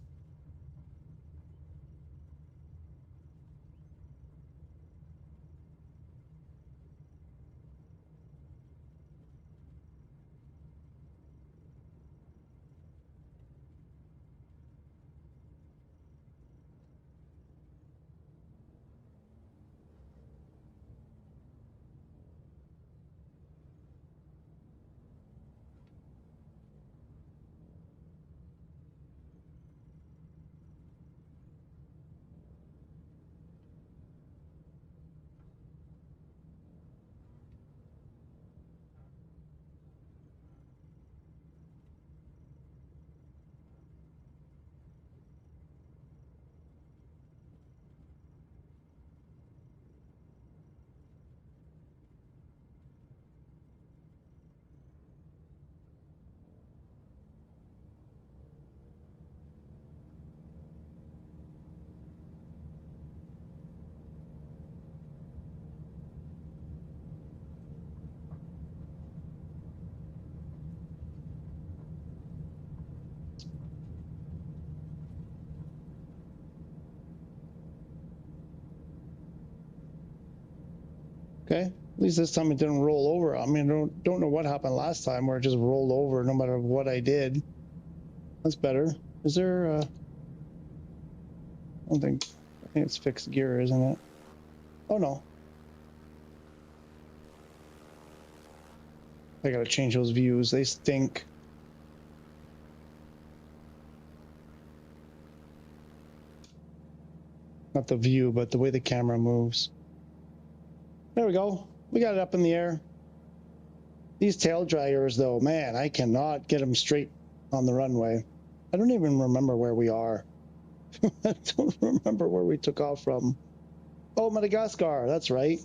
Okay, at least this time it didn't roll over. I mean, I don't know what happened last time where it just rolled over no matter what I did. That's better. Is there I think it's fixed gear, isn't it? Oh no. I gotta change those views. They stink. Not the view, but the way the camera moves. There we go. We got it up in the air. These tail draggers, though, man, I cannot get them straight on the runway. I don't even remember where we are. I don't remember where we took off from. Oh, Madagascar, that's right.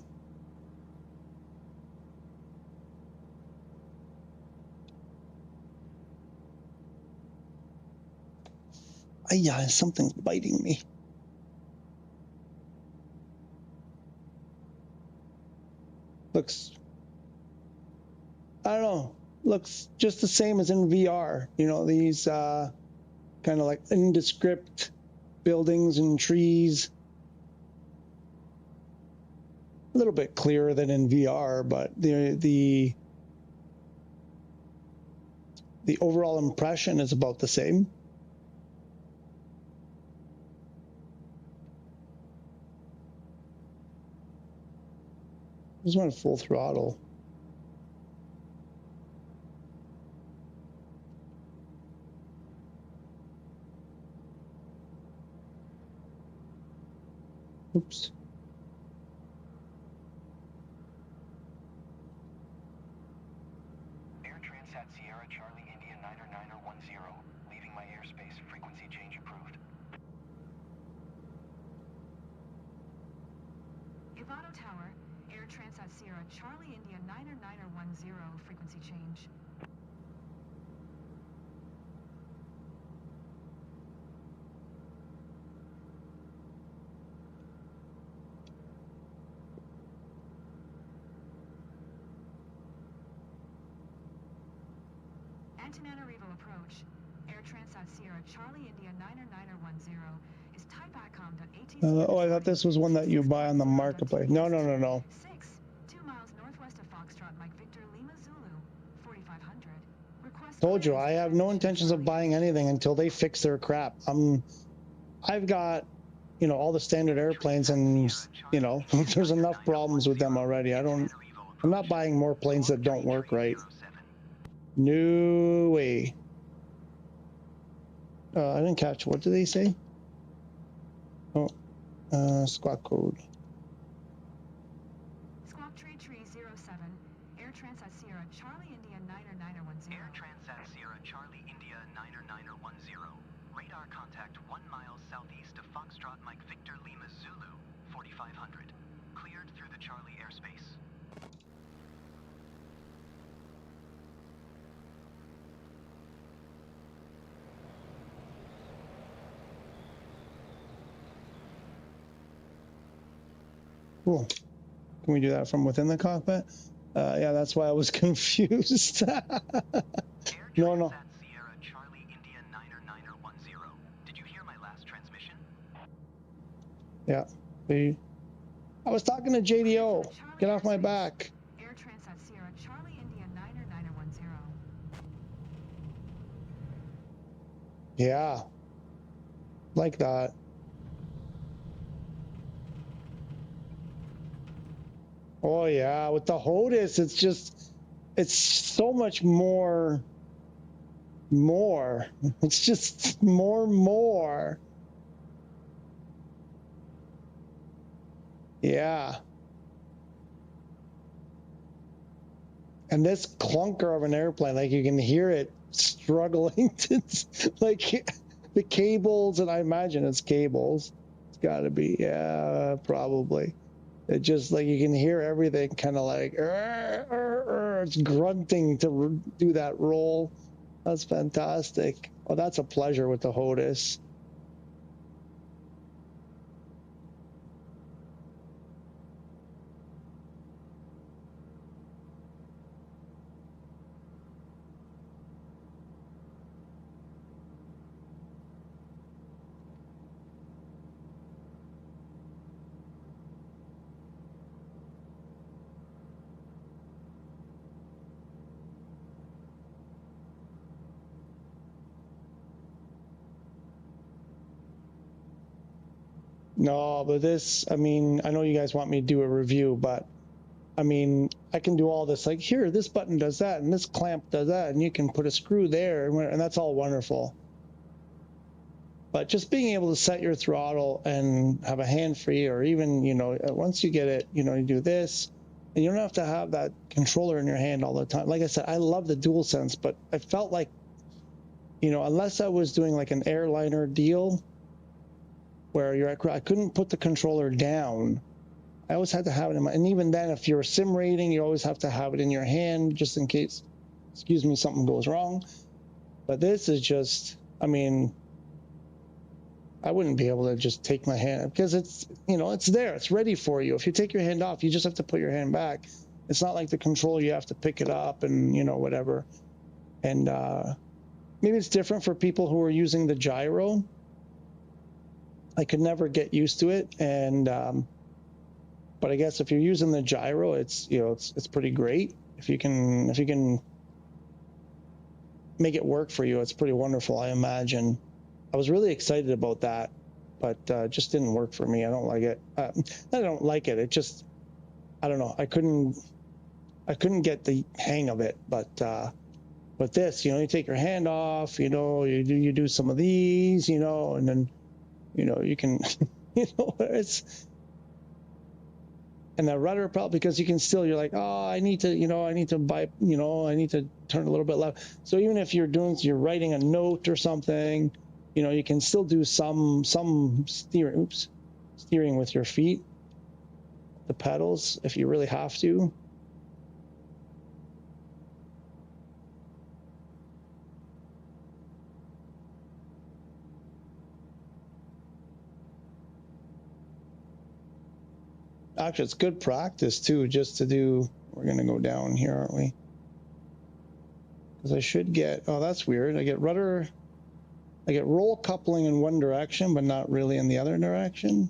Yeah, something's biting me. Looks, I don't know, looks just the same as in VR. You know, these kind of like nondescript buildings and trees. A little bit clearer than in VR, but the overall impression is about the same. Just went full throttle. Oops. Air Transat Sierra Charlie India 90910, leaving my airspace, frequency change approved. Ivano Tower, Air Transat Sierra Charlie India 90910, frequency change. Antananarivo approach. Air Transat Sierra Charlie India 90910 is typeacom.atc. Oh, I thought this was one that you buy on the marketplace. No. 6, 2 miles northwest of Foxtrot Mike Victor Lima Zulu, 4500. Request Told you, clearance I to have no transition intentions of Charlie buying anything until they fix their crap. I've got, you know, all the standard airplanes, and you know, there's enough problems with them already. I'm not buying more planes that don't work right. No way. I didn't catch. What did they say? Oh, squawk code. Squawk Tree 07, Air Transat Sierra Charlie India 90910. Air Transat Sierra Charlie India 90910. Radar contact 1 mile southeast of Foxtrot Mike Victor Lima Zulu, 4500. Cleared through the Charlie airspace. Cool. Can we do that from within the cockpit? Yeah, that's why I was confused. No. Sierra Charlie India 90910. Did you hear my last transmission? Yeah. I was talking to JDO. Get off my back. Air Transat Sierra Charlie India 90910. Yeah. Like that. Oh yeah, with the HOTAS, it's so much more. It's just more. Yeah. And this clunker of an airplane, like you can hear it struggling to, like the cables, and I imagine it's cables. It's gotta be, yeah, probably. It just like you can hear everything kind of like it's grunting to do that roll. That's fantastic. Oh, that's a pleasure with the HOTAS. No, but this, I mean, I know you guys want me to do a review, but I mean, I can do all this, like here, this button does that, and this clamp does that, and you can put a screw there, and that's all wonderful. But just being able to set your throttle and have a hand free, or even, you know, once you get it, you know, you do this, and you don't have to have that controller in your hand all the time. Like I said, I love the DualSense, but I felt like, you know, unless I was doing like an airliner deal where I couldn't put the controller down. I always had to have it in my, and even then, if you're sim rating, you always have to have it in your hand just in case, excuse me, something goes wrong. But this is just, I mean, I wouldn't be able to just take my hand, because it's, you know, it's there, it's ready for you. If you take your hand off, you just have to put your hand back. It's not like the controller, you have to pick it up and, you know, whatever. And maybe it's different for people who are using the gyro. I could never get used to it. And, but I guess if you're using the gyro, it's, you know, it's pretty great. If you can make it work for you, it's pretty wonderful, I imagine. I was really excited about that, but just didn't work for me. I don't like it. I don't like it. It just, I don't know. I couldn't get the hang of it. But this, you know, you take your hand off, you know, you do some of these, you know, and then, you know, you can, you know, it's, and the rudder probably, because you can still, you're like, oh, I need to, you know, I need to buy, you know, I need to turn a little bit left. So even if you're writing a note or something, you know, you can still do some steering with your feet, the pedals, if you really have to. Actually, it's good practice too, just to do, we're gonna go down here, aren't we? Because I should get, oh, that's weird. I get roll coupling in one direction, but not really in the other direction.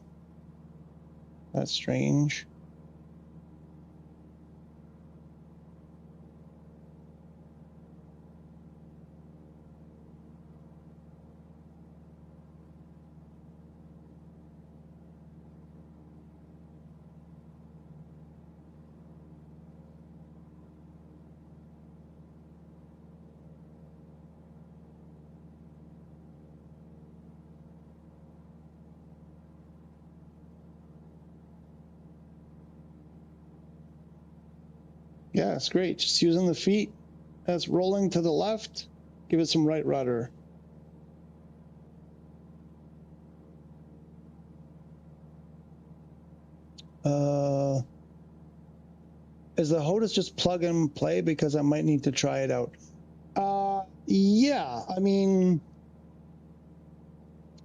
That's strange. Yeah, it's great. Just using the feet. That's rolling to the left. Give it some right rudder. Is the HOTAS just plug and play? Because I might need to try it out. Yeah, I mean,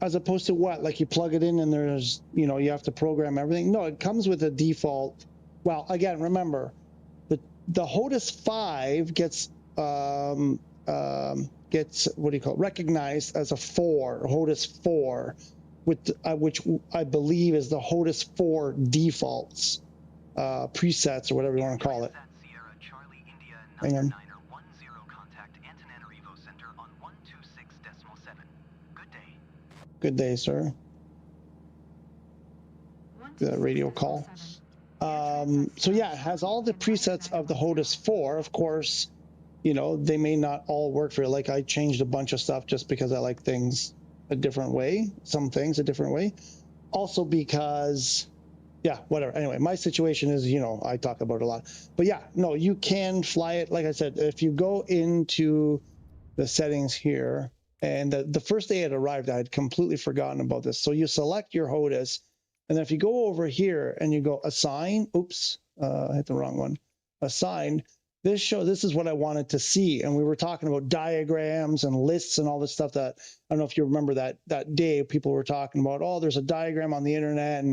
as opposed to what? Like you plug it in and there's, you know, you have to program everything. No, it comes with a default. Well, again, remember, the HOTAS 5 gets what do you call it? Recognized as a 4, HOTAS 4, with which I believe is the HOTAS 4 defaults, presets, or whatever you want to call it. Hang on. Good day, sir. The radio call. So yeah, it has all the presets of the HOTAS 4. Of course, you know, they may not all work for you. Like I changed a bunch of stuff just because I like things a different way, some things a different way. Also because, yeah, whatever. Anyway, my situation is, you know, I talk about it a lot. But yeah, no, you can fly it. Like I said, if you go into the settings here, and the first day it arrived, I had completely forgotten about this. So you select your HOTAS, and then if you go over here and you go assign, oops, I hit the wrong one, assign, this is what I wanted to see. And we were talking about diagrams and lists and all this stuff that, I don't know if you remember that day, people were talking about, oh, there's a diagram on the internet,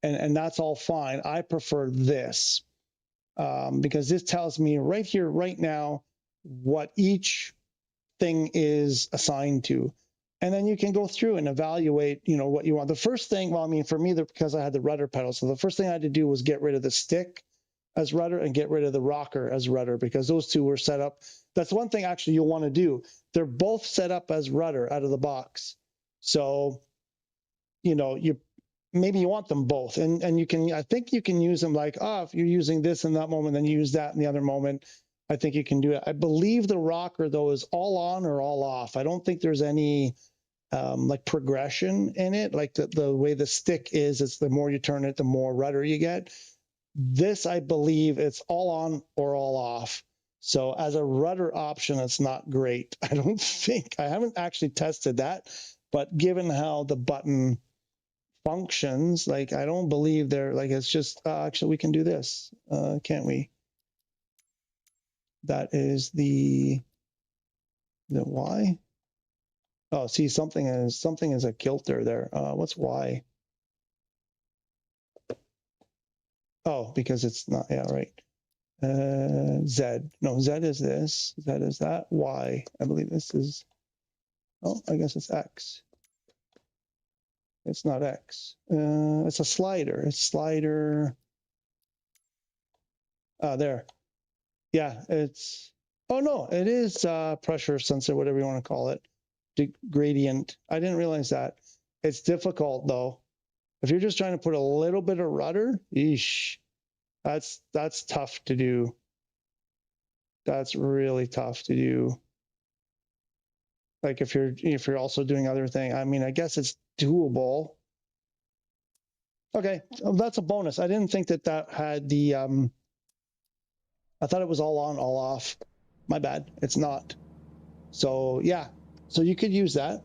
and that's all fine. I prefer this because this tells me right here, right now, what each thing is assigned to. And then you can go through and evaluate, you know, what you want. The first thing, well, I mean, for me, because I had the rudder pedal, so the first thing I had to do was get rid of the stick as rudder and get rid of the rocker as rudder, because those two were set up. That's one thing actually you'll want to do. They're both set up as rudder out of the box. So, you know, maybe you want them both, and you can, I think you can use them like, oh, if you're using this in that moment, then you use that in the other moment. I think you can do it. I believe the rocker though is all on or all off. I don't think there's any like progression in it. Like the way the stick is, it's the more you turn it, the more rudder you get. This, I believe it's all on or all off. So as a rudder option, it's not great. I don't think, I haven't actually tested that, but given how the button functions, like I don't believe they're like, it's just actually we can do this, can't we? That is the Y. Oh, see, something is a kilter there. What's Y? Oh, because it's not, yeah, right. Z, no, Z is this, Z is that, Y, I believe this is, oh, I guess it's X. It's not X. It's a slider. It's slider. There. Yeah, it's, oh no, it is pressure sensor, whatever you want to call it. Gradient. I didn't realize that. It's difficult though. If you're just trying to put a little bit of rudder, eesh, that's tough to do. That's really tough to do. Like if you're also doing other thing, I mean, I guess it's doable. Okay, that's a bonus. I didn't think that had the, I thought it was all on, all off. My bad, it's not. So yeah, so you could use that.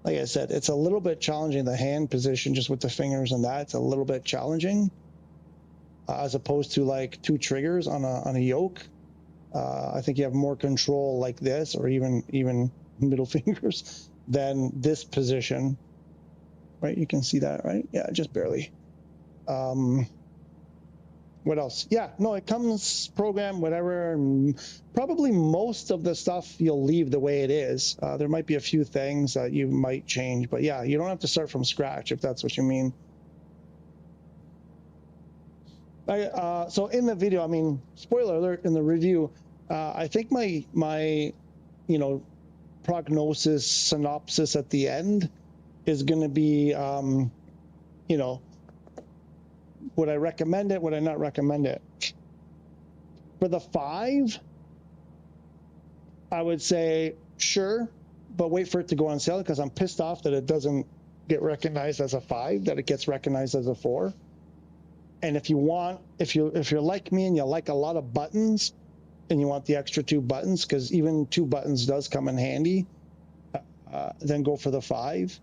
Like I said, it's a little bit challenging, the hand position just with the fingers and that, it's a little bit challenging as opposed to like two triggers on a yoke. I think you have more control like this, or even middle fingers, than this position. Right, you can see that, right? Yeah, just barely. What else? Yeah, no, it comes programmed, whatever. And probably most of the stuff you'll leave the way it is. There might be a few things that you might change, but yeah, you don't have to start from scratch if that's what you mean. So in the video, I mean, spoiler alert, in the review, I think my prognosis synopsis at the end is going to be, would I recommend it? Would I not recommend it? For the 5, I would say sure, but wait for it to go on sale because I'm pissed off that it doesn't get recognized as a 5, that it gets recognized as a 4. And if you're like me and you like a lot of buttons and you want the extra 2 buttons, because even 2 buttons does come in handy, then go for the 5.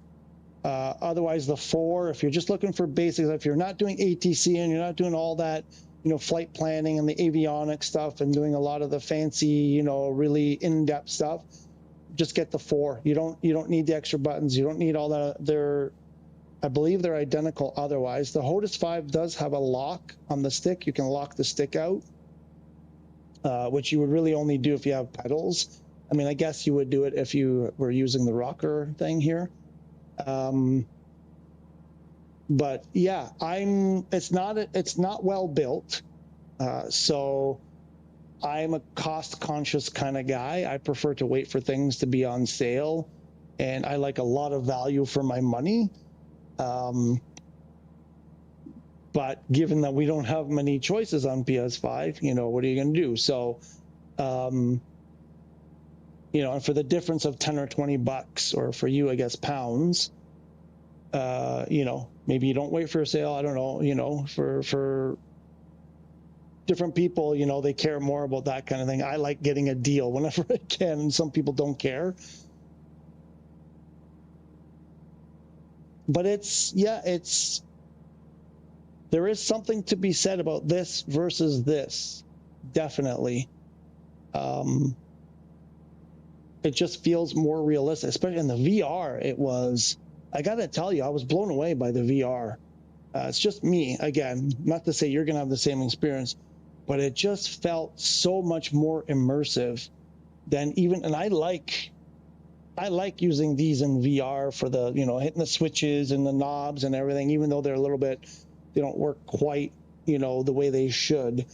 Otherwise, the 4, if you're just looking for basics, if you're not doing ATC and you're not doing all that, flight planning and the avionics stuff and doing a lot of the fancy, really in-depth stuff, just get the 4. You don't need the extra buttons. You don't need all that. I believe they're identical otherwise. The HOTAS 5 does have a lock on the stick. You can lock the stick out, which you would really only do if you have pedals. I mean, I guess you would do it if you were using the rocker thing here. But yeah, it's not well built. So I'm a cost conscious kind of guy. I prefer to wait for things to be on sale, and I like a lot of value for my money. But given that we don't have many choices on PS5, what are you going to do? So, and for the difference of 10 or 20 bucks, or for you, I guess, pounds, maybe you don't wait for a sale. I don't know, for different people, they care more about that kind of thing. I like getting a deal whenever I can, and some people don't care. But there is something to be said about this versus this, definitely. It just feels more realistic, especially in the VR. I gotta tell you, I was blown away by the VR. It's just me, again, not to say you're gonna have the same experience, but it just felt so much more immersive than even, and I like using these in VR for the, hitting the switches and the knobs and everything, even though they're a little bit, they don't work quite, the way they should.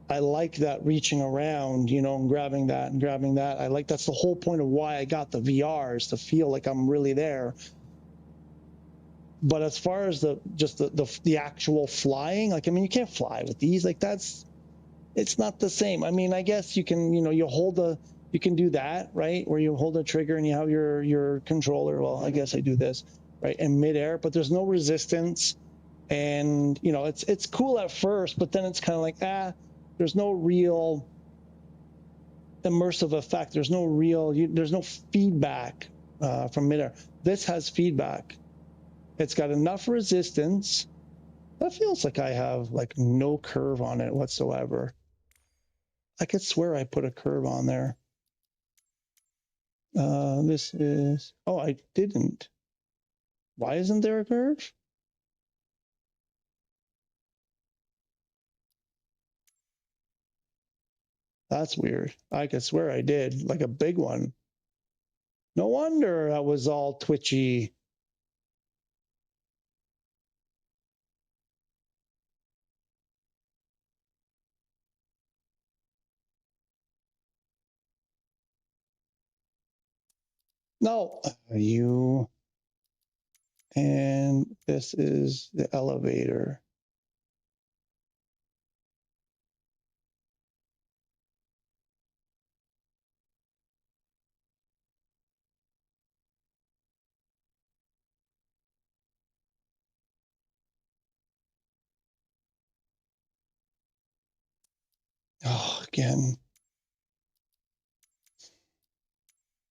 I like that reaching around, and grabbing that and grabbing that. That's the whole point of why I got the VR, is to feel like I'm really there. But as far as the actual flying, like, I mean, you can't fly with these. Like, it's not the same. I mean, I guess you can, you know, you can do that, right? Where you hold the trigger and you have your controller. Well, I guess I do this, right, in midair, but there's no resistance. And, you know, it's cool at first, but then it's kind of like, there's no real immersive effect. There's no feedback from midair. This has feedback. It's got enough resistance. That feels like I have like no curve on it whatsoever. I could swear I put a curve on there. This is, oh, I didn't. Why isn't there a curve? That's weird. I could swear I did, like a big one. No wonder that was all twitchy. No, you. And this is the elevator. Oh, again.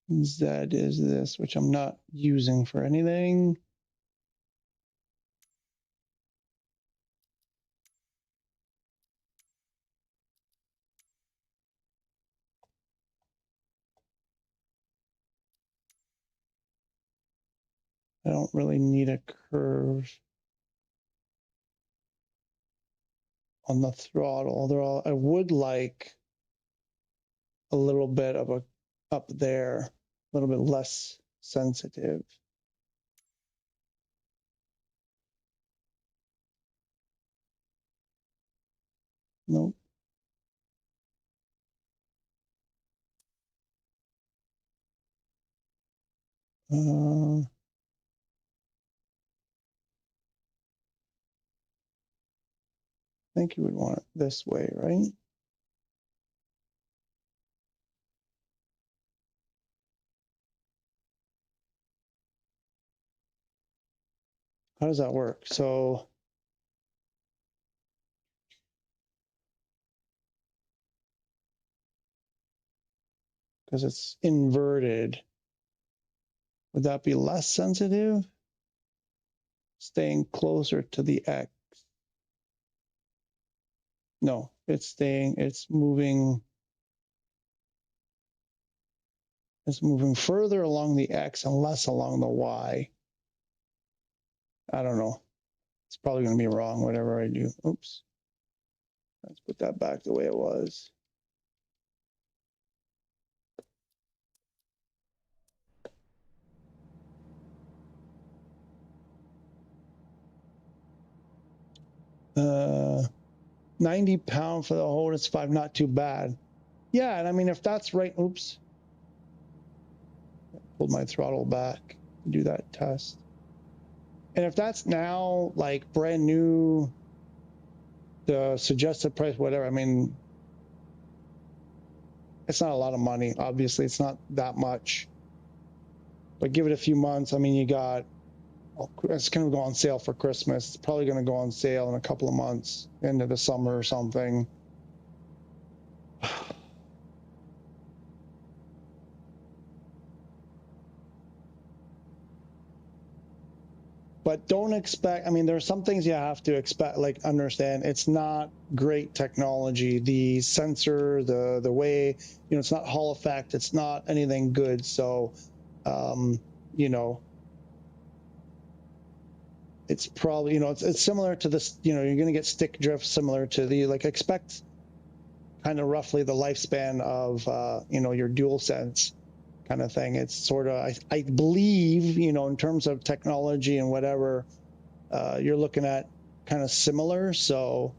Z is this, which I'm not using for anything. I don't really need a curve on the throttle, although I would like a little bit of a up there, a little bit less sensitive. Nope. I think you would want it this way, right? How does that work? So because it's inverted, would that be less sensitive? Staying closer to the X. No, it's moving further along the X and less along the Y. I don't know. It's probably going to be wrong, whatever I do. Oops. Let's put that back the way it was. Uh, 90 pound for the HOTAS 5, not too bad. Yeah, and I mean, if that's right, oops. Pulled my throttle back to do that test. And if that's now like brand new, the suggested price, whatever, I mean, it's not a lot of money. Obviously, it's not that much. But give it a few months. I mean, you got, it's going to go on sale for Christmas. It's probably going to go on sale in a couple of months, into the summer or something. But don't expect, I mean, there are some things you have to expect, like understand, it's not great technology. The sensor, the way, you know, it's not Hall effect, it's not anything good. So, you know, it's probably, you know, it's similar to this, you know, you're going to get stick drift similar to the, like, expect kind of roughly the lifespan of, you know, your DualSense kind of thing. It's sort of, I believe, you know, in terms of technology and whatever, you're looking at kind of similar. So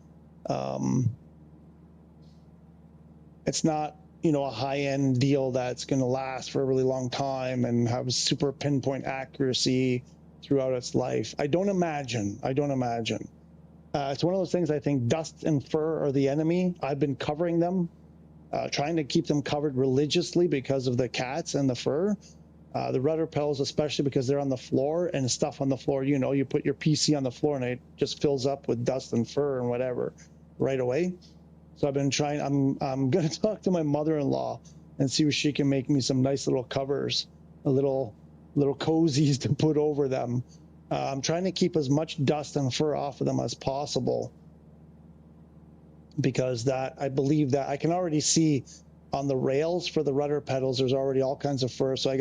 it's not, you know, a high-end deal that's going to last for a really long time and have super pinpoint accuracy throughout its life. I don't imagine. It's one of those things. I think dust and fur are the enemy. I've been covering them, trying to keep them covered religiously because of the cats and the fur. The rudder pedals, especially because they're on the floor, and stuff on the floor, you know, you put your PC on the floor and it just fills up with dust and fur and whatever right away. So I've been trying. I'm going to talk to my mother-in-law and see if she can make me some nice little covers, a little cozies to put over them. I'm trying to keep as much dust and fur off of them as possible, because that, I believe that I can already see on the rails for the rudder pedals, there's already all kinds of fur. So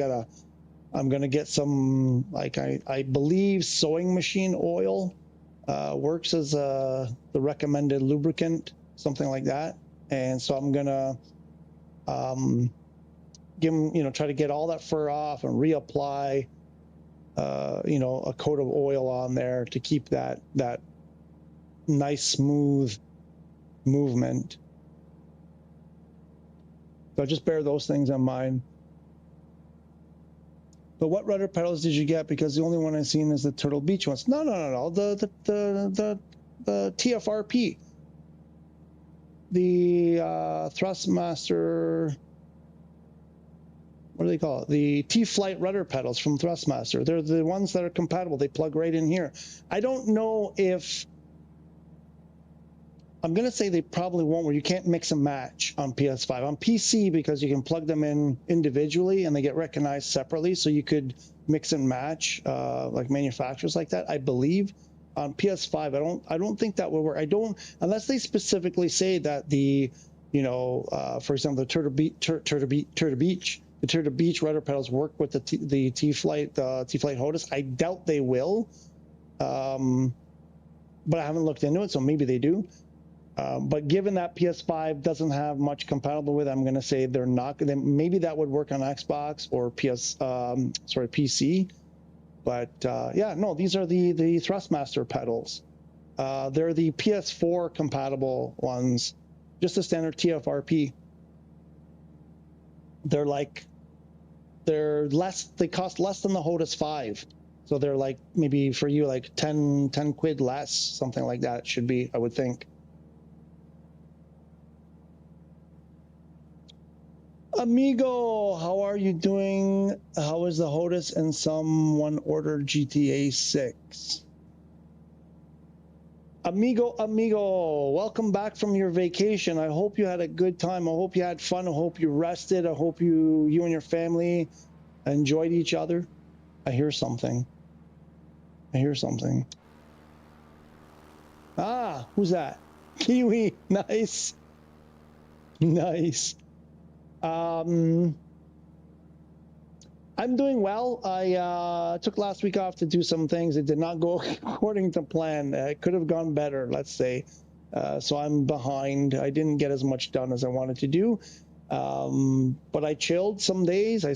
I'm going to get some, like, I believe sewing machine oil works as the recommended lubricant, something like that. And so I'm going to give them, you know, try to get all that fur off and reapply, you know, a coat of oil on there to keep that nice smooth movement. So just bear those things in mind. But what rudder pedals did you get? Because the only one I've seen is the Turtle Beach ones. No. The TFRP, the Thrustmaster. What do they call it? The T-Flight rudder pedals from Thrustmaster. They're the ones that are compatible. They plug right in here. I don't know if, I'm going to say they probably won't, where you can't mix and match on PS5. On PC, because you can plug them in individually and they get recognized separately, so you could mix and match like manufacturers like that, I believe. On PS5, I don't think that will work. I don't, unless they specifically say that the, you know, for example, the Turtle Beach rudder pedals work with the T-Flight HOTAS. I doubt they will, but I haven't looked into it, so maybe they do. But given that PS5 doesn't have much compatible with it, I'm going to say they're not. Maybe that would work on Xbox or PC. But yeah, no, these are the Thrustmaster pedals. They're the PS4 compatible ones, just a standard TFRP. They're less. They cost less than the HOTAS 5, so they're like, maybe for you, like 10 quid less, something like that. It should be, I would think. Amigo, how are you doing? How is the HOTAS? And someone ordered GTA 6. Amigo, welcome back from your vacation. I hope you had a good time. I hope you had fun. I hope you rested. I hope you and your family enjoyed each other. I hear something. Ah, who's that? Kiwi. Nice. I'm doing well. I took last week off to do some things. It did not go according to plan. It could have gone better, let's say. So I'm behind. I didn't get as much done as I wanted to do. But I chilled some days. I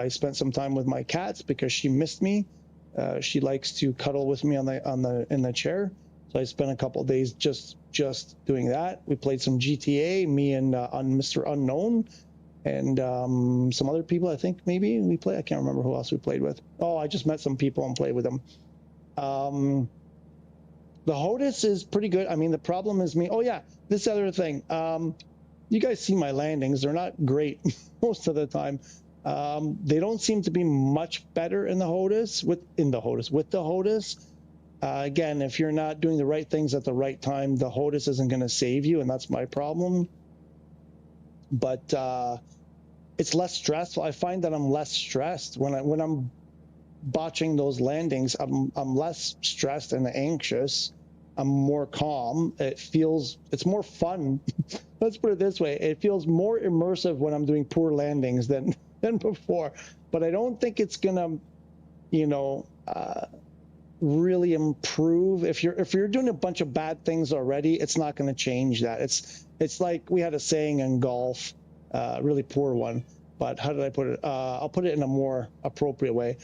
spent some time with my cats because she missed me. She likes to cuddle with me in the chair. So I spent a couple of days just doing that. We played some GTA, me and Mr. Unknown. And some other people, I think maybe we played. I can't remember who else we played with. Oh, I just met some people and played with them. The HOTAS is pretty good. I mean, the problem is me. Oh, yeah, this other thing. You guys see my landings. They're not great most of the time. They don't seem to be much better in the HOTAS. With the HOTAS. Again, if you're not doing the right things at the right time, the HOTAS isn't going to save you, and that's my problem. But it's less stressful. I find that I'm less stressed when I'm botching those landings. I'm less stressed and anxious. I'm more calm. It's more fun. Let's put it this way. It feels more immersive when I'm doing poor landings than before. But I don't think it's gonna, really improve. If you're doing a bunch of bad things already, it's not going to change that. It's like we had a saying in golf, really poor one, but how did I put it? I'll put it in a more appropriate way.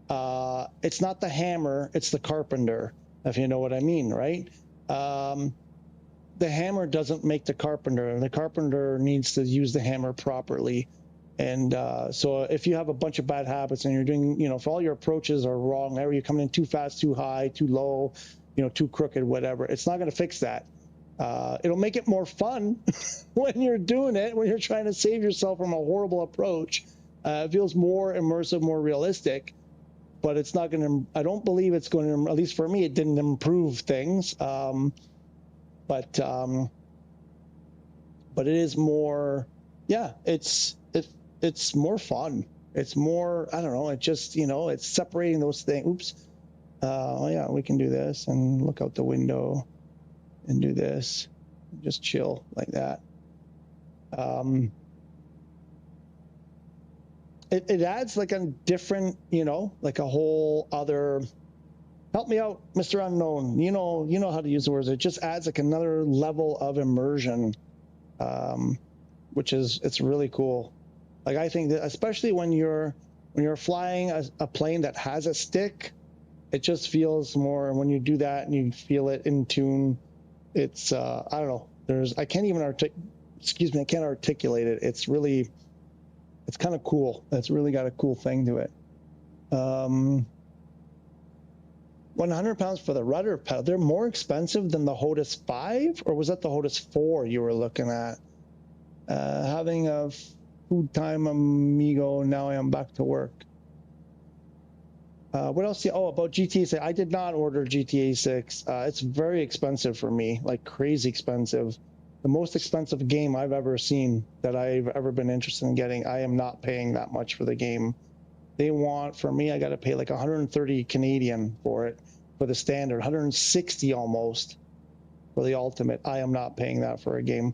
It's not the hammer, it's the carpenter, if you know what I mean, right? The hammer doesn't make the carpenter, and the carpenter needs to use the hammer properly. And so if you have a bunch of bad habits and you're doing, you know, if all your approaches are wrong, or you're coming in too fast, too high, too low, you know, too crooked, whatever, it's not going to fix that. It'll make it more fun when you're doing it, when you're trying to save yourself from a horrible approach. It feels more immersive, more realistic, but it's not going to, I don't believe it's going to, at least for me, it didn't improve things. But it is more, yeah, it's more fun. It's more, I don't know, it just, you know, it's separating those things. Oops. Oh yeah, we can do this and look out the window and do this. Just chill like that. It adds like a different, you know, like a whole other, help me out, Mr. Unknown. You know how to use the words. It just adds like another level of immersion, which is, it's really cool. Like I think that especially when you're flying a plane that has a stick, it just feels more, when you do that and you feel it in tune, it's I don't know. I can't even articulate it. It's really, it's kind of cool. It's really got a cool thing to it. 100 pounds for the rudder pedal. They're more expensive than the HOTAS 5, or was that the HOTAS 4 you were looking at? Having a food time amigo, now I am back to work. What else? Oh, about GTA 6. I did not order GTA 6. It's very expensive for me, like crazy expensive. The most expensive game I've ever seen that I've ever been interested in getting. I am not paying that much for the game. They want, for me, I got to pay like 130 Canadian for it, for the standard, 160 almost for the ultimate. I am not paying that for a game.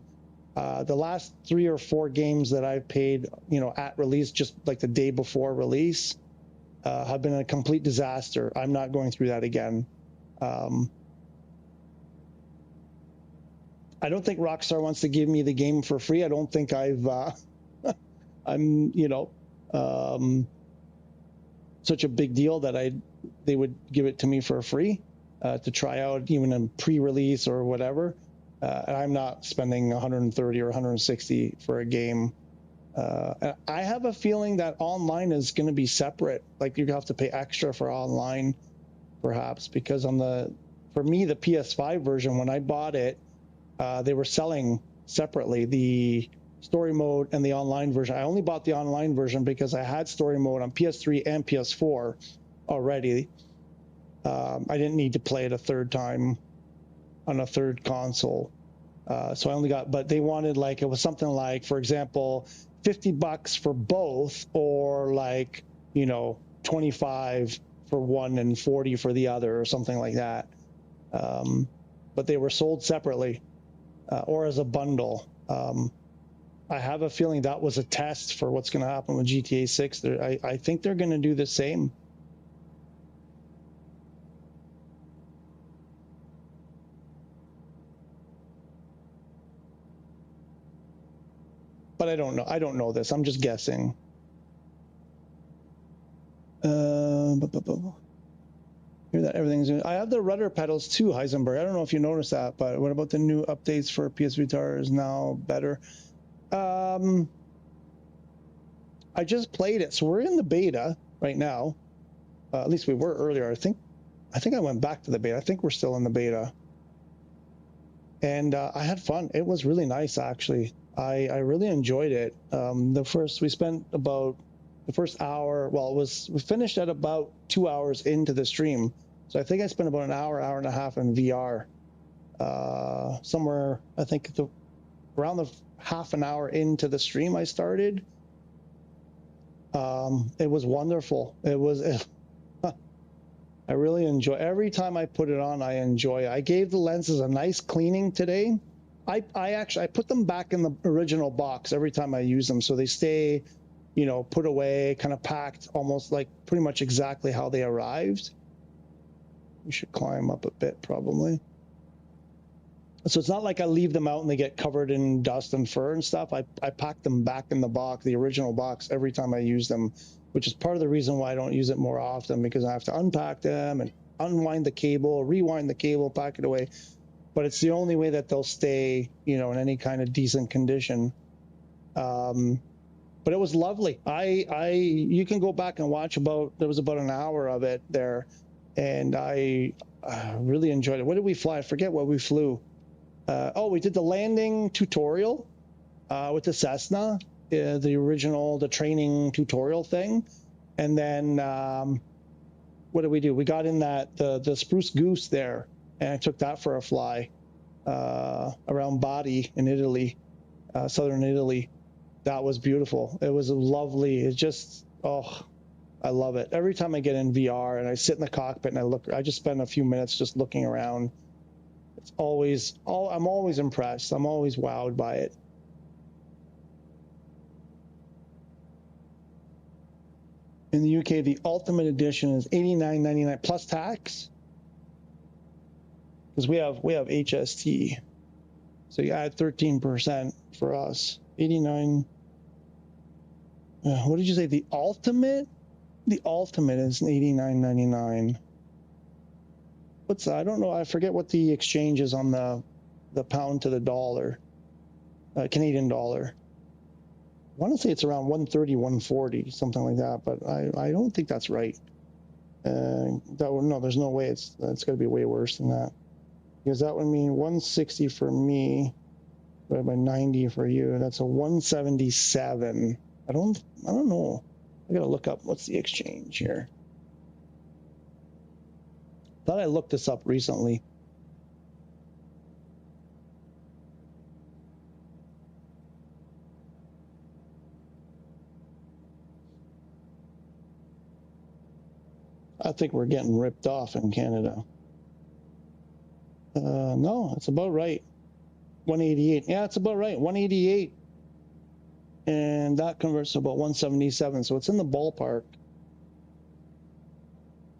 The last 3 or 4 games that I've paid, you know, at release, just like the day before release, have been a complete disaster. I'm not going through that again. I don't think Rockstar wants to give me the game for free. I don't think I've, I'm, you know, such a big deal that they would give it to me for free to try out, even in pre-release or whatever. And I'm not spending 130 or 160 for a game. I have a feeling that online is going to be separate. Like you have to pay extra for online, perhaps, because for me, the PS5 version, when I bought it, they were selling separately the story mode and the online version. I only bought the online version because I had story mode on PS3 and PS4 already. I didn't need to play it a third time on a third console. So I only got, but they wanted, like, it was something like, for example, $50 for both, or like, you know, 25 for one and 40 for the other, or something like that. But they were sold separately or as a bundle. I have a feeling that was a test for what's going to happen with GTA 6. I think they're going to do the same. But I don't know. I don't know this. I'm just guessing. Hear that everything's. I have the rudder pedals too, Heisenberg. I don't know if you noticed that, but what about the new updates for PSVR2 is now better? I just played it, so we're in the beta right now. At least we were earlier. I think I went back to the beta. I think we're still in the beta. And I had fun. It was really nice, actually. I really enjoyed it. We spent about the first hour. Well, we finished at about 2 hours into the stream. So I think I spent about an hour and a half in VR. Somewhere, I think around the half an hour into the stream I started. It was wonderful. I really enjoy, every time I put it on, I enjoy it. I gave the lenses a nice cleaning today. I put them back in the original box every time I use them, so they stay, you know, put away, kind of packed, almost like pretty much exactly how they arrived. We should climb up a bit, probably. So it's not like I leave them out and they get covered in dust and fur and stuff. I pack them back in the box, the original box, every time I use them, which is part of the reason why I don't use it more often, because I have to unpack them and unwind the cable, rewind the cable, pack it away. But it's the only way that they'll stay, you know, in any kind of decent condition. but it was lovely. You can go back and watch there was about an hour of it there, and I really enjoyed it. What did we fly? I forget what we flew. Oh, we did the landing tutorial with the Cessna, the original, the training tutorial thing. And then what did we do? We got in the Spruce Goose there, and I took that for a fly around Bari in Italy, southern Italy. That was beautiful. It was lovely. It just, oh, I love it. Every time I get in VR and I sit in the cockpit and I just spend a few minutes just looking around. It's always, I'm always impressed. I'm always wowed by it. In the UK, the Ultimate Edition is $89.99 plus tax. Because we have HST. So you add 13% for us. 89. What did you say? The Ultimate? The Ultimate is $89.99. What's that? I don't know. I forget what the exchange is on the pound to the dollar, Canadian dollar. I want to say it's around 130, 140, something like that, but I don't think that's right. No, there's no way it's going to be way worse than that, because that would mean 160 for me, divided by 90 for you. That's a 177. I don't know. I gotta look up what's the exchange here. Thought I looked this up recently. I think we're getting ripped off in Canada. No, it's about right. 188. Yeah, it's about right. 188. And that converts to about 177. So it's in the ballpark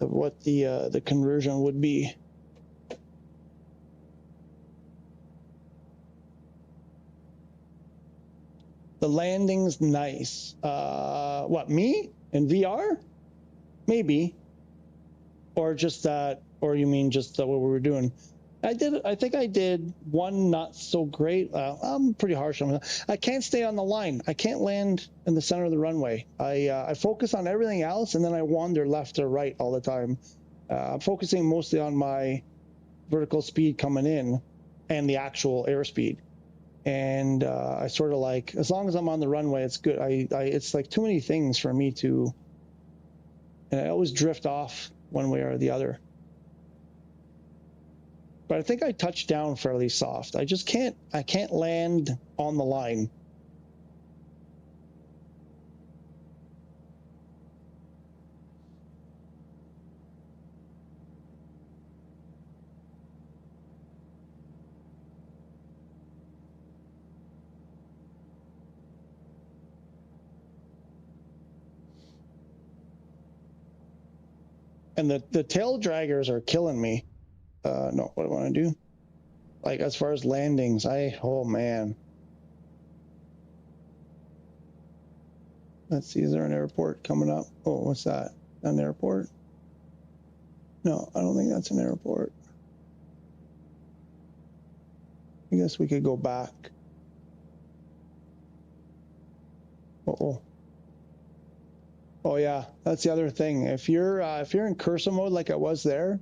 of what the conversion would be. The landing's nice. What, me? In VR? Maybe. Or just that, or you mean just what we were doing? I think I did one not so great. I'm pretty harsh on it. I can't stay on the line. I can't land in the center of the runway. I focus on everything else, and then I wander left or right all the time. I'm focusing mostly on my vertical speed coming in and the actual airspeed. And I sort of like, as long as I'm on the runway, it's good. It's like too many things for me to, and I always drift off one way or the other. But I think I touched down fairly soft. I can't land on the line. And the tail draggers are killing me. No, what do I want to do? Like, as far as landings, oh man. Let's see, is there an airport coming up? Oh, what's that? An airport? No, I don't think that's an airport. I guess we could go back. Uh-oh. Oh yeah, that's the other thing. If you're in cursor mode like I was there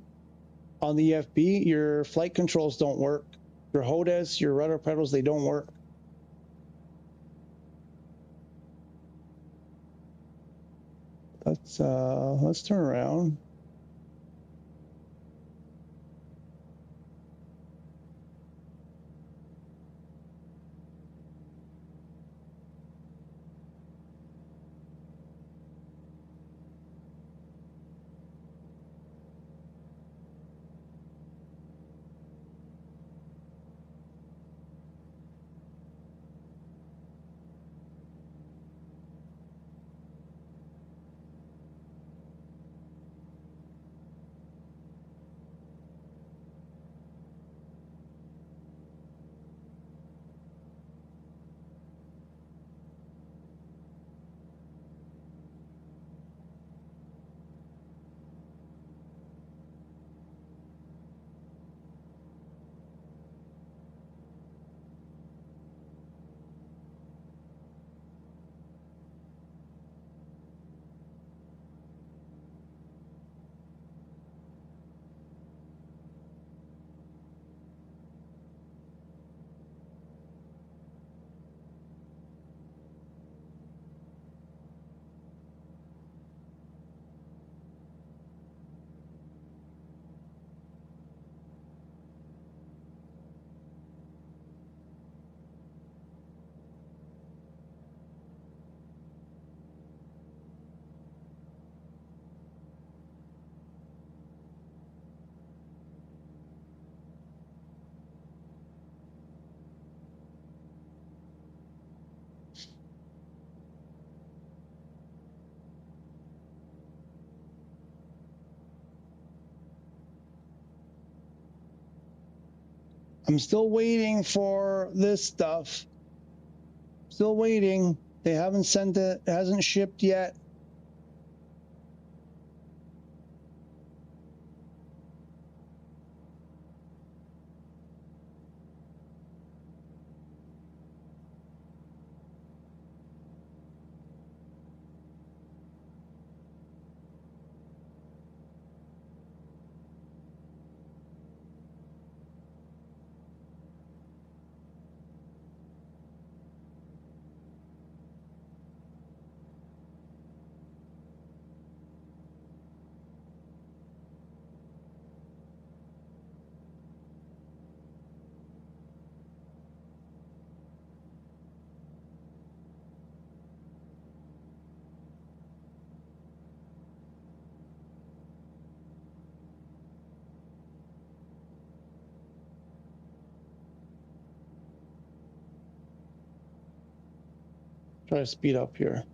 on the EFB, your flight controls don't work. Your HOTAS, your rudder pedals, they don't work. Let's turn around. I'm still waiting for this stuff. Still waiting. They haven't sent it. It hasn't shipped yet. Try to speed up here.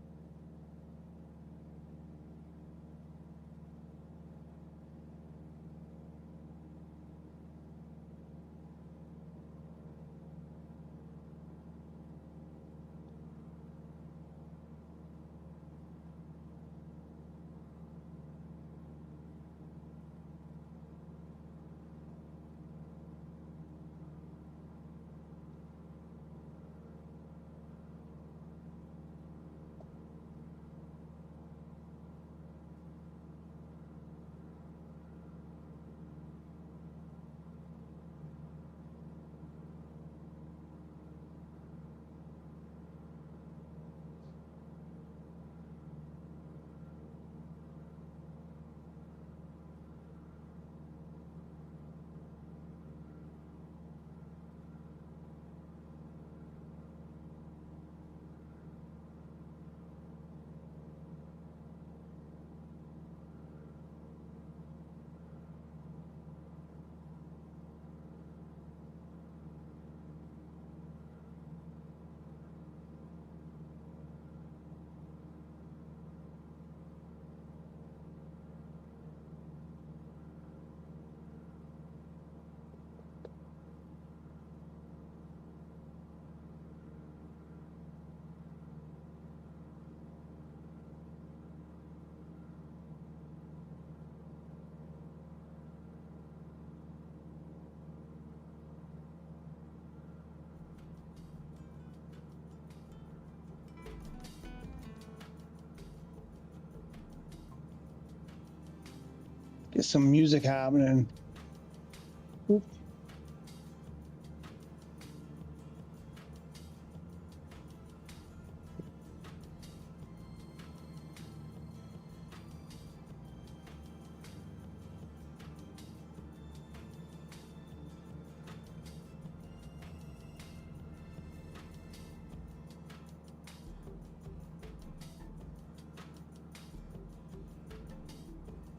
Get some music happening. Oop.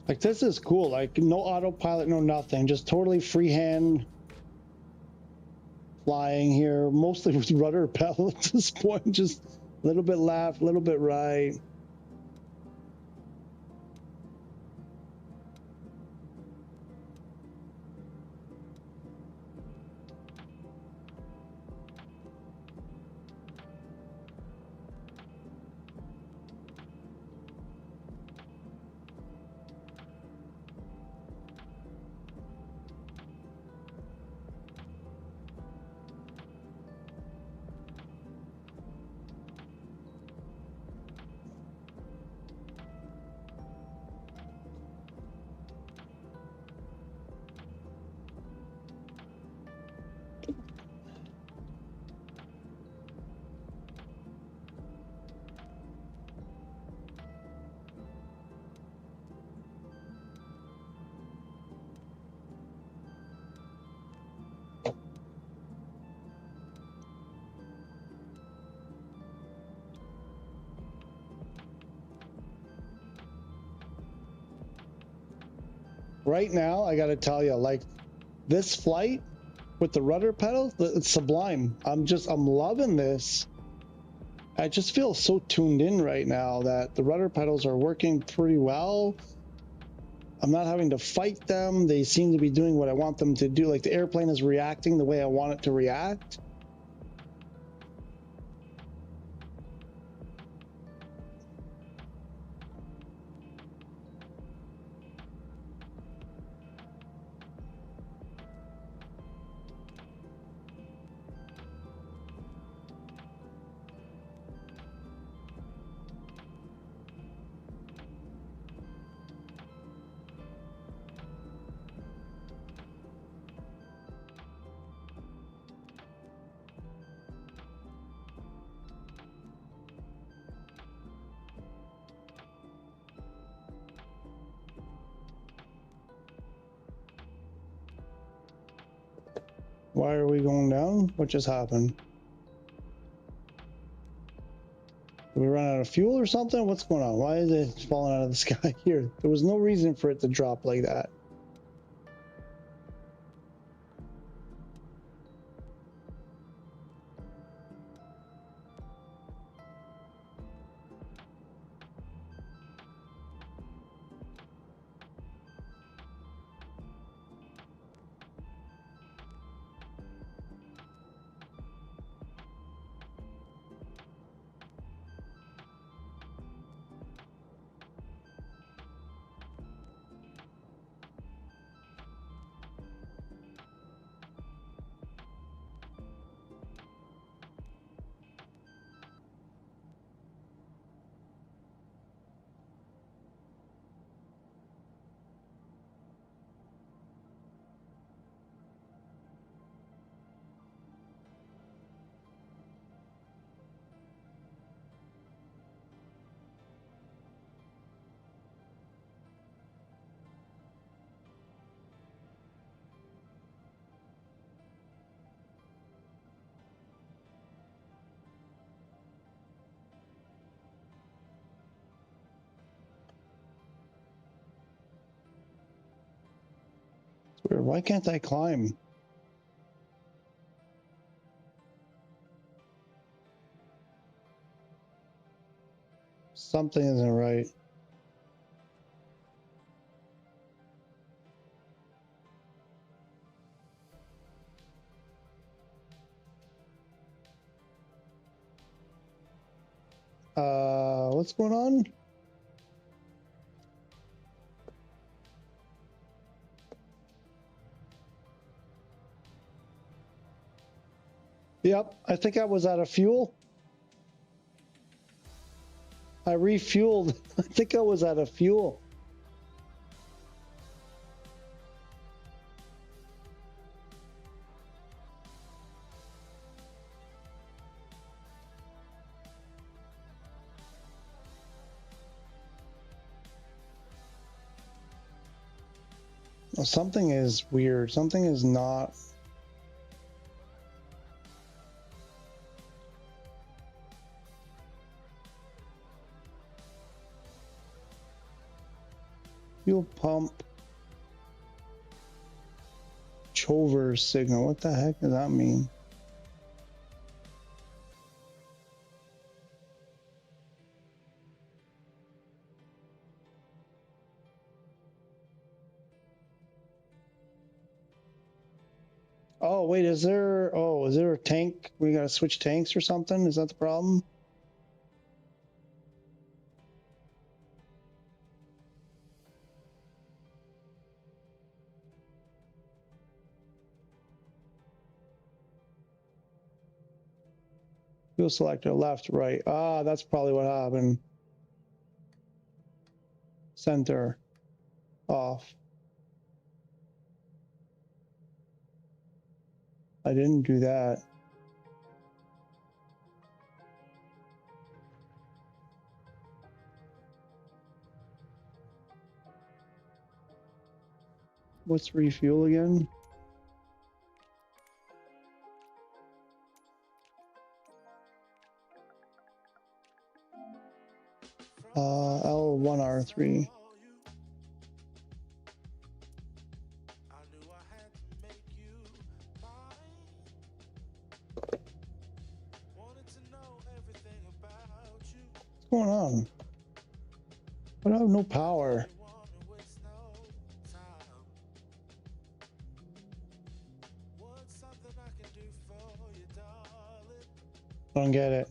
Like, this is cool. Like, no autopilot, no nothing. Just totally freehand flying here. Mostly with rudder pedal at this point. Just a little bit left, a little bit right. Right now, I gotta tell you, like, this flight with the rudder pedal, it's sublime. I'm loving this. I just feel so tuned in right now that the rudder pedals are working pretty well. I'm not having to fight them. They seem to be doing what I want them to do. Like the airplane is reacting the way I want it to react. Why are we going down? What just happened? Did we run out of fuel or something? What's going on? Why is it falling out of the sky here? There was no reason for it to drop like that. It's weird. Why can't I climb? Something isn't right. What's going on? Yep, I think I was out of fuel. I refueled. I think I was out of fuel. Something is weird. Something is not. Fuel pump. Chover signal. What the heck does that mean? Oh, wait, is there a tank? We gotta switch tanks or something? Is that the problem? Fuel selector, left, right. Ah, that's probably what happened. Center, off. I didn't do that. What's refuel again? L1R3. What's going on? I don't have no power. Don't get it.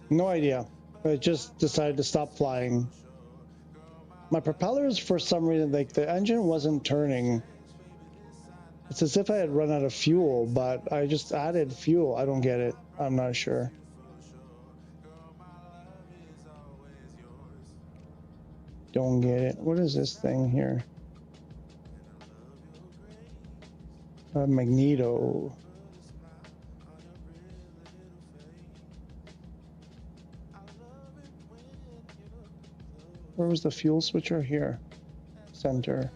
No idea. I just decided to stop flying. My propellers, for some reason, like the engine wasn't turning. It's as if I had run out of fuel, but I just added fuel. I don't get it. I'm not sure. Don't get it. What is this thing here? Magneto. Where was the fuel switcher? Here. Center.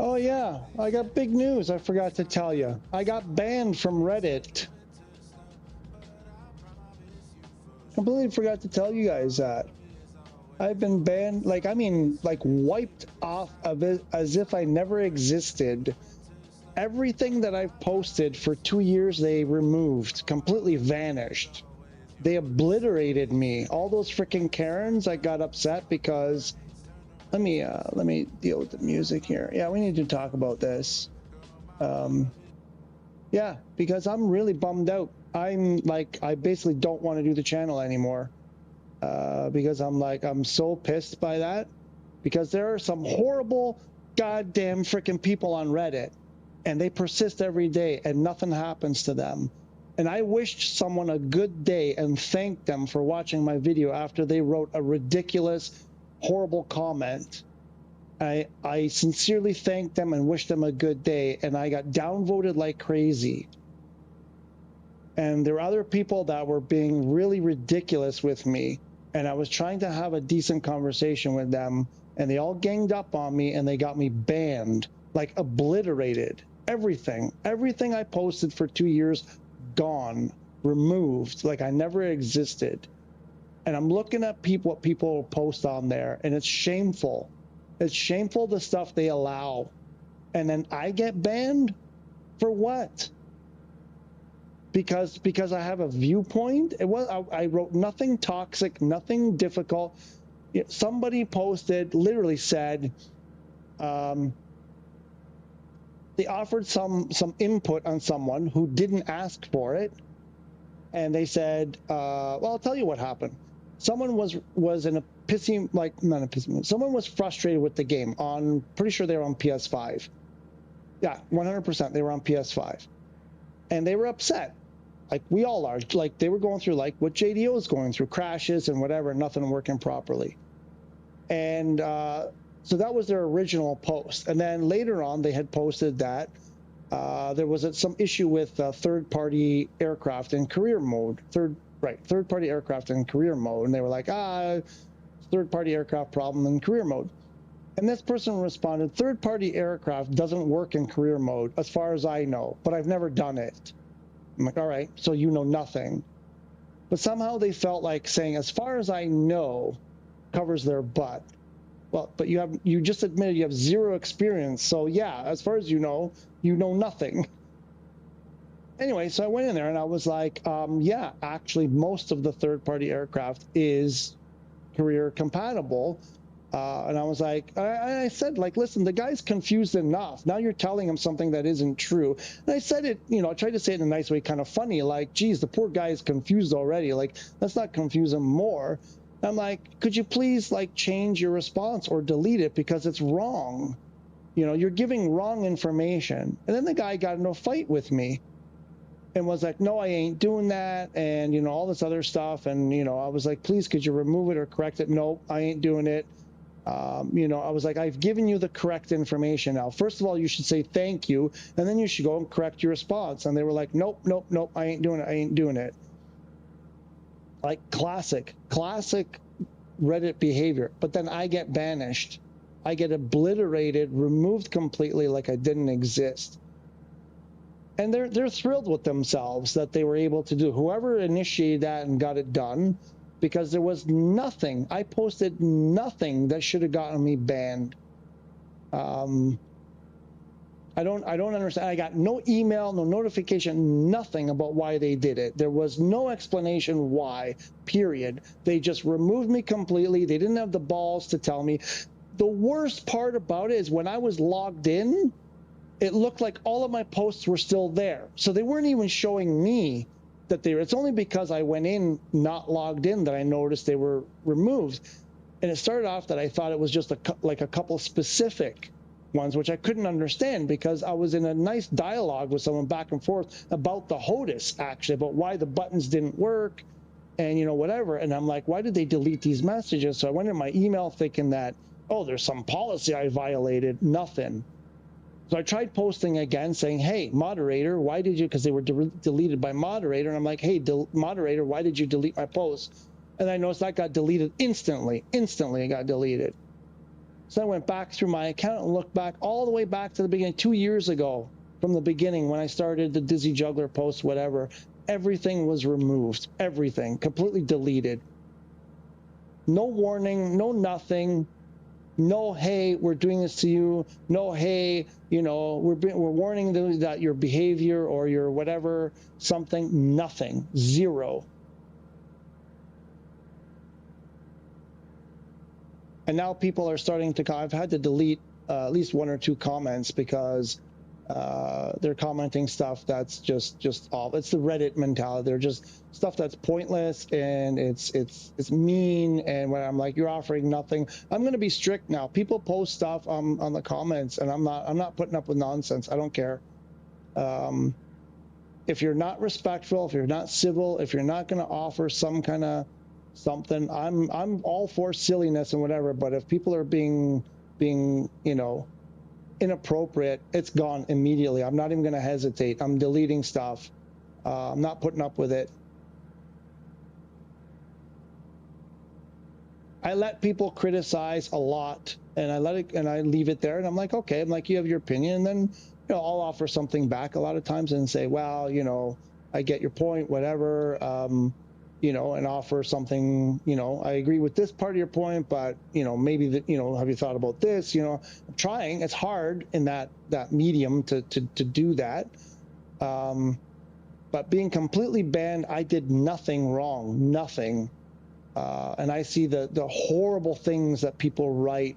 Oh yeah, I got big news. I forgot to tell you. I got banned from Reddit. Completely forgot to tell you guys that. I've been banned, like, I mean, like wiped off of it as if I never existed. Everything that I've posted for 2 years, they removed, completely vanished. They obliterated me. All those freaking Karens, I got upset because let me deal with the music here. Yeah, we need to talk about this. Yeah, because I'm really bummed out. I'm like, I basically don't want to do the channel anymore. Because I'm so pissed by that. Because there are some horrible goddamn freaking people on Reddit, and they persist every day and nothing happens to them. And I wished someone a good day and thanked them for watching my video after they wrote a ridiculous, horrible comment. I sincerely thanked them and wished them a good day, and I got downvoted like crazy. And there were other people that were being really ridiculous with me, and I was trying to have a decent conversation with them, and they all ganged up on me and they got me banned, like obliterated. Everything I posted for 2 years, gone, removed, like I never existed. And I'm looking at what people post on there, and it's shameful. It's shameful, the stuff they allow. And then I get banned? For what? Because I have a viewpoint? I wrote nothing toxic, nothing difficult. Somebody posted, literally said, they offered some input on someone who didn't ask for it. And they said, well, I'll tell you what happened. Someone was in a pissy, like, not a pissy, someone was frustrated with the game on, pretty sure they were on PS5. Yeah, 100% they were on PS5. And they were upset. Like we all are. Like they were going through like what JDO is going through, crashes and whatever, nothing working properly. And so that was their original post. And then later on, they had posted that there was some issue with third-party aircraft in career mode. Third-party aircraft in career mode. And they were like, third-party aircraft problem in career mode. And this person responded, third-party aircraft doesn't work in career mode, as far as I know, but I've never done it. I'm like, all right, so you know nothing. But somehow they felt like saying, as far as I know, covers their butt. Well, but you just admitted you have zero experience. So yeah, as far as you know nothing. Anyway, so I went in there and I was like, yeah, actually most of the third-party aircraft is career compatible. And I was like, I said, like, listen, the guy's confused enough. Now you're telling him something that isn't true. And I said it, I tried to say it in a nice way, kind of funny, like, geez, the poor guy is confused already. Like, let's not confuse him more. I'm like, could you please, like, change your response or delete it because it's wrong? You're giving wrong information. And then the guy got into a fight with me. and was like, no, I ain't doing that, and you know, all this other stuff. And you know, I was like, please, could you remove it or correct it? No, I ain't doing it. You know, I was like, I've given you the correct information now. First of all, you should say thank you, and then you should go and correct your response. And they were like, nope, nope, nope, I ain't doing it. I ain't doing it. Like classic Reddit behavior. But then I get banished. I get obliterated, removed completely, like I didn't exist. And they're thrilled with themselves that they were able to do. Whoever initiated that and got it done, because there was nothing. I posted nothing that should have gotten me banned. I don't understand. I got no email, no notification, nothing about why they did it. There was no explanation why, period. They just removed me completely. They didn't have the balls to tell me. The worst part about it is when I was logged in, it looked like all of my posts were still there. So they weren't even showing me that they were. It's only because I went in not logged in that I noticed they were removed. And it started off that I thought it was just like a couple specific ones, which I couldn't understand because I was in a nice dialogue with someone back and forth about the HOTAS, actually, about why the buttons didn't work and, you know, whatever. And I'm like, why did they delete these messages? So I went in my email thinking that, oh, there's some policy I violated. Nothing. So I tried posting again saying, hey, moderator, why did you, because they were deleted by moderator. And I'm like, hey, moderator, why did you delete my post? And I noticed that got deleted instantly. Instantly, it got deleted. So I went back through my account and looked back all the way back to the beginning, 2 years ago, from the beginning when I started the Dizzy Juggler post, whatever. Everything was removed. Everything. Completely deleted. No warning, no nothing. No, hey, we're doing this to you. No, hey, you know, we're warning them that your behavior or your whatever, something, nothing, zero. And now people are starting to, I've had to delete at least 1 or 2 comments because they're commenting stuff that's just off. It's the Reddit mentality. They're just stuff that's pointless and it's mean. And when I'm like, you're offering nothing, I'm going to be strict now. People post stuff on the comments, and I'm not putting up with nonsense. I don't care. If you're not respectful, if you're not civil, if you're not going to offer some kind of something, I'm all for silliness and whatever. But if people are being you know, inappropriate, it's gone immediately. I'm not even going to hesitate. I'm deleting stuff. I'm not putting up with it. I let people criticize a lot, and I let it, and I leave it there. And I'm like, okay, I'm like, you have your opinion, and then, you know, I'll offer something back a lot of times and say, well, you know, I get your point, whatever. You know, and offer something, you know, I agree with this part of your point, but, you know, maybe that, you know, have you thought about this? You know, I'm trying. It's hard in that medium to do that. But being completely banned, I did nothing wrong, nothing. And I see the horrible things that people write,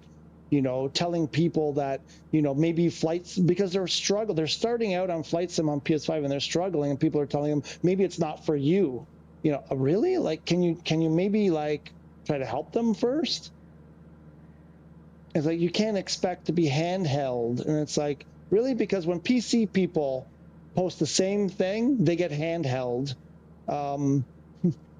you know, telling people that, you know, maybe flights, because they're starting out on Flightsim on PS5 and they're struggling, and people are telling them maybe it's not for you. You know, really? Like, can you maybe like try to help them first? It's like, you can't expect to be handheld. And it's like, really? Because when PC people post the same thing, they get handheld.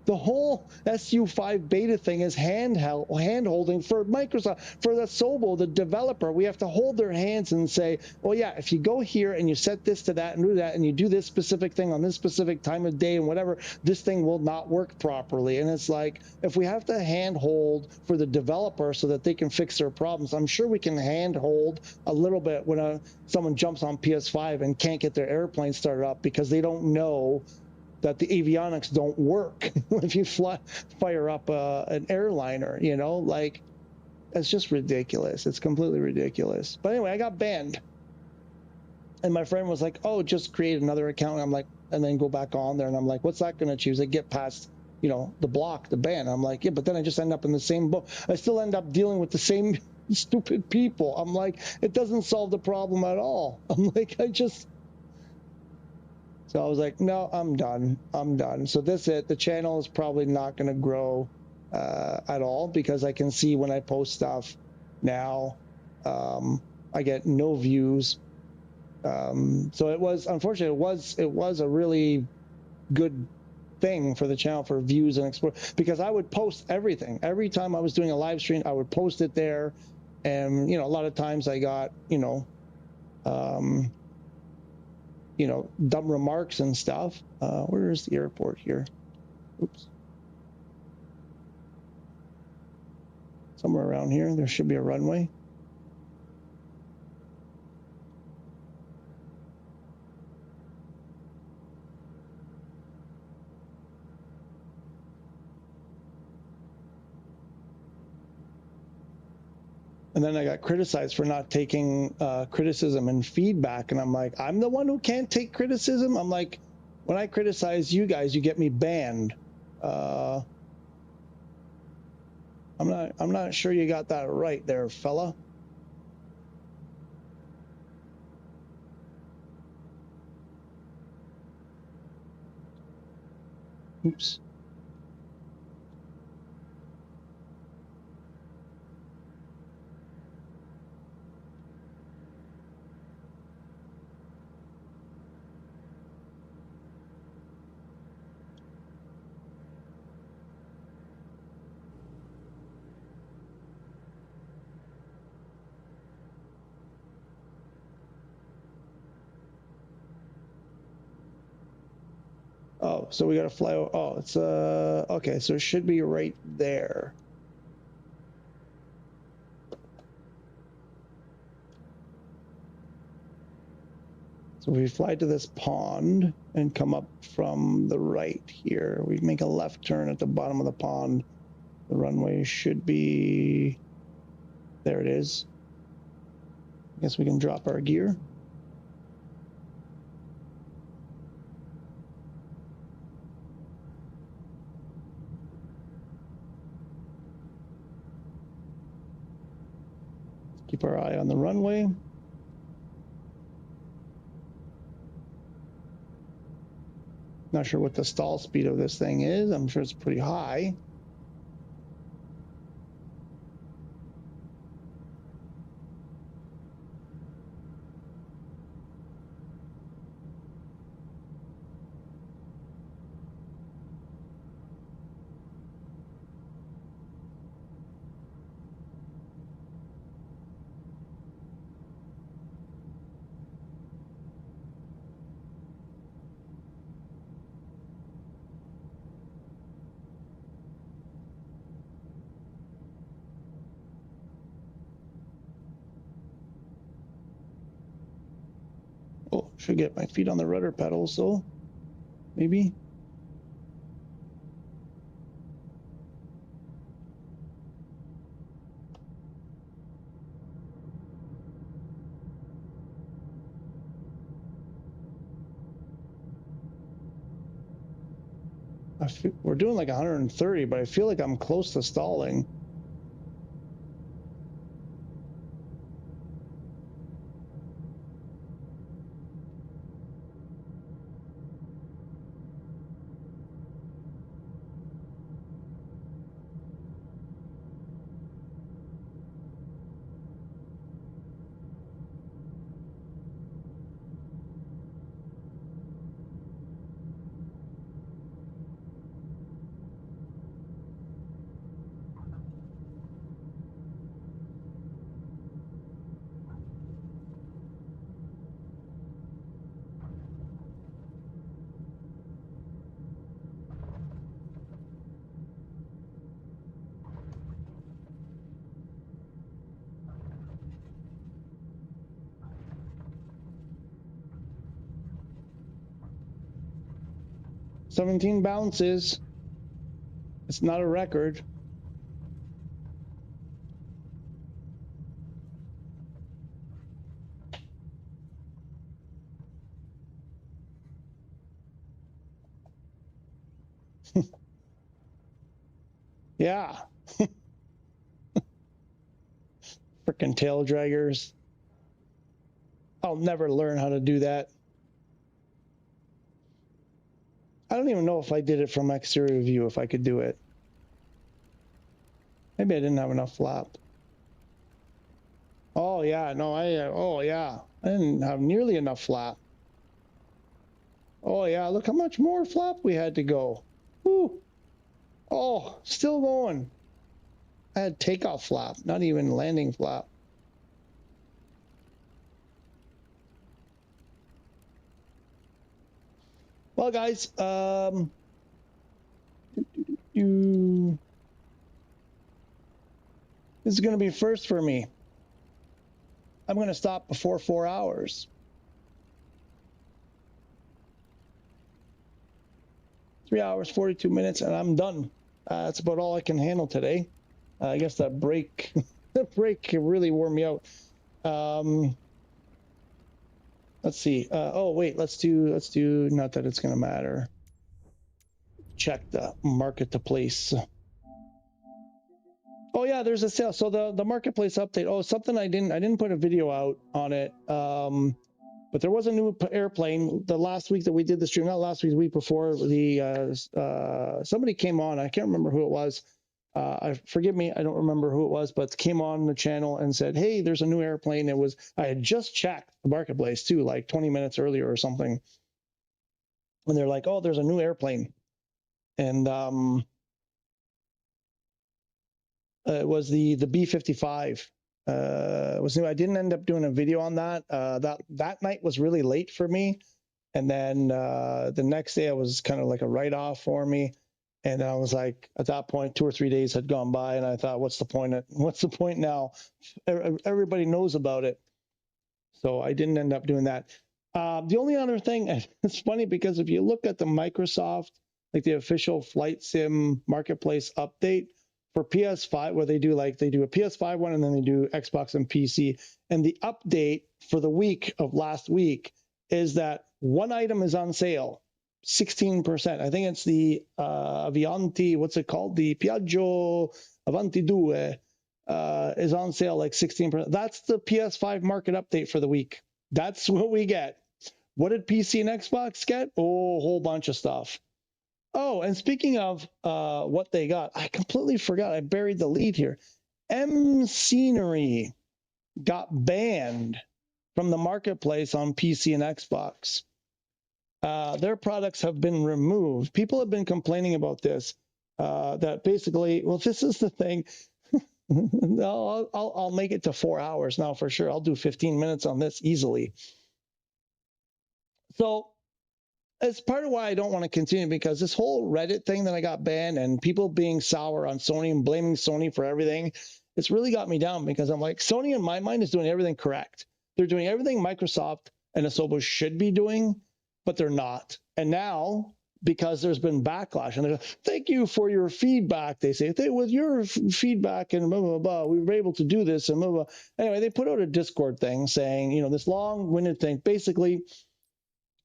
The whole SU5 beta thing is hand-holding for Microsoft, for the Sobo, the developer. We have to hold their hands and say, oh yeah, if you go here and you set this to that and do that and you do this specific thing on this specific time of day and whatever, this thing will not work properly. And it's like, if we have to hand-hold for the developer so that they can fix their problems, I'm sure we can hand-hold a little bit when someone jumps on PS5 and can't get their airplane started up because they don't know that the avionics don't work if you fire up an airliner, you know, like, it's just ridiculous. It's completely ridiculous. But anyway, I got banned. And my friend was like, oh, just create another account. And I'm like, and then go back on there. And I'm like, what's that going to choose? I get past, you know, the block, the ban. I'm like, yeah, but then I just end up in the same boat. I still end up dealing with the same stupid people. I'm like, it doesn't solve the problem at all. I'm like, so I was like, no, I'm done. I'm done. So that's it. The channel is probably not going to grow at all because I can see when I post stuff now, I get no views. So it was, unfortunately, it was a really good thing for the channel for views and explore, because I would post everything. Every time I was doing a live stream, I would post it there. And, you know, a lot of times I got, dumb remarks and stuff. Where is the airport here? Oops. Somewhere around here, there should be a runway. And then I got criticized for not taking criticism and feedback. And I'm like, I'm the one who can't take criticism. I'm like, when I criticize you guys, you get me banned. I'm not sure you got that right there, fella. Oops. Oh, so we got to fly. Oh, it's okay. So it should be right there. So we fly to this pond and come up from the right here. We make a left turn at the bottom of the pond. The runway should be, there it is. I guess we can drop our gear. Keep our eye on the runway. Not sure what the stall speed of this thing is. I'm sure it's pretty high. Oh, should get my feet on the rudder pedals, so maybe. We're doing like 130, but I feel like I'm close to stalling. "17 bounces. It's not a record." Yeah. Frickin' tail draggers. I'll never learn how to do that. I don't even know if I did it from exterior view, if I could do it. Maybe I didn't have enough flap. Oh yeah, no, oh yeah. I didn't have nearly enough flap. Oh yeah, look how much more flap we had to go. Woo. Oh, still going. I had takeoff flap, not even landing flap. Well, guys, this is going to be first for me. I'm going to stop before 4 hours. 3 hours, 42 minutes, and I'm done. That's about all I can handle today. I guess that break, that break really wore me out. Let's see. Oh wait, let's do. Not that it's going to matter. Check the marketplace. Oh yeah, there's a sale. So the marketplace update. Oh, something I didn't put a video out on it. But there was a new airplane the last week that we did the stream. Not last week, the week before. Somebody came on. I can't remember who it was. Forgive me, I don't remember who it was, but came on the channel and said, "Hey, there's a new airplane." I had just checked the marketplace too, like 20 minutes earlier or something. And they're like, "Oh, there's a new airplane," and it was the B-55. It was new. I didn't end up doing a video on that. That night was really late for me, and then the next day it was kind of like a write-off for me. And I was like, at that point, 2 or 3 days had gone by, and I thought, what's the point? What's the point now? Everybody knows about it. So I didn't end up doing that. The only other thing, and it's funny because if you look at the Microsoft, like the official Flightsim marketplace update for PS5, where they do a PS5 one and then they do Xbox and PC, and the update for the week of last week is that one item is on sale. 16%. I think it's the Avianti, what's it called? The Piaggio Avanti 2 is on sale like 16%. That's the PS5 market update for the week. That's what we get. What did PC and Xbox get? Oh, a whole bunch of stuff. Oh, and speaking of what they got, I completely forgot. I buried the lead here. M Scenery got banned from the marketplace on PC and Xbox. Their products have been removed. People have been complaining about this, that basically, well, this is the thing. I'll make it to 4 hours now for sure. I'll do 15 minutes on this easily. So it's part of why I don't want to continue, because this whole Reddit thing that I got banned and people being sour on Sony and blaming Sony for everything, it's really got me down, because I'm like, Sony in my mind is doing everything correct. They're doing everything Microsoft and Asobo should be doing, but they're not. And now, because there's been backlash, and they're like, thank you for your feedback, they say. With your feedback and blah, blah, blah, we were able to do this and blah, blah. Anyway, they put out a Discord thing saying, this long-winded thing. Basically,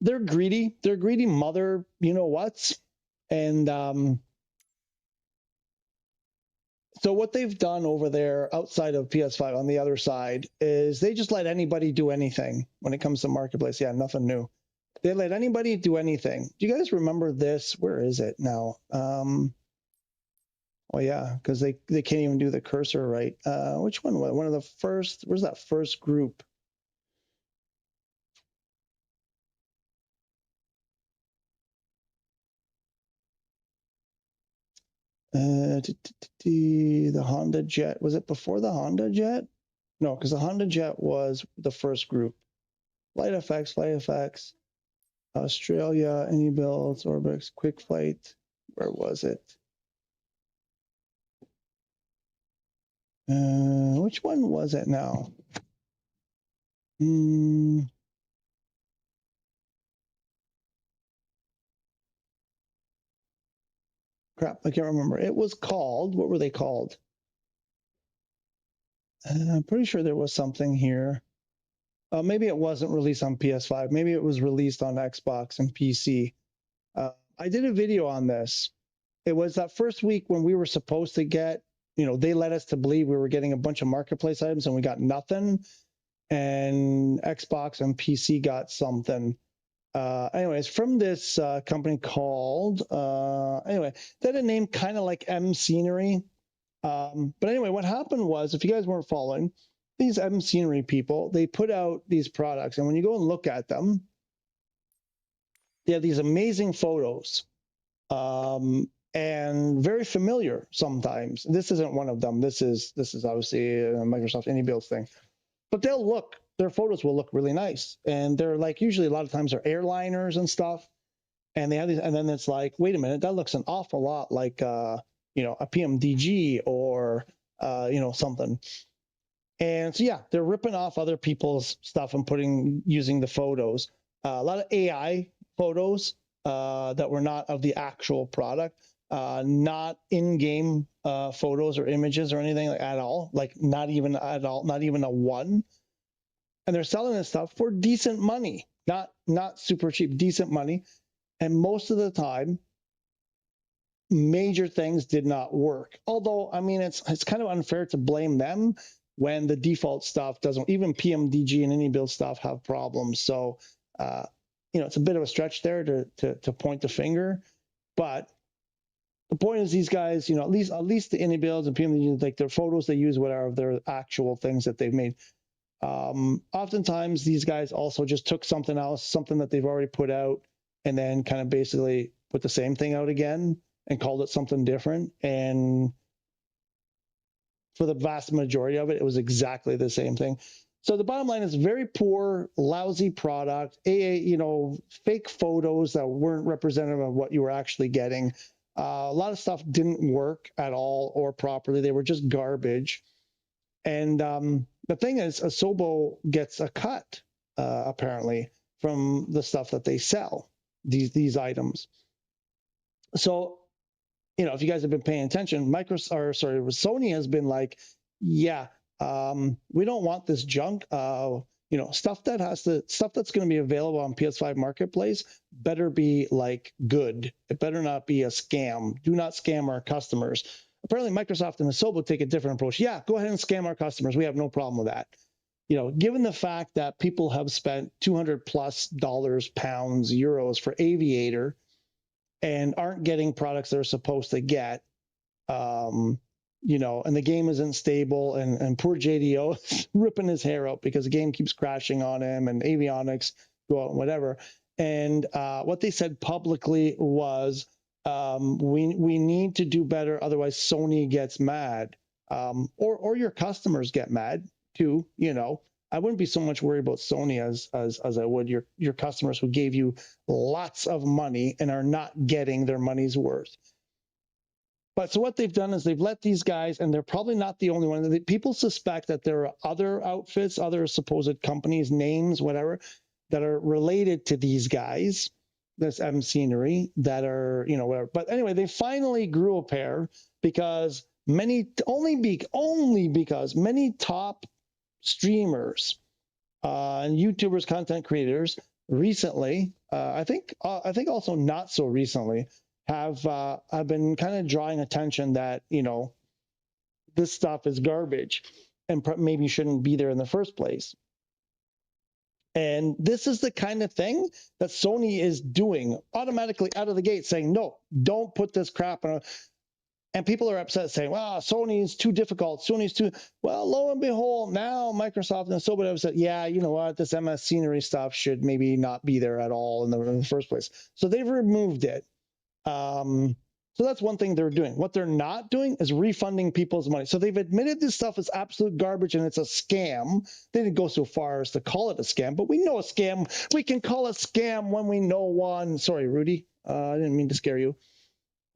they're greedy. They're greedy mother, whats. And so what they've done over there outside of PS5 on the other side is they just let anybody do anything when it comes to marketplace. Yeah, nothing new. They let anybody do anything. Do you guys remember this? Where is it now? Oh yeah, because they can't even do the cursor right. Which one was one of the first? Where's that first group? The Honda Jet. Was it before the Honda Jet? No, because the Honda Jet was the first group. Flight FX. Australia, Any Builds, Orbix, Quick Flight. Where was it? Which one was it now? Crap, I can't remember. It was called, what were they called? I'm pretty sure there was something here. Maybe it wasn't released on PS5. Maybe it was released on Xbox and PC. I did a video on this. It was that first week when we were supposed to get, they led us to believe we were getting a bunch of marketplace items and we got nothing. And Xbox and PC got something. Anyways, from this company called, anyway, they had a name kind of like M Scenery. But anyway, what happened was, if you guys weren't following, these M Scenery people, they put out these products, and when you go and look at them, they have these amazing photos, and very familiar sometimes. This isn't one of them. This is obviously a Microsoft Indie Builds thing, but their photos will look really nice, and they're like usually a lot of times they're airliners and stuff, and they have these, and then it's like, wait a minute, that looks an awful lot like a PMDG or something. And so yeah, they're ripping off other people's stuff and using the photos. A lot of AI photos that were not of the actual product, not in-game photos or images or anything at all, like not even at all, not even a one. And they're selling this stuff for decent money, not super cheap, decent money. And most of the time, major things did not work. Although, I mean, it's kind of unfair to blame them when the default stuff doesn't. Even PMDG and any build stuff have problems. So, it's a bit of a stretch there to point the finger. But the point is, these guys, at least the indie builds and PMDG, like their photos they use, whatever, their actual things that they've made. Oftentimes, these guys also just took something else, something that they've already put out, and then kind of basically put the same thing out again and called it something different. And for the vast majority of it, it was exactly the same thing. So the bottom line is very poor, lousy product, fake photos that weren't representative of what you were actually getting. A lot of stuff didn't work at all or properly. They were just garbage. And the thing is, Asobo gets a cut, apparently, from the stuff that they sell, these items. So, if you guys have been paying attention, Sony has been like, yeah, we don't want this junk. Stuff that's going to be available on PS5 Marketplace better be like good. It better not be a scam. Do not scam our customers. Apparently, Microsoft and Asobo take a different approach. Yeah, go ahead and scam our customers. We have no problem with that. Given the fact that people have spent $200+ pounds, euros for Aviator and aren't getting products they're supposed to get, and the game isn't stable, and poor JDO is ripping his hair out because the game keeps crashing on him, and avionics go out and whatever. And what they said publicly was, we need to do better, otherwise Sony gets mad, or your customers get mad too. I wouldn't be so much worried about Sony as I would your customers who gave you lots of money and are not getting their money's worth. But so what they've done is they've let these guys, and they're probably not the only one. People suspect that there are other outfits, other supposed companies, names, whatever, that are related to these guys, this M Scenery, that are, whatever. But anyway, they finally grew a pair because only because many top streamers and YouTubers, content creators recently, I think also not so recently, have been kind of drawing attention that this stuff is garbage and maybe shouldn't be there in the first place. And this is the kind of thing that Sony is doing automatically out of the gate, saying, no, don't put this crap on. And people are upset, saying, well, Sony's too difficult. Sony's too, well, lo and behold, now Microsoft and Asobo have said, yeah, you know what, this MS Scenery stuff should maybe not be there at all in the first place. So they've removed it. So that's one thing they're doing. What they're not doing is refunding people's money. So they've admitted this stuff is absolute garbage and it's a scam. They didn't go so far as to call it a scam, but we know a scam. We can call a scam when we know one. Sorry, Rudy. I didn't mean to scare you.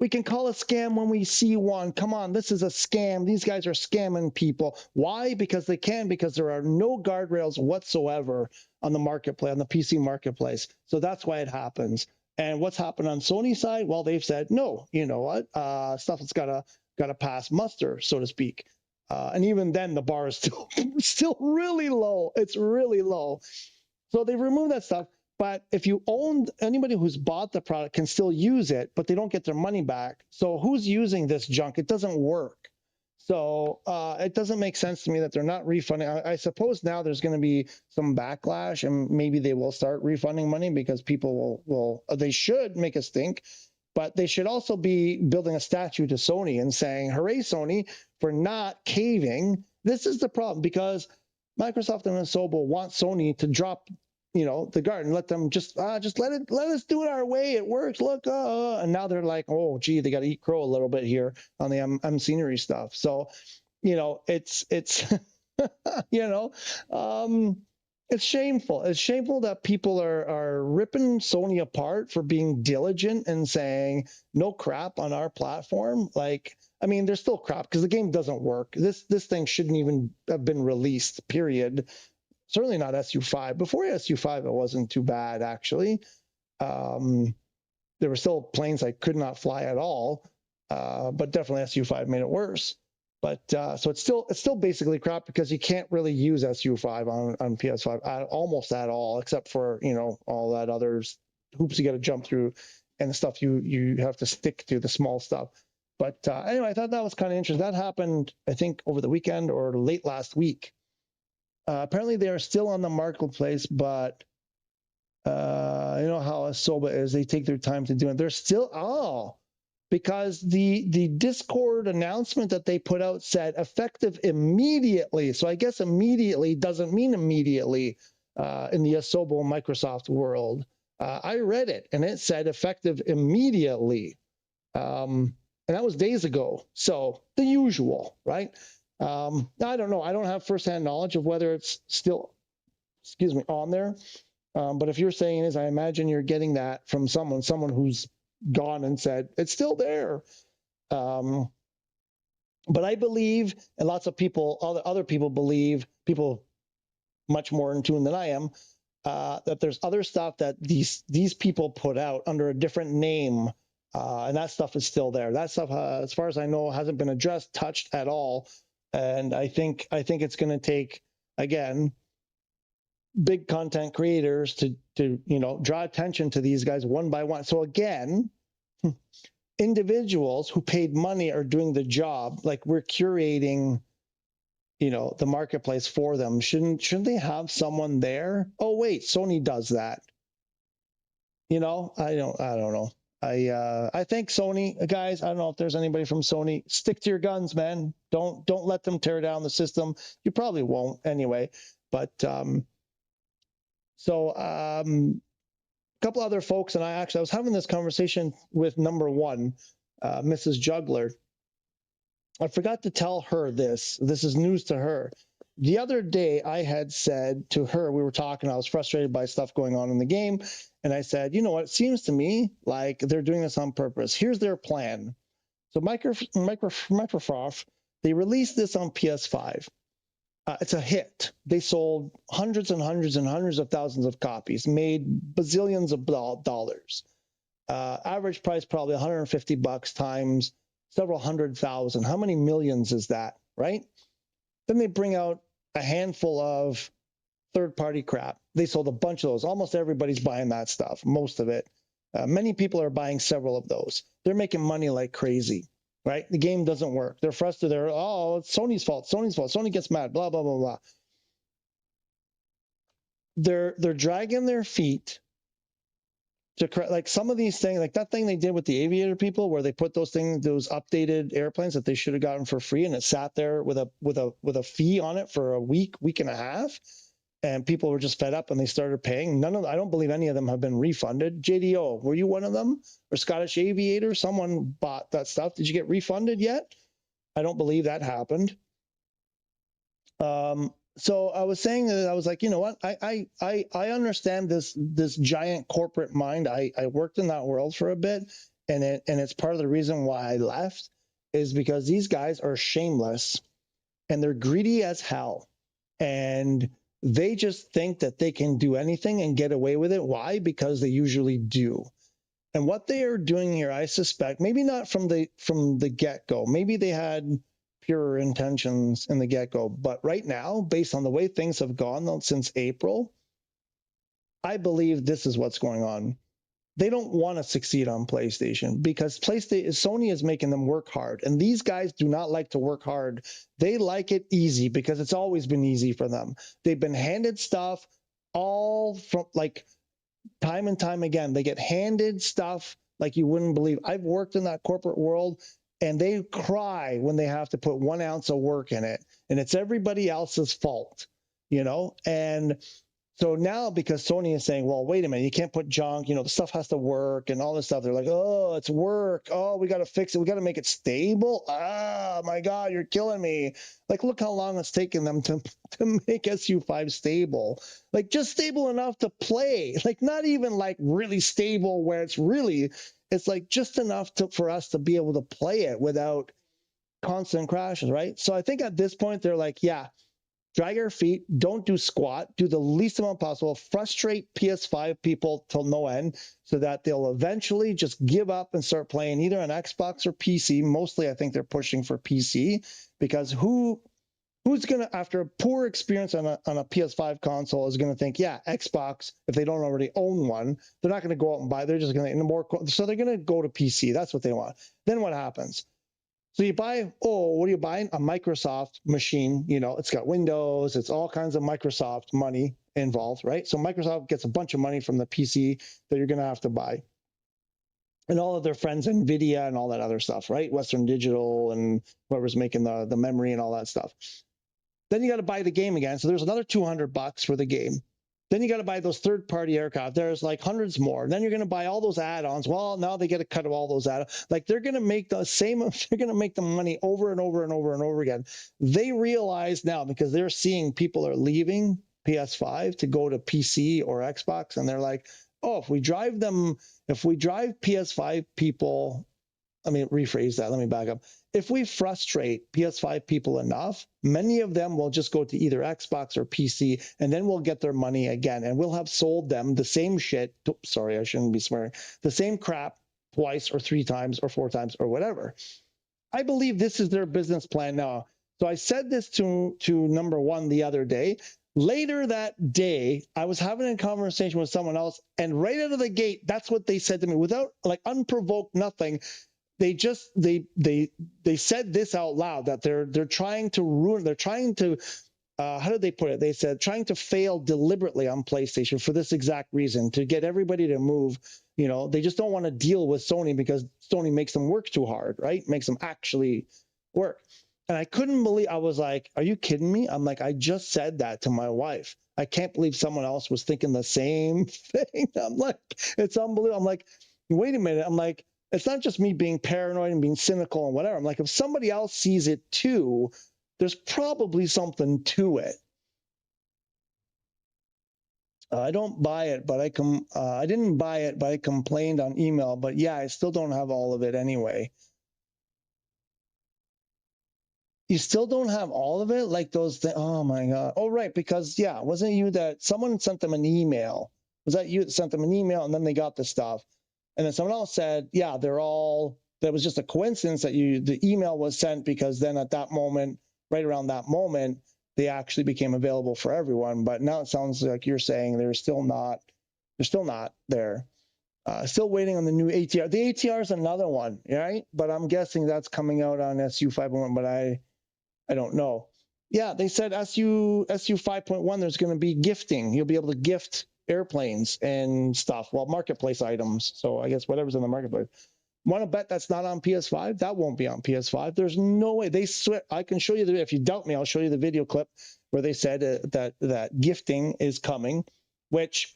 We can call a scam when we see one. Come on, this is a scam. These guys are scamming people. Why? Because they can, because there are no guardrails whatsoever on the marketplace, on the PC marketplace. So that's why it happens. And what's happened on Sony's side? Well, they've said, no, you know what? Stuff that's gotta pass muster, so to speak. And even then, the bar is still really low. It's really low. So they've removed that stuff. But if you own, anybody who's bought the product can still use it, but they don't get their money back. So who's using this junk? It doesn't work. So it doesn't make sense to me that they're not refunding. I suppose now there's going to be some backlash, and maybe they will start refunding money because people will they should make us think, but they should also be building a statue to Sony and saying, hooray, Sony, for not caving. This is the problem, because Microsoft and Asobo want Sony to drop, the guard and let them just let us do it our way. It works. Look, and now they're like, oh, gee, they got to eat crow a little bit here on the M scenery stuff. So, it's it's shameful. It's shameful that people are ripping Sony apart for being diligent and saying no crap on our platform. Like, I mean, there's still crap because the game doesn't work. This thing shouldn't even have been released, period. Certainly not SU5. Before SU5, it wasn't too bad, actually. There were still planes I could not fly at all, but definitely SU5 made it worse. But so it's still basically crap because you can't really use SU5 on PS5 almost at all, except for all that other hoops you got to jump through and the stuff you have to stick to, the small stuff. But anyway, I thought that was kind of interesting. That happened, I think, over the weekend or late last week. Apparently, they are still on the marketplace, but you know how Asoba is. They take their time to do it. They're still, because the Discord announcement that they put out said effective immediately. So I guess immediately doesn't mean immediately in the Asobo Microsoft world. I read it, and it said effective immediately. And that was days ago. So the usual, right? I don't know. I don't have firsthand knowledge of whether it's still, on there. But if you're saying is, I imagine you're getting that from someone who's gone and said it's still there. But I believe, and lots of people, other people believe, people much more in tune than I am, that there's other stuff that these people put out under a different name, and that stuff is still there. That stuff, as far as I know, hasn't been addressed, touched at all. And I think it's going to take, again, big content creators to draw attention to these guys one by one. So again, individuals who paid money are doing the job. Like, we're curating, the marketplace for them. Shouldn't they have someone there? Oh wait, Sony does that. I don't know. I think Sony, guys, I don't know if there's anybody from Sony. Stick to your guns, man. Don't let them tear down the system. You probably won't anyway. But a couple other folks, and I was having this conversation with number one, Mrs. Juggler. I forgot to tell her this. This is news to her. The other day, I had said to her, we were talking, I was frustrated by stuff going on in the game, and I said, you know what, it seems to me like they're doing this on purpose. Here's their plan. So Microsoft, they released this on PS5. It's a hit. They sold hundreds and hundreds and hundreds of thousands of copies, made bazillions of dollars. Average price probably $150 times several 100,000. How many millions is that, right? Then they bring out a handful of third-party crap. They sold a bunch of those. Almost everybody's buying that stuff, most of it. Many people are buying several of those. They're making money like crazy, right? The game doesn't work. They're frustrated. It's Sony's fault. Sony's fault. Sony gets mad, blah, blah, blah, blah. They're dragging their feet to correct, like some of these things, like that thing they did with the aviator people, where they put those updated airplanes that they should have gotten for free, and it sat there with a fee on it for a week and a half, and people were just fed up and they started paying. I don't believe any of them have been refunded. JDO, were you one of them? Or Scottish Aviator? Someone bought that stuff. Did you get refunded yet? I don't believe that happened. So I was saying that I was like, you know what? I understand this giant corporate mind. I worked in that world for a bit, and it's part of the reason why I left is because these guys are shameless and they're greedy as hell, and they just think that they can do anything and get away with it. Why? Because they usually do. And what they are doing here, I suspect, maybe not from the get-go. Maybe they had purer intentions in the get-go. But right now, based on the way things have gone since April, I believe this is what's going on. They don't want to succeed on PlayStation because Sony is making them work hard. And these guys do not like to work hard. They like it easy because it's always been easy for them. They've been handed stuff all from like time and time again. They get handed stuff like you wouldn't believe. I've worked in that corporate world, and they cry when they have to put 1 ounce of work in it, and it's everybody else's fault. you know? And so now, because Sony is saying, well, wait a minute, you can't put junk, you know, the stuff has to work and all this stuff. They're like, oh, it's work. Oh, we got to fix it. We got to make it stable. Ah, my God, you're killing me. Like, look how long it's taken them to make SU5 stable. Like, just stable enough to play. Like, not even like really stable where it's like just enough for us to be able to play it without constant crashes, right? So I think at this point, they're like, yeah, drag your feet, don't do squat, do the least amount possible, frustrate PS5 people till no end so that they'll eventually just give up and start playing either on Xbox or PC. Mostly, I think they're pushing for PC because who's going to, after a poor experience on a PS5 console, is going to think, yeah, Xbox, if they don't already own one, they're not going to go out and buy, they're just going to, so they're going to go to PC. That's what they want. Then what happens? So you buy, what are you buying? A Microsoft machine, you know, it's got Windows, it's all kinds of Microsoft money involved, right? So Microsoft gets a bunch of money from the PC that you're going to have to buy. And all of their friends, NVIDIA and all that other stuff, right? Western Digital and whoever's making the memory and all that stuff. Then you got to buy the game again. So there's another $200 for the game. Then you got to buy those third-party aircraft. There's like hundreds more. Then you're going to buy all those add-ons. Well, now they get a cut of all those add-ons. Like they're going to make the same. They're going to make the money over and over and over and over again. They realize now because they're seeing people are leaving PS5 to go to PC or Xbox, and they're like, oh, if we drive PS5 people. Let me rephrase that. Let me back up. If we frustrate PS5 people enough, many of them will just go to either Xbox or PC, and then we'll get their money again, and we'll have sold them the same shit. Sorry, I shouldn't be swearing. The same crap twice or 3 times or 4 times or whatever. I believe this is their business plan now. So I said this to number one the other day. Later that day, I was having a conversation with someone else, and right out of the gate, that's what they said to me without like unprovoked nothing. They said this out loud that they're trying to ruin. They're trying to how did they put it? They said trying to fail deliberately on PlayStation for this exact reason, to get everybody to move. You know, they just don't want to deal with Sony because Sony makes them work too hard, right? Makes them actually work. And I couldn't believe. I was like, "Are you kidding me?" I'm like, I just said that to my wife. I can't believe someone else was thinking the same thing. I'm like, it's unbelievable. I'm like, wait a minute. I'm like, it's not just me being paranoid and being cynical and whatever. I'm like, if somebody else sees it too, there's probably something to it. I don't buy it, but I didn't buy it, but I complained on email. But yeah, I still don't have all of it anyway. You still don't have all of it? Like those things? Oh my God. Oh, right. Because yeah, wasn't you that someone sent them an email? Was that you that sent them an email and then they got the stuff? And then someone else said, yeah, that was just a coincidence that the email was sent because then at that moment, right around that moment, they actually became available for everyone. But now it sounds like you're saying they're still not there. Still waiting on the new ATR. The ATR is another one, right? But I'm guessing that's coming out on SU5.1, but I don't know. Yeah, they said SU5.1, there's going to be gifting. You'll be able to gift airplanes and stuff, well, marketplace items. So I guess whatever's in the marketplace. Want to bet that's not on PS5? That won't be on PS5. There's no way. They swear. I can show you if you doubt me, I'll show you the video clip where they said that gifting is coming, which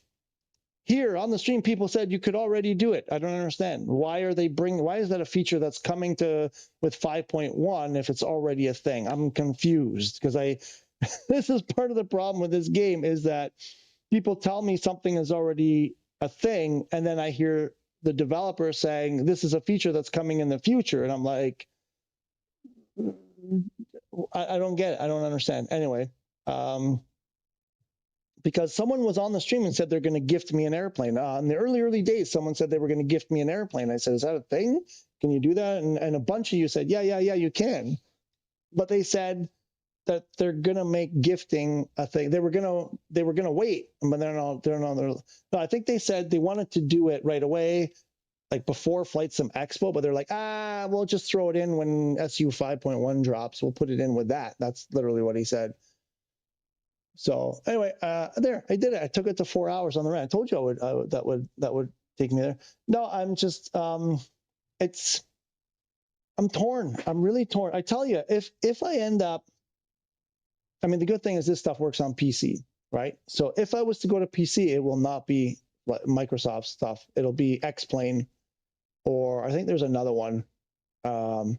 here on the stream, people said you could already do it. I don't understand. Why is that a feature that's coming with 5.1 if it's already a thing? I'm confused because this is part of the problem with this game is that people tell me something is already a thing, and then I hear the developer saying this is a feature that's coming in the future, and I'm like, I don't get it. I don't understand. Anyway, because someone was on the stream and said they're going to gift me an airplane. In the early days, someone said they were going to gift me an airplane. I said, is that a thing? Can you do that? And a bunch of you said, yeah, you can. But they said that they're going to make gifting a thing. They were going to wait, but they're not. No, I think they said they wanted to do it right away, like before Flightsim Expo, but they're like, we'll just throw it in when SU 5.1 drops. We'll put it in with that. That's literally what he said. So anyway, there, I did it. I took it to 4 hours on the run. I told you that would take me there. No, I'm just, I'm torn. I'm really torn. I tell you, if I end up I mean, the good thing is this stuff works on PC, right? So if I was to go to PC, it will not be Microsoft stuff. It'll be X-Plane, or I think there's another one. And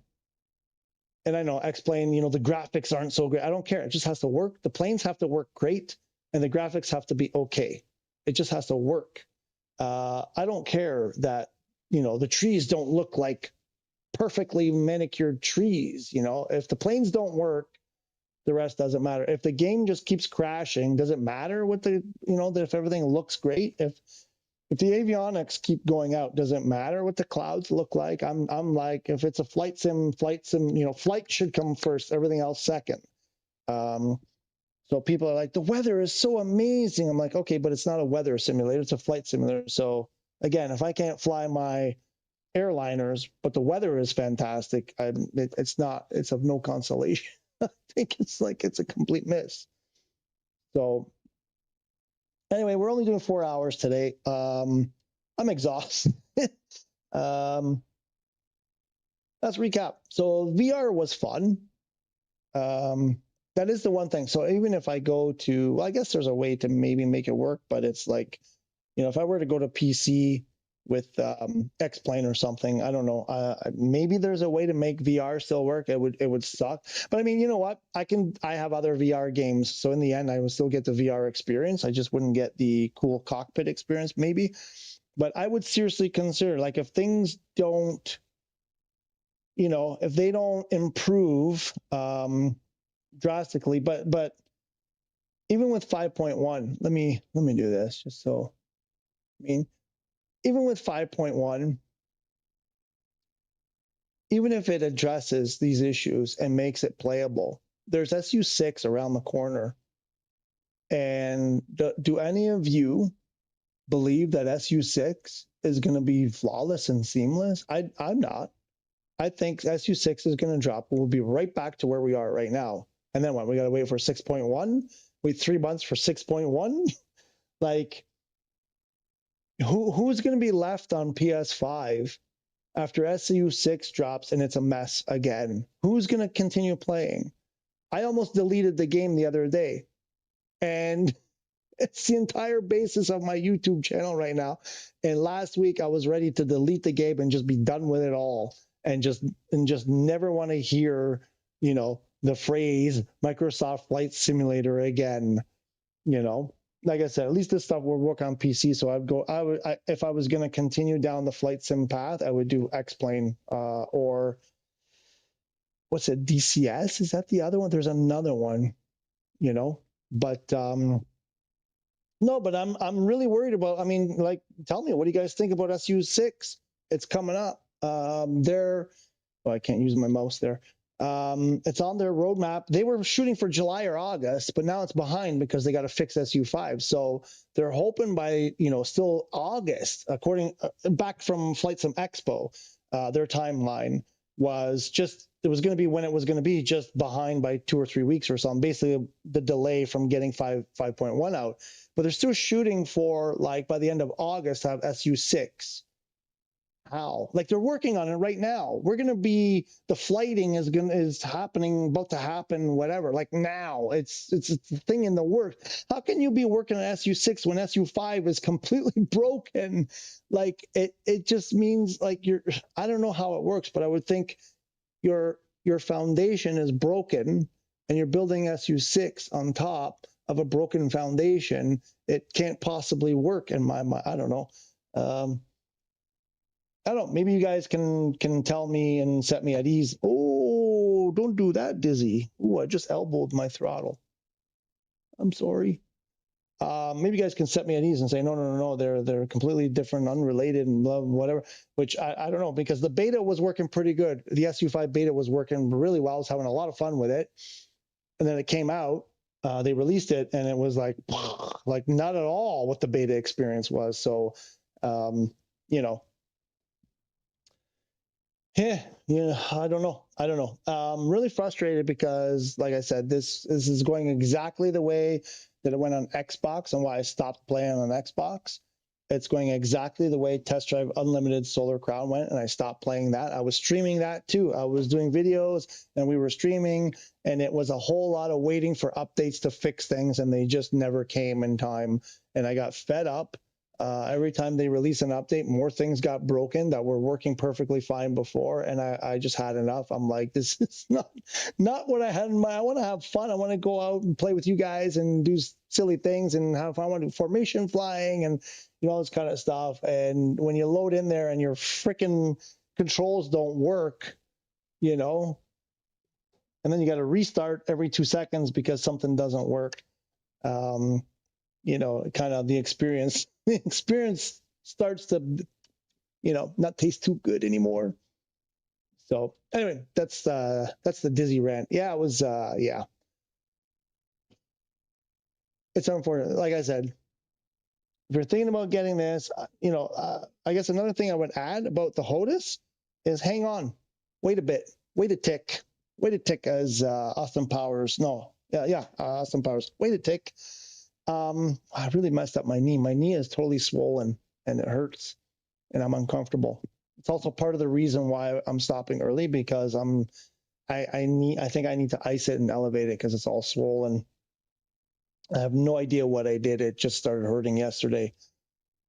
I know X-Plane, you know, the graphics aren't so great. I don't care. It just has to work. The planes have to work great, and the graphics have to be okay. It just has to work. I don't care that, you know, the trees don't look like perfectly manicured trees. You know, if the planes don't work, the rest doesn't matter. If the game just keeps crashing, does it matter what the, you know, if everything looks great? If the avionics keep going out, does it matter what the clouds look like? I'm like, if it's a flight sim, you know, flight should come first, everything else second. So people are like, the weather is so amazing. I'm like, okay, but it's not a weather simulator, it's a flight simulator. So again, if I can't fly my airliners, but the weather is fantastic, it's of no consolation. I think it's a complete miss. So anyway, we're only doing 4 hours today. I'm exhausted. Let's recap. So VR was fun. That is the one thing. So even if I go to, well, I guess there's a way to maybe make it work, but it's like, you know, if I were to go to PC with X-Plane or something, I don't know. Maybe there's a way to make VR still work. It would suck. But I mean, you know what? I have other VR games. So in the end, I would still get the VR experience. I just wouldn't get the cool cockpit experience maybe. But I would seriously consider, like, if things don't, you know, if they don't improve drastically, but even with 5.1, let me do this just so, I mean, even with 5.1, even if it addresses these issues and makes it playable, there's SU6 around the corner. And do any of you believe that SU6 is going to be flawless and seamless? I'm not. I think SU6 is going to drop. We'll be right back to where we are right now. And then what? We got to wait for 6.1? Wait 3 months for 6.1? Like, who's going to be left on PS5 after SU6 drops and it's a mess again? Who's going to continue playing? I almost deleted the game the other day, and it's the entire basis of my YouTube channel right now. And last week I was ready to delete the game and just be done with it all, and just never want to hear, you know, the phrase Microsoft Flight Simulator again. You know, like I said, at least this stuff will work on PC. So if I was going to continue down the flight sim path, I would do X-Plane or what's it, DCS? Is that the other one? There's another one, you know, but no, but I'm really worried about, I mean, like, tell me, what do you guys think about SU6? It's coming up. I can't use my mouse there. It's on their roadmap. They were shooting for July or August, but now it's behind because they got to fix SU5. So they're hoping by, you know, still August, according back from Flightsim Expo, their timeline was just, it was going to be when it was going to be, just behind by 2 or 3 weeks or something, basically the delay from getting 5.1 out. But they're still shooting for, like, by the end of August to have SU6. How? Like, they're working on it right now. We're going to be, the flighting is happening, about to happen, whatever. Like, now it's a thing in the works. How can you be working on SU6 when SU5 is completely broken? Like, it just means, like, I don't know how it works, but I would think your foundation is broken and you're building SU6 on top of a broken foundation. It can't possibly work in my mind. I don't know. I don't know. Maybe you guys can tell me and set me at ease. Oh, don't do that, Dizzy. Oh, I just elbowed my throttle. I'm sorry. Maybe you guys can set me at ease and say, no, they're completely different, unrelated, and blah, whatever. Which I don't know, because the beta was working pretty good. The SU5 beta was working really well. I was having a lot of fun with it, and then it came out. They released it, and it was like not at all what the beta experience was. So, you know. Yeah, I don't know. I'm really frustrated because, like I said, this is going exactly the way that it went on Xbox, and why I stopped playing on Xbox. It's going exactly the way Test Drive Unlimited Solar Crown went, and I stopped playing that. I was streaming that too. I was doing videos, and we were streaming, and it was a whole lot of waiting for updates to fix things, and they just never came in time. And I got fed up. Every time they release an update, more things got broken that were working perfectly fine before, and I just had enough. I'm like, this is not what I had in mind. I want to have fun. I want to go out and play with you guys and do silly things and have fun. I want to do formation flying and all this kind of stuff. And when you load in there and your freaking controls don't work, and then you got to restart every 2 seconds because something doesn't work. Kind of the experience starts to, not taste too good anymore. So anyway, that's the Dizzy rant. Yeah, it was, yeah. It's unfortunate. Like I said, if you're thinking about getting this, I guess another thing I would add about the HOTAS is hang on, wait a bit, wait a tick, as Austin Powers. Austin Powers. Wait a tick. I really messed up my knee. My knee is totally swollen and it hurts, and I'm uncomfortable. It's also part of the reason why I'm stopping early, because I think I need to ice it and elevate it because it's all swollen. I have no idea what I did. It just started hurting yesterday.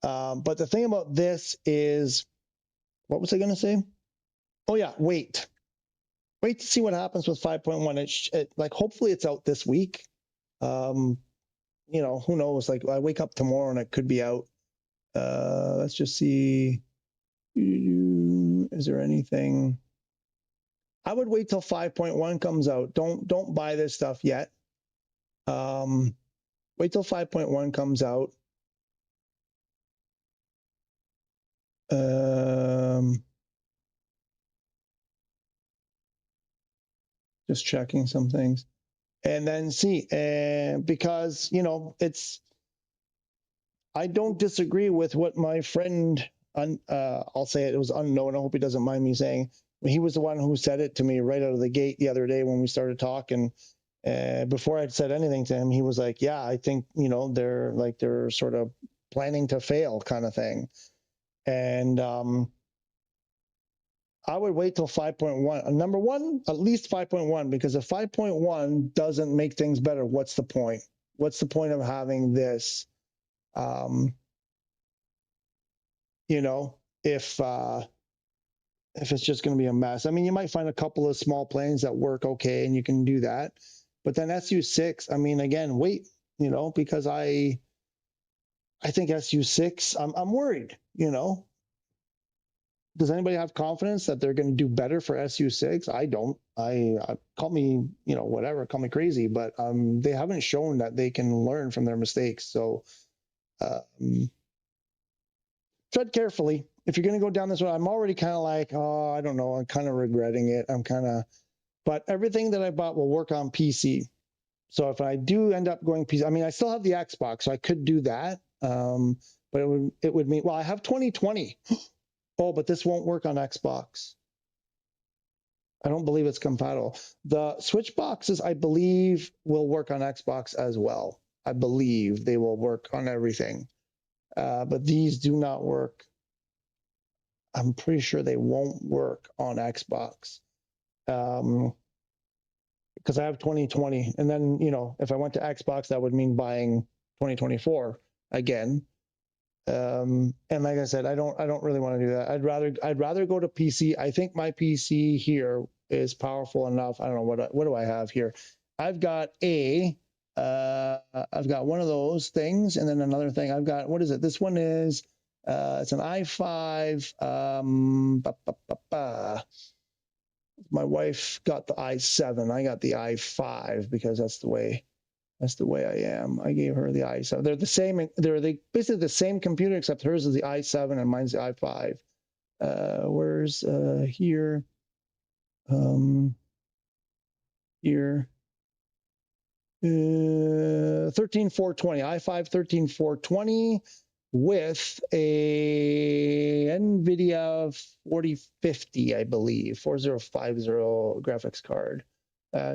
But the thing about this is, what was I going to say? Oh yeah, wait to see what happens with 5.1. Like, hopefully it's out this week. Who knows? Like, I wake up tomorrow and it could be out. Let's just see. Is there anything? I would wait till 5.1 comes out. Don't buy this stuff yet. Wait till 5.1 comes out. Just checking some things, and then see. Because I don't disagree with what my friend, I'll say it was unknown. I hope he doesn't mind me saying. He was the one who said it to me right out of the gate the other day when we started talking. Before I'd said anything to him, he was like, yeah, I think, they're sort of planning to fail kind of thing. And I would wait till 5.1. Number one, at least 5.1, because if 5.1 doesn't make things better, what's the point? What's the point of having this? If it's just going to be a mess. I mean, you might find a couple of small planes that work okay, and you can do that. But then SU6, I mean, again, wait, because I think SU6, I'm worried, Does anybody have confidence that they're going to do better for SU6? I don't. I call me, whatever, call me crazy, but they haven't shown that they can learn from their mistakes. So tread carefully. If you're going to go down this road, I'm already kind of like, oh, I don't know. I'm kind of regretting it. But everything that I bought will work on PC. So if I do end up going PC, I mean, I still have the Xbox, so I could do that. But it would mean, well, I have 2020. Oh, but this won't work on Xbox. I don't believe it's compatible. The Switch boxes, I believe, will work on Xbox as well. I believe they will work on everything. But these do not work. I'm pretty sure they won't work on Xbox. Because I have 2020. And then, if I went to Xbox, that would mean buying 2024 again. And like I said, I don't really want to do that. I'd rather go to PC. I think my PC here is powerful enough. I don't know what do I have here. I've got I've got one of those things, and then another thing. I've got, what is it? This one is it's an i5. My wife got the i7. I got the i5 because that's the way I am. I gave her the i7. They're the same. They're basically the same computer, except hers is the i7 and mine's the i5. Where's here? Here. 13420, i5 13420 with a NVIDIA 4050, I believe, 4050 graphics card,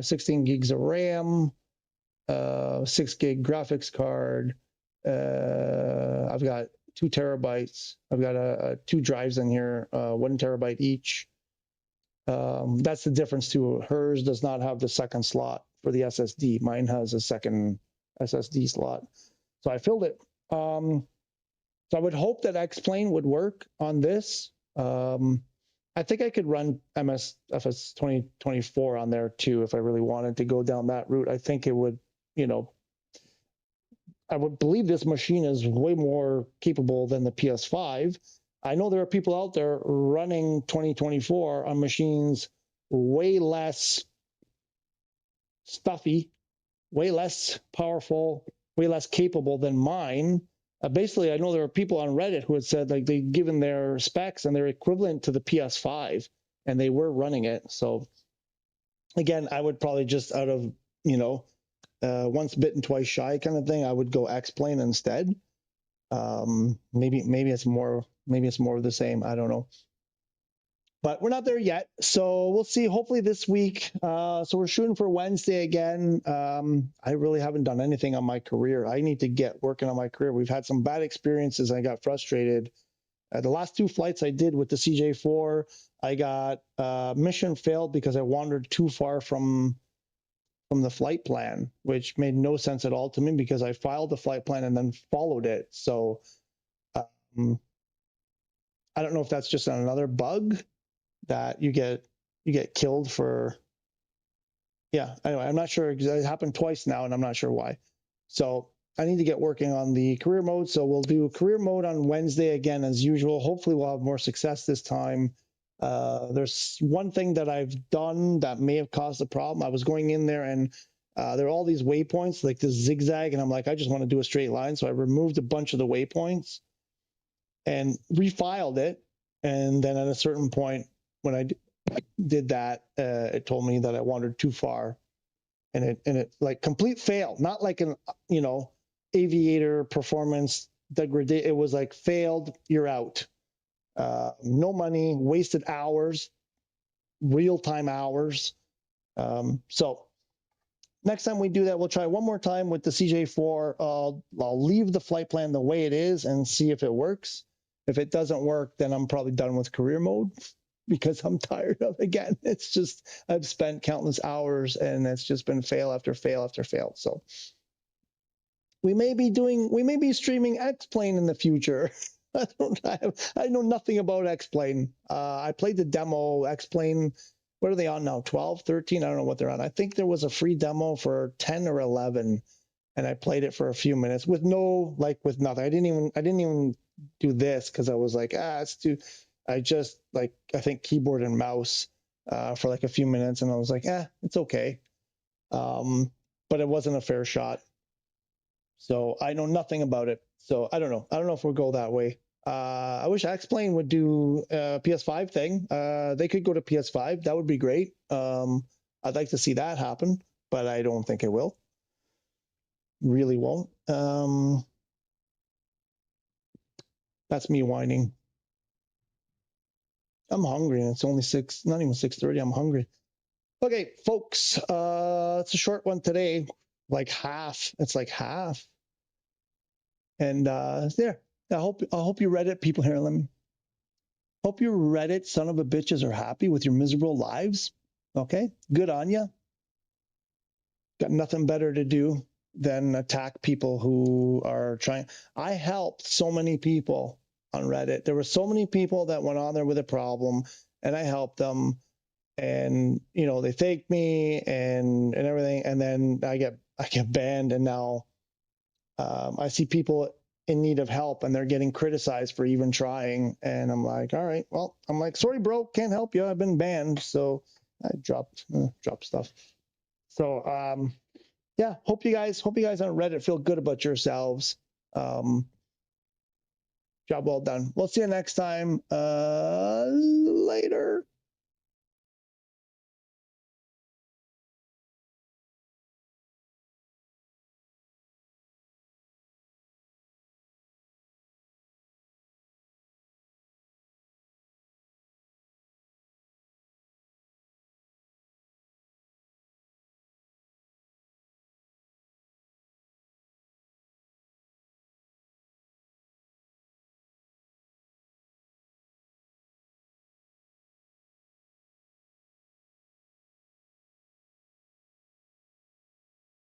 16 gigs of RAM, 6 gig graphics card. I've got 2 terabytes. I've got 2 drives in here, 1 terabyte each. That's the difference too. Hers does not have the second slot for the SSD. Mine has a second SSD slot. So I filled it. So I would hope that X-Plane would work on this. I think I could run MSFS2024 on there too if I really wanted to go down that route. I think it would, you know, I would believe this machine is way more capable than the PS5. I know there are people out there running 2024 on machines way less stuffy, way less powerful, way less capable than mine. Basically, I know there are people on Reddit who had said like they'd given their specs and they're equivalent to the PS5 and they were running it. So again, I would probably just out of, you know, once bitten, twice shy kind of thing, I would go X-Plane instead. Maybe it's more of the same. I don't know. But we're not there yet, so we'll see. Hopefully this week. So we're shooting for Wednesday again. I really haven't done anything on my career. I need to get working on my career. We've had some bad experiences. I got frustrated. The last 2 flights I did with the CJ4, I got mission failed because I wandered too far from the flight plan, which made no sense at all to me because I filed the flight plan and then followed it. So I don't know if that's just another bug that you get killed for. Yeah, anyway, I'm not sure. It happened twice now and I'm not sure why. So I need to get working on the career mode. So we'll do career mode on Wednesday again as usual. Hopefully we'll have more success this time. There's one thing that I've done that may have caused a problem. I was going in there and there are all these waypoints like this zigzag and I'm like, I just want to do a straight line. So I removed a bunch of the waypoints and refiled it. And then at a certain point when I did that, it told me that I wandered too far, and it like complete fail, not like an, you know, aviator performance degradation. It was like failed, you're out. No money, wasted hours, real-time hours. So next time we do that, we'll try one more time with the CJ4. I'll leave the flight plan the way it is and see if it works. If it doesn't work, then I'm probably done with career mode because I'm tired of it again. It's just, I've spent countless hours and it's just been fail after fail after fail. So we may be streaming X-Plane in the future. I know nothing about X-Plane. I played the demo X-Plane. What are they on now? 12, 13? I don't know what they're on. I think there was a free demo for 10 or 11, and I played it for a few minutes with nothing. I didn't even do this because I was like, it's too. I just I think keyboard and mouse for like a few minutes, and I was like, it's okay. But it wasn't a fair shot. So I know nothing about it. So I don't know. I don't know if we'll go that way. I wish X-Plane would do a PS5 thing. They could go to PS5. That would be great. I'd like to see that happen, but I don't think it will. Really won't. That's me whining. I'm hungry, and it's only not even 6:30. I'm hungry. Okay, folks, it's a short one today, like half. It's like half. And there. I hope you Reddit people here. Hope you Reddit son of a bitches are happy with your miserable lives. Okay, good on you. Got nothing better to do than attack people who are trying. I helped so many people on Reddit. There were so many people that went on there with a problem, and I helped them. And you know, they thanked me and everything, and then I get banned, and now I see people in need of help and they're getting criticized for even trying, and I'm like, all right, well, I'm like, sorry bro, can't help you, I've been banned. So I dropped stuff. So yeah, hope you guys on Reddit feel good about yourselves. Job well done. We'll see you next time. Later.